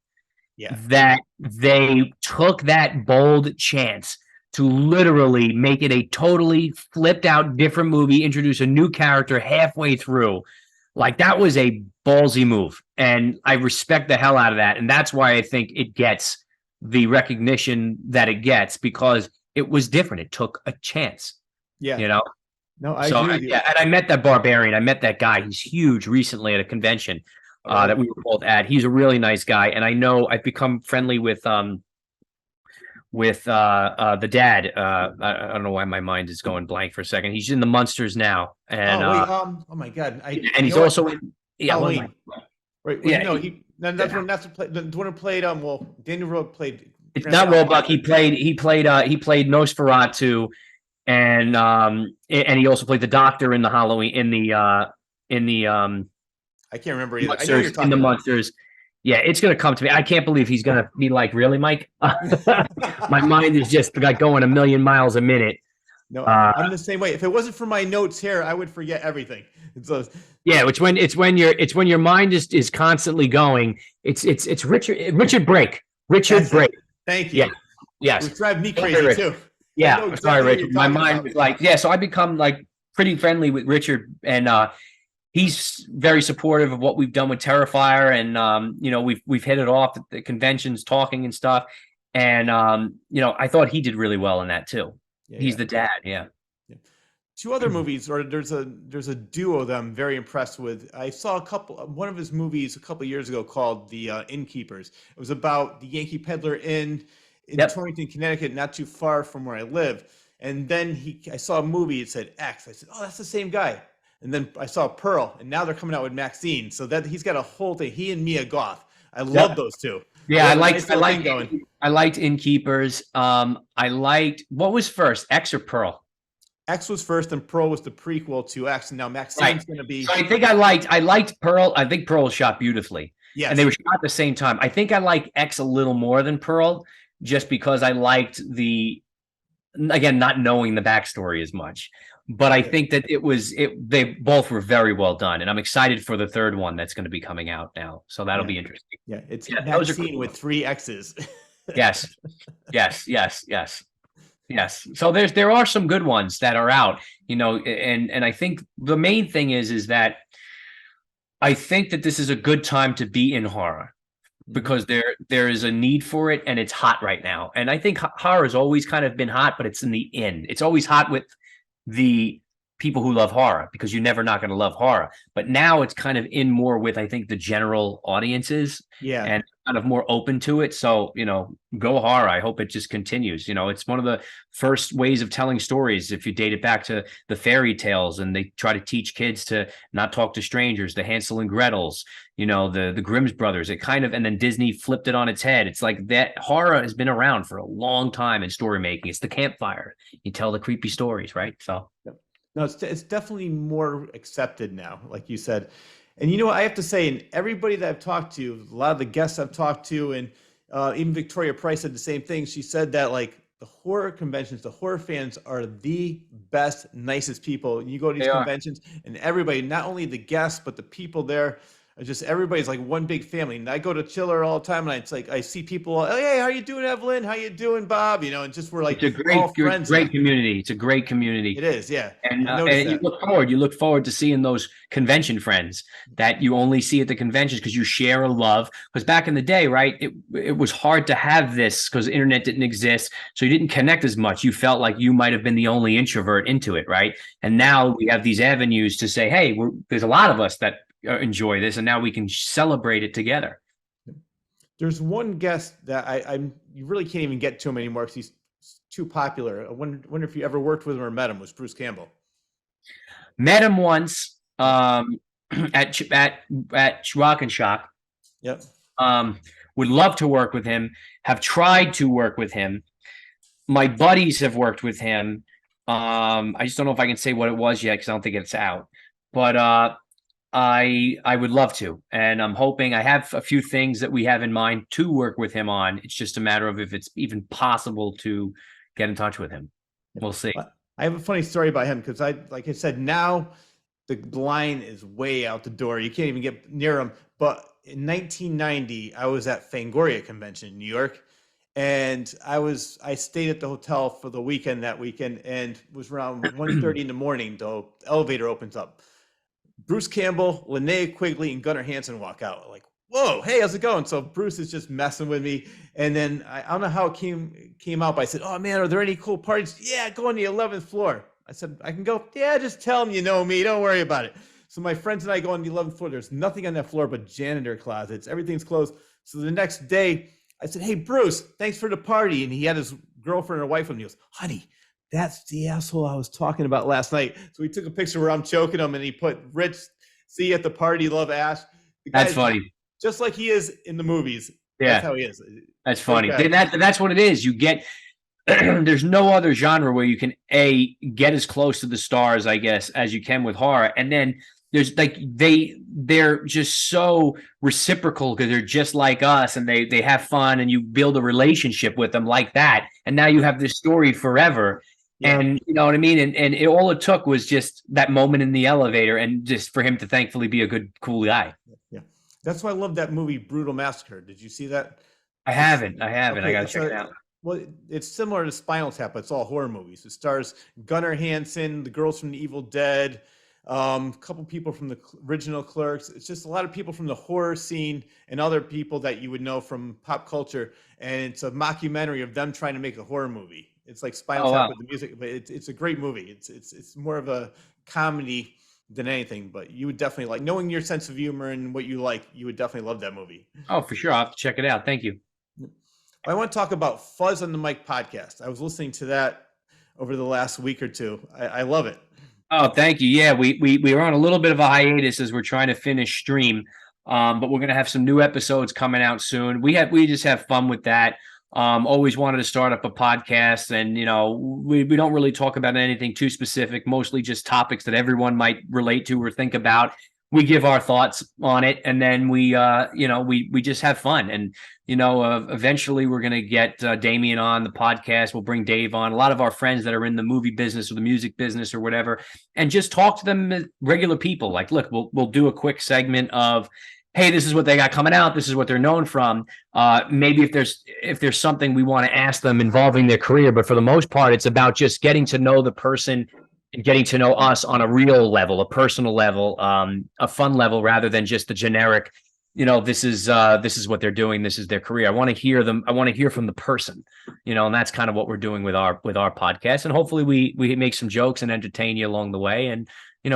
Yeah. That they took that bold chance to literally make it a totally flipped out different movie, introduce a new character halfway through. Like that was a ballsy move, and I respect the hell out of that. And that's why I think it gets the recognition that it gets, because it was different. It took a chance, Yeah. you know? No, I So agree with you. yeah, and I met that barbarian. I met that guy. He's huge recently at a convention that we were both at. He's a really nice guy. And I know I've become friendly with the dad. I don't know why my mind is going blank for a second. He's in the Munsters now. And Oh wait, oh my God. and he's also in Halloween. Right. Well, Yeah, no, that's the one who played well, Daniel Rowe played. it's not Roebuck. He played Nosferatu, and he also played the Doctor in the Halloween in the I can't remember either. I know Munsters, you're talking in the about. Munsters. Yeah, it's gonna come to me. I can't believe he's gonna be like, really, Mike? My mind is just like going a million miles a minute. No, I'm the same way. If it wasn't for my notes here, I would forget everything. Yeah, it's when your mind is constantly going. It's Richard Brake. Richard Brake. Thank you. Yeah. Yes. It would drive me Sorry, crazy Richard. too. Yeah. I know Sorry, exactly what Richard. you're My talking mind about. was like, yeah. So I become like pretty friendly with Richard, and he's very supportive of what we've done with Terrifier, and we've hit it off at the conventions, talking and stuff. And I thought he did really well in that too. Yeah, He's yeah. the dad. Yeah. Two other movies, or there's a duo that I'm very impressed with. I saw one of his movies a couple years ago called The Innkeepers. It was about the Yankee Peddler in Yep. Torrington, Connecticut, not too far from where I live. And then I saw a movie. It said X. I said, oh, that's the same guy. And then I saw Pearl, and now they're coming out with Maxine. So that he's got a whole thing. He and Mia Goth. I love those two. Yeah, They have a nice little thing going. I liked Innkeepers. I liked, what was first, X or Pearl? X was first, and Pearl was the prequel to X, and now Maxine's going to be. So I think I liked Pearl. I think Pearl was shot beautifully. Yes. And they were shot at the same time. I think I like X a little more than Pearl, just because I liked again, not knowing the backstory as much. But I think that they both were very well done, and I'm excited for the third one that's going to be coming out now. So that'll be interesting. Yeah, it's those are Maxine cool. with 3 X's. Yes. So there are some good ones that are out, and I think the main thing is that I think that this is a good time to be in horror, because there is a need for it, and it's hot right now. And I think horror has always kind of been hot, but it's in the end. It's always hot with the people who love horror, because you're never not going to love horror. But now it's kind of in more with, I think, the general audiences, and kind of more open to it. So, go horror. I hope it just continues. It's one of the first ways of telling stories. If you date it back to the fairy tales, and they try to teach kids to not talk to strangers, the Hansel and Gretel's, the Grimm's brothers, and then Disney flipped it on its head. It's like that horror has been around for a long time in story making. It's the campfire. You tell the creepy stories, right? So. No, it's definitely more accepted now, like you said. And I have to say, and everybody that I've talked to, a lot of the guests I've talked to, and even Victoria Price said the same thing. She said that like the horror conventions, the horror fans are the best, nicest people. You go to these conventions, and everybody, not only the guests, but the people there, are just everybody's like one big family. And I go to Chiller all the time, and it's like I see people. Oh, hey, how you doing, Evelyn? How you doing, Bob? And just we're like it's a all friends. Great community. It's a great community. It is, yeah. And you look forward to seeing those convention friends that you only see at the conventions, because you share a love. Because back in the day, right, it was hard to have this because the internet didn't exist, so you didn't connect as much. You felt like you might have been the only introvert into it, right? And now we have these avenues to say, hey, there's a lot of us that enjoy this, and now we can celebrate it together. There's one guest that you really can't even get to him anymore because he's too popular. I wonder if you ever worked with him or met him. Was Bruce Campbell? Met him once at Rock and Shock. Yep. Would love to work with him. Have tried to work with him. My buddies have worked with him. I just don't know if I can say what it was yet, because I don't think it's out. But I would love to, and I'm hoping. I have a few things that we have in mind to work with him on. It's just a matter of if it's even possible to get in touch with him. We'll see. I have a funny story about him, because like I said, now the line is way out the door. You can't even get near him. But in 1990, I was at Fangoria convention in New York, and I stayed at the hotel for the weekend that weekend, and it was around 1:30 in the morning. The elevator opens up. Bruce Campbell, Linnea Quigley, and Gunnar Hansen walk out. Like, whoa, hey, how's it going? So Bruce is just messing with me. And then I don't know how it came out, but I said, oh man, are there any cool parties? Yeah, go on the 11th floor. I said, I can go? Yeah, just tell them you know me. Don't worry about it. So my friends and I go on the 11th floor. There's nothing on that floor but janitor closets. Everything's closed. So the next day, I said, hey, Bruce, thanks for the party. And he had his girlfriend or wife with him. He goes, honey, that's the asshole I was talking about last night. So we took a picture where I'm choking him, and he put Rich, see you at the party, love Ash. That's funny. Just like he is in the movies. Yeah. That's how he is. That's funny. That's what it is. You get there's no other genre where you can get as close to the stars, I guess, as you can with horror. And then there's like they're just so reciprocal because they're just like us, and they have fun, and you build a relationship with them like that. And now you have this story forever. Yeah. And you know what I mean? And all it took was just that moment in the elevator, and just for him to thankfully be a good, cool guy. Yeah. That's why I love that movie, Brutal Massacre. Did you see that? I haven't. Okay, I got to check it out. Well, it's similar to Spinal Tap, but it's all horror movies. It stars Gunnar Hansen, the girls from The Evil Dead, a couple people from the original Clerks. It's just a lot of people from the horror scene and other people that you would know from pop culture. And it's a mockumentary of them trying to make a horror movie. It's like Spinal Tap with the music, but it's a great movie. It's more of a comedy than anything, but you would definitely like, knowing your sense of humor and what you like, you would definitely love that movie. Oh, for sure. I'll have to check it out. Thank you. I want to talk about Fuzz on the Mic podcast. I was listening to that over the last week or two. I love it. Oh, thank you. Yeah, we were on a little bit of a hiatus as we're trying to finish stream, but we're going to have some new episodes coming out soon. We just have fun with that. Always wanted to start up a podcast, and you know, we don't really talk about anything too specific, mostly just topics that everyone might relate to or think about. We give our thoughts on it, and then we just have fun. And eventually we're going to get Damien on the podcast. We'll bring Dave on, a lot of our friends that are in the movie business or the music business or whatever, and just talk to them as regular people. Like, look, we'll do a quick segment of, hey, this is what they got coming out. This is what they're known from. Maybe if there's something we want to ask them involving their career, but for the most part, it's about just getting to know the person and getting to know us on a real level, a personal level, a fun level, rather than just the generic, this is what they're doing. This is their career. I want to hear them. I want to hear from the person, and that's kind of what we're doing with our podcast. And hopefully we make some jokes and entertain you along the way, and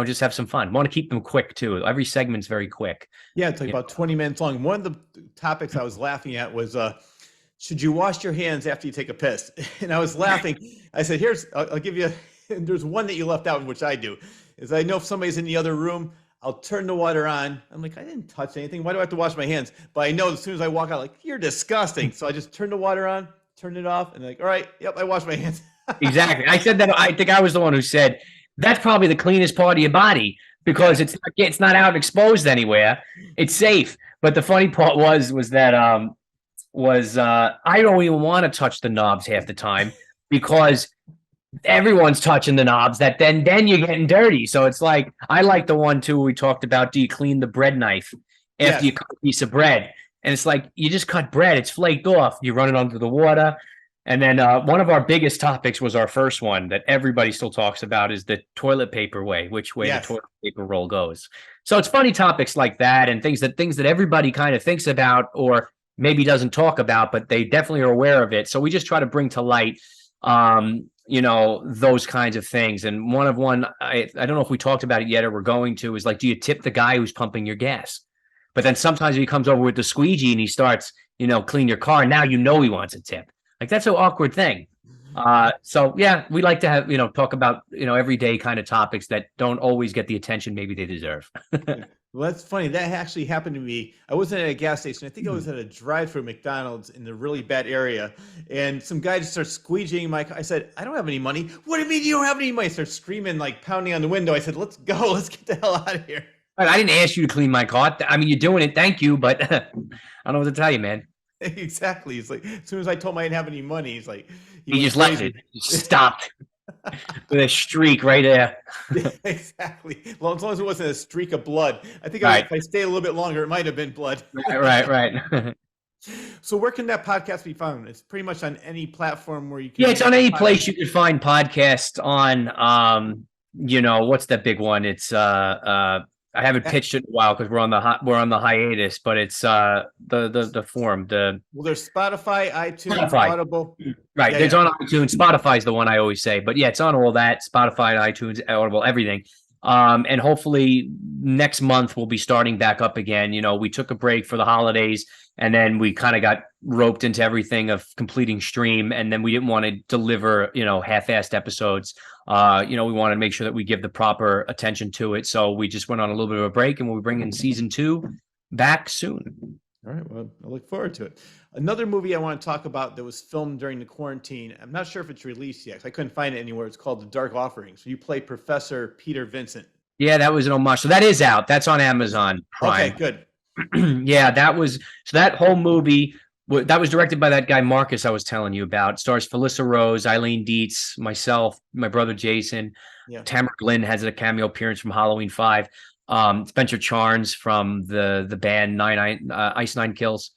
just have some fun. I want to keep them quick too. Every segment's very quick. Yeah, it's like about 20 minutes long. One of the topics I was laughing at was, should you wash your hands after you take a piss? And I was laughing. I said, I'll give you, and there's one that you left out, which I do, is I know if somebody's in the other room, I'll turn the water on. I'm like, I didn't touch anything. Why do I have to wash my hands? But I know as soon as I walk out, like, you're disgusting. So I just turn the water on, turn it off, and like, all right, yep, I wash my hands. Exactly. I said that. I think I was the one who said, that's probably the cleanest part of your body, because it's not out exposed anywhere. It's safe. But the funny part was that I don't even want to touch the knobs half the time, because everyone's touching the knobs. That then you're getting dirty. So it's like, I like the one too we talked about. Do you clean the bread knife after you cut a piece of bread? And it's like, you just cut bread, it's flaked off. You run it under the water. And then one of our biggest topics was our first one that everybody still talks about, is the toilet paper way, which way the toilet paper roll goes. So it's funny topics like that, and things that everybody kind of thinks about or maybe doesn't talk about, but they definitely are aware of it. So we just try to bring to light, those kinds of things. And I don't know if we talked about it yet or we're going to, is like, do you tip the guy who's pumping your gas? But then sometimes he comes over with the squeegee and he starts, clean your car. Now he wants a tip. Like, that's an awkward thing. So yeah, we like to have, talk about, everyday kind of topics that don't always get the attention maybe they deserve. Well, that's funny. That actually happened to me. I wasn't at a gas station. I think I was at a drive-through McDonald's in the really bad area. And some guy just starts squeegeeing my car. I said, I don't have any money. What do you mean you don't have any money? I started screaming, like pounding on the window. I said, let's go. Let's get the hell out of here. I didn't ask you to clean my car. I mean, you're doing it. Thank you. But I don't know what to tell you, man. Exactly. It's like, as soon as I told him I didn't have any money, he's like, he just left it. He stopped with a streak right there. Exactly. Well, as long as it wasn't a streak of blood. I think if I stayed a little bit longer, it might have been blood. Right. So where can that podcast be found? It's pretty much on any platform where you can. Yeah, it's on any place you can find podcasts on. What's that big one? It's I haven't pitched it in a while because we're on the hiatus, but it's the forum, the Well, there's Spotify, iTunes, Spotify. Audible. Right. Yeah, It's yeah. on iTunes. Spotify's the one I always say, but yeah, it's on all that, Spotify, iTunes, Audible, everything. And hopefully next month we'll be starting back up again. You know, we took a break for the holidays and then we kind of got roped into everything of completing stream. And then we didn't want to deliver, half-assed episodes. We wanted to make sure that we give the proper attention to it. So we just went on a little bit of a break and we'll be bringing season 2 back soon. All right. Well, I look forward to it. Another movie I want to talk about that was filmed during the quarantine. I'm not sure if it's released yet. I couldn't find it anywhere. It's called The Dark Offering. So you play Professor Peter Vincent. Yeah, that was an homage. So that is out. That's on Amazon Prime. Okay, good. Yeah, that whole movie that was directed by that guy Marcus I was telling you about. It stars Felissa Rose, Eileen Dietz, myself, my brother Jason. Yeah. Tamara Glynn has a cameo appearance from Halloween 5. Spencer Charnes from the band Ice Nine Kills.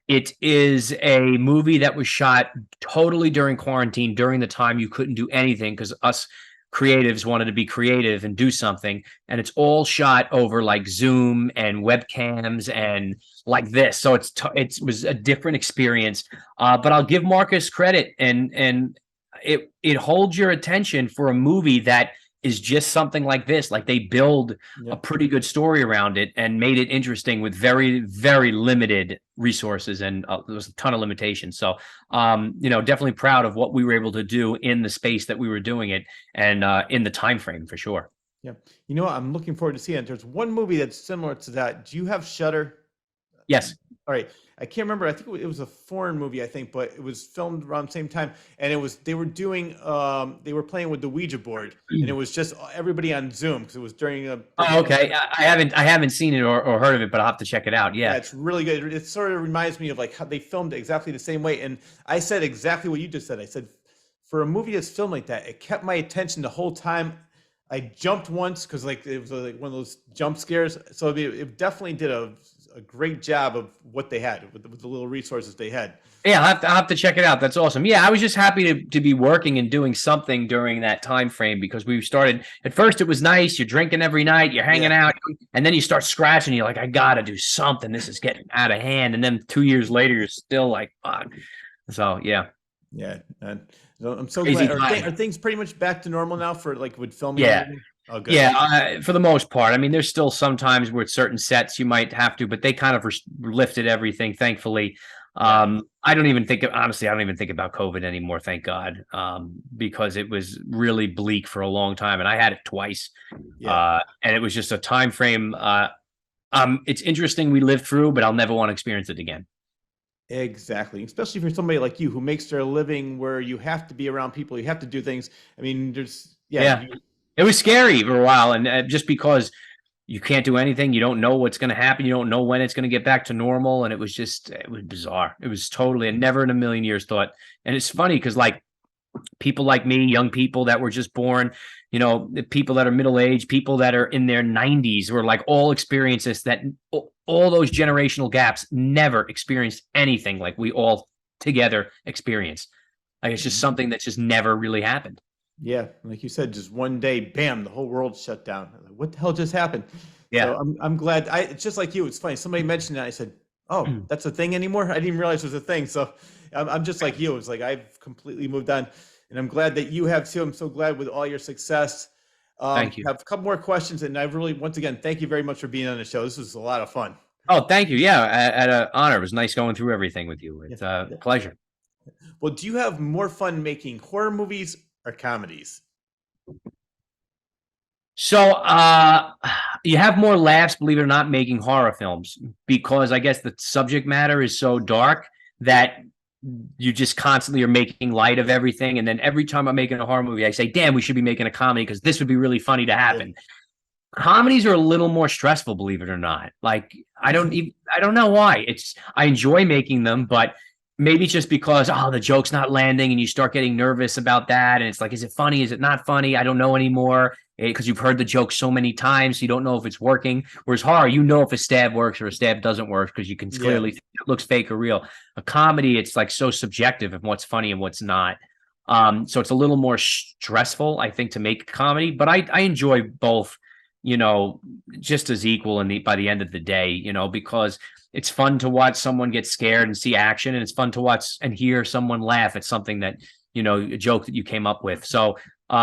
It is a movie that was shot totally during quarantine, during the time you couldn't do anything because us creatives wanted to be creative and do something. And it's all shot over like Zoom and webcams and like this. So it was a different experience. But I'll give Marcus credit and it holds your attention for a movie that is just something like this. Like they build a pretty good story around it and made it interesting with very, very limited resources. And there was a ton of limitations. So, definitely proud of what we were able to do in the space that we were doing it and in the time frame for sure. Yeah. You know what? I'm looking forward to seeing it. There's one movie that's similar to that. Do you have Shudder? Yes. All right. I can't remember. I think it was a foreign movie, I think, but it was filmed around the same time. And they were playing with the Ouija board and it was just everybody on Zoom because it was during a. Oh, okay. I haven't seen it or heard of it, but I'll have to check it out. Yeah. It's really good. It sort of reminds me of like how they filmed it exactly the same way. And I said exactly what you just said. I said, for a movie that's filmed like that, it kept my attention the whole time. I jumped once because like it was like one of those jump scares. So it definitely did a great job of what they had with the little resources they had. Yeah, I'll have to check it out. That's awesome. Yeah, I was just happy to be working and doing something during that time frame because we started at first. It was nice. You're drinking every night. You're hanging out, and then you start scratching. You're like, I gotta do something. This is getting out of hand. And then 2 years later, you're still like, fuck. So yeah. Yeah, and I'm so Crazy glad. Are time. things pretty much back to normal now for like with filming? Yeah. Oh, good. Yeah, for the most part. I mean, there's still some times with certain sets you might have to, but they kind of lifted everything, thankfully. I don't even think about COVID anymore, thank God, because it was really bleak for a long time, and I had it twice. Yeah. And it was just a time frame. It's interesting we lived through, but I'll never want to experience it again. Exactly. Especially for somebody like you who makes their living where you have to be around people, you have to do things. I mean, It was scary for a while, and just because you can't do anything, you don't know what's going to happen, you don't know when it's going to get back to normal, and it was bizarre. It was totally, and never in a million years thought. And it's funny because like people like me, young people that were just born, people that are middle-aged, people that are in their 90s were like all experiences that all those generational gaps never experienced anything like we all together experienced. Like it's just something that just never really happened. Yeah, like you said, just one day, bam, the whole world shut down. Like, what the hell just happened? Yeah, so I'm glad. It's just like you. It's funny. Somebody mentioned that. I said, "Oh, that's a thing anymore." I didn't even realize it was a thing. So I'm just like you. It's like I've completely moved on, and I'm glad that you have too. I'm so glad with all your success. Thank you. I have a couple more questions, and I really, once again, thank you very much for being on the show. This was a lot of fun. Oh, thank you. Yeah, at an honor. It was nice going through everything with you. It's a pleasure. Well, do you have more fun making horror movies or comedies? So you have more laughs, believe it or not, making horror films because I guess the subject matter is so dark that you just constantly are making light of everything. And then every time I'm making a horror movie, I say, damn, we should be making a comedy because this would be really funny to happen. Comedies are a little more stressful, believe it or not. Like I don't know why. I enjoy making them, but maybe it's just because, the joke's not landing and you start getting nervous about that. And it's like, is it funny? Is it not funny? I don't know anymore because you've heard the joke so many times. You don't know if it's working. Whereas horror, if a stab works or a stab doesn't work because you can clearly think it looks fake or real. A comedy, it's like so subjective of what's funny and what's not. So it's a little more stressful, I think, to make a comedy. But I enjoy both. you know, just as equal by the end of the day, you know, because it's fun to watch someone get scared and see action, and it's fun to watch and hear someone laugh at something that, you know, a joke that you came up with. So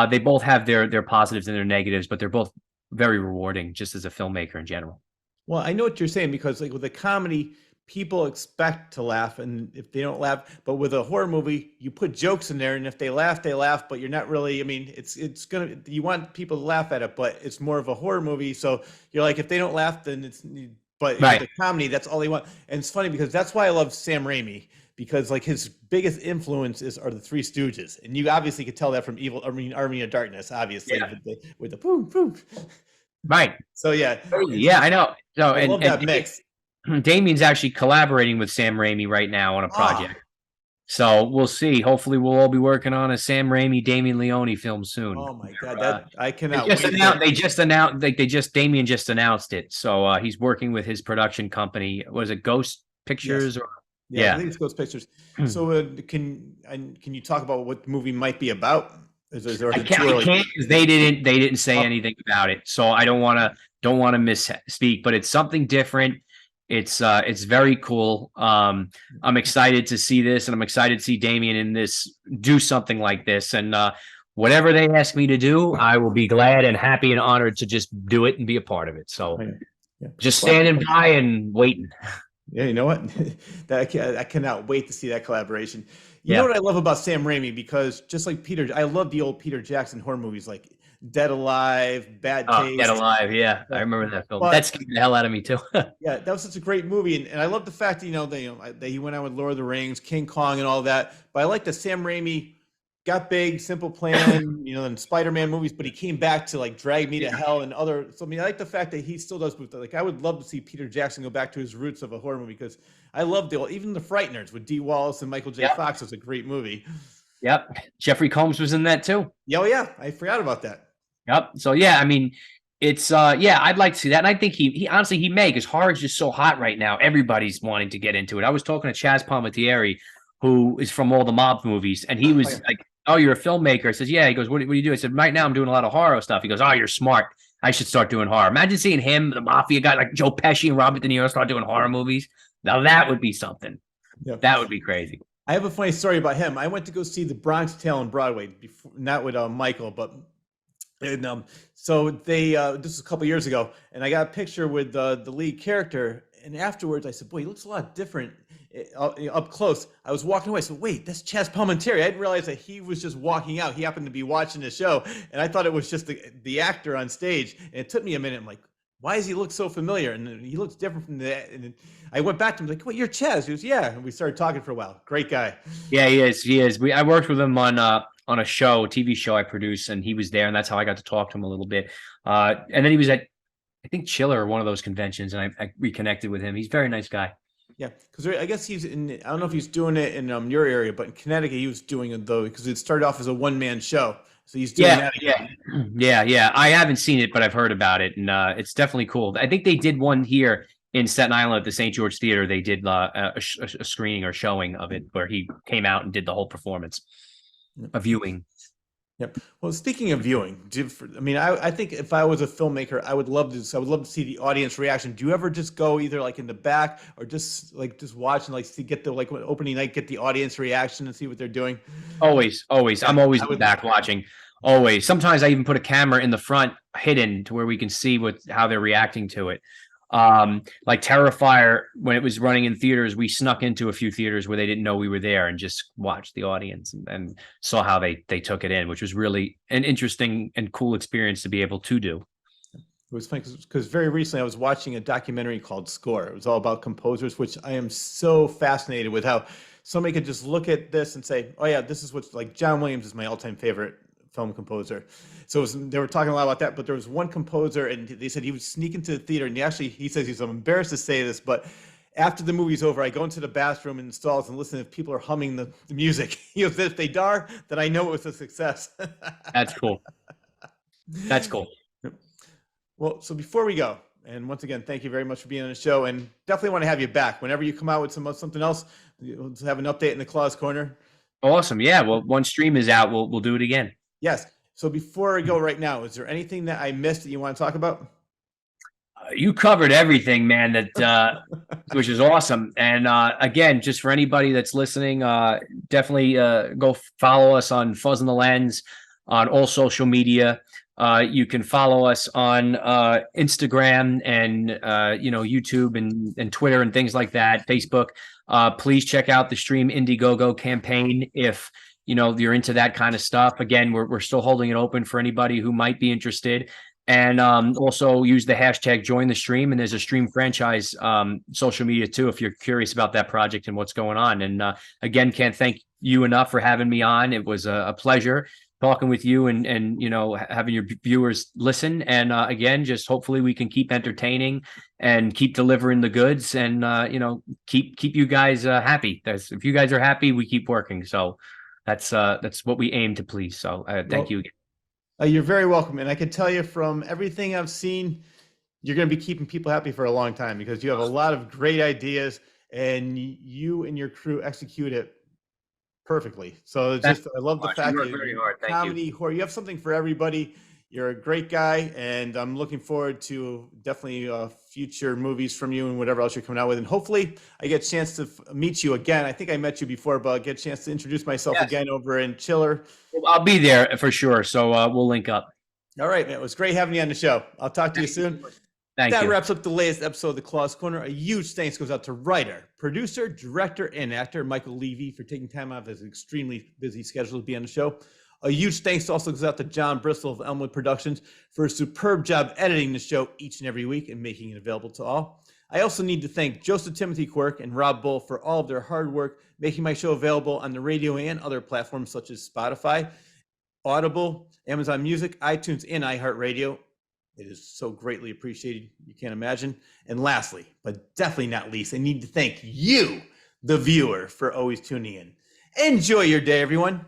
they both have their positives and their negatives, but they're both very rewarding just as a filmmaker in general. Well, I know what you're saying, because like with a comedy, people expect to laugh, and if they don't laugh, but with a horror movie, you put jokes in there, and if they laugh, but you're not really, I mean, you want people to laugh at it, but it's more of a horror movie. So you're like, if they don't laugh, then but Right. with the comedy, that's all they want. And it's funny because that's why I love Sam Raimi, because like his biggest influences are the Three Stooges. And you obviously could tell that from Army of Darkness, obviously, with the boom, boom. Right. So yeah. Yeah, I know. So I love that mix. Damien's actually collaborating with Sam Raimi right now on a project. So we'll see. Hopefully we'll all be working on a Sam Raimi, Damien Leone film soon. Oh my God. I cannot wait. Damien just announced it. So he's working with his production company. Was it Ghost Pictures? Yes. Or Yeah, I think it's Ghost Pictures. So can you talk about what the movie might be about? I can't because they didn't say anything about it. So I don't want to misspeak, but it's something different. It's very cool. I'm excited to see this, and I'm excited to see Damien in this do something like this. And whatever they ask me to do, I will be glad and happy and honored to just do it and be a part of it. So just standing by and waiting. Yeah, you know what? I cannot wait to see that collaboration. You know what I love about Sam Raimi, because just like I love the old Peter Jackson horror movies like Dead Alive, Bad Taste. Dead Alive, yeah. I remember that film. That scared the hell out of me too. Yeah, that was such a great movie. And I love the fact that, he went out with Lord of the Rings, King Kong and all that. But I like that Sam Raimi got big, Simple Plan, and Spider-Man movies, but he came back to like Drag Me to Hell and other. So I mean, I like the fact that he still does. Like, I would love to see Peter Jackson go back to his roots of a horror movie, because I love even The Frighteners with Dee Wallace and Michael J. Fox was a great movie. Yep, Jeffrey Combs was in that too. Oh yeah, I forgot about that. Yep. So yeah, I mean, it's I'd like to see that, and I think he honestly he may, because horror's just so hot right now. Everybody's wanting to get into it. I was talking to Chaz Palmentieri, who is from all the mob movies, and he was like, "Oh, you're a filmmaker." I says, "Yeah." He goes, what do you do?" I said, "Right now I'm doing a lot of horror stuff." He goes, "Oh, you're smart. I should start doing horror." Imagine seeing him, the mafia guy like Joe Pesci and Robert De Niro, start doing horror movies. Now that would be something. Yeah. That would be crazy. I have a funny story about him. I went to go see The Bronx Tale on Broadway, before, not with Michael, but so they this was a couple years ago, and I got a picture with the lead character, and afterwards I said, "Boy, he looks a lot different up close." I was walking away. I said, "Wait, that's Chaz Palmentieri." I didn't realize that he was just walking out. He happened to be watching the show, and I thought it was just the actor on stage. And it took me a minute. I'm like, why does he look so familiar? And he looks different from that. And I went back to him like, "Wait, you're Chaz?" He goes, "Yeah." And we started talking for a while. Great guy. Yeah, he is. I worked with him on a TV show I produce, and he was there, and that's how I got to talk to him a little bit. And then he was at, I think, Chiller, one of those conventions, and I reconnected with him. He's a very nice guy. Yeah, because I guess he's in. I don't know if he's doing it in your area, but in Connecticut he was doing it though, because it started off as a one-man show. So he's doing that again. Yeah. I haven't seen it, but I've heard about it, and it's definitely cool. I think they did one here in Staten Island at the St. George Theater. They did a screening or showing of it where he came out and did the whole performance, a viewing. Yep. Well, speaking of viewing, I think if I was a filmmaker, I would love to see the audience reaction. Do you ever just go either like in the back or just watch and get the opening night, get the audience reaction and see what they're doing? Always. I'm always in the back watching. Always. Sometimes I even put a camera in the front hidden to where we can see how they're reacting to it. Like Terrifier, when it was running in theaters, we snuck into a few theaters where they didn't know we were there and just watched the audience and saw how they took it in, which was really an interesting and cool experience to be able to do. It was funny because very recently I was watching a documentary called Score. It was all about composers, which I am so fascinated with, how somebody could just look at this and say, "Oh yeah, this is what's like." John Williams is my all-time favorite film composer. So they were talking a lot about that, but there was one composer, and they said he would sneak into the theater, and he says he's embarrassed to say this, but after the movie's over, I go into the bathroom and stalls and listen if people are humming the music. He goes, "If they are, then I know it was a success." That's cool. That's cool. Well, so before we go, and once again, thank you very much for being on the show, and definitely want to have you back whenever you come out with something else. We'll have an update in the Claus Corner. Awesome. Yeah. Well, once stream is out, we'll do it again. Yes. So before I go right now, is there anything that I missed that you want to talk about? You covered everything, man, that which is awesome. And again, just for anybody that's listening, definitely go follow us on Fuzz in the Lens on all social media. You can follow us on Instagram and YouTube and Twitter and things like that, Facebook. Please check out the Stream Indiegogo campaign if you're into that kind of stuff. Again, we're still holding it open for anybody who might be interested. And also use the hashtag join the stream. And there's a stream franchise social media too, if you're curious about that project and what's going on. And again, can't thank you enough for having me on. It was a pleasure talking with you and having your viewers listen. And again, just hopefully we can keep entertaining and keep delivering the goods and keep you guys happy. If you guys are happy, we keep working. So that's what we aim to please. So thank you again. You're very welcome. And I can tell you from everything I've seen, you're going to be keeping people happy for a long time because you have a lot of great ideas and you and your crew execute it perfectly. So it's just, I love the fact that you're comedy, horror, you have something for everybody. You're a great guy. And I'm looking forward to definitely future movies from you and whatever else you're coming out with. And hopefully I get a chance to meet you again. I think I met you before, but I'll get a chance to introduce myself again over in Chiller. I'll be there for sure. So we'll link up. All right, man. It was great having you on the show. I'll talk to you soon. Thank you. That wraps up the latest episode of The Claws Corner. A huge thanks goes out to writer, producer, director, and actor Michael Leavy for taking time out of his extremely busy schedule to be on the show. A huge thanks also goes out to John Bristol of Elmwood Productions for a superb job editing the show each and every week and making it available to all. I also need to thank Joseph Timothy Quirk and Rob Bull for all of their hard work making my show available on the radio and other platforms such as Spotify, Audible, Amazon Music, iTunes, and iHeartRadio. It is so greatly appreciated. You can't imagine. And lastly, but definitely not least, I need to thank you, the viewer, for always tuning in. Enjoy your day, everyone.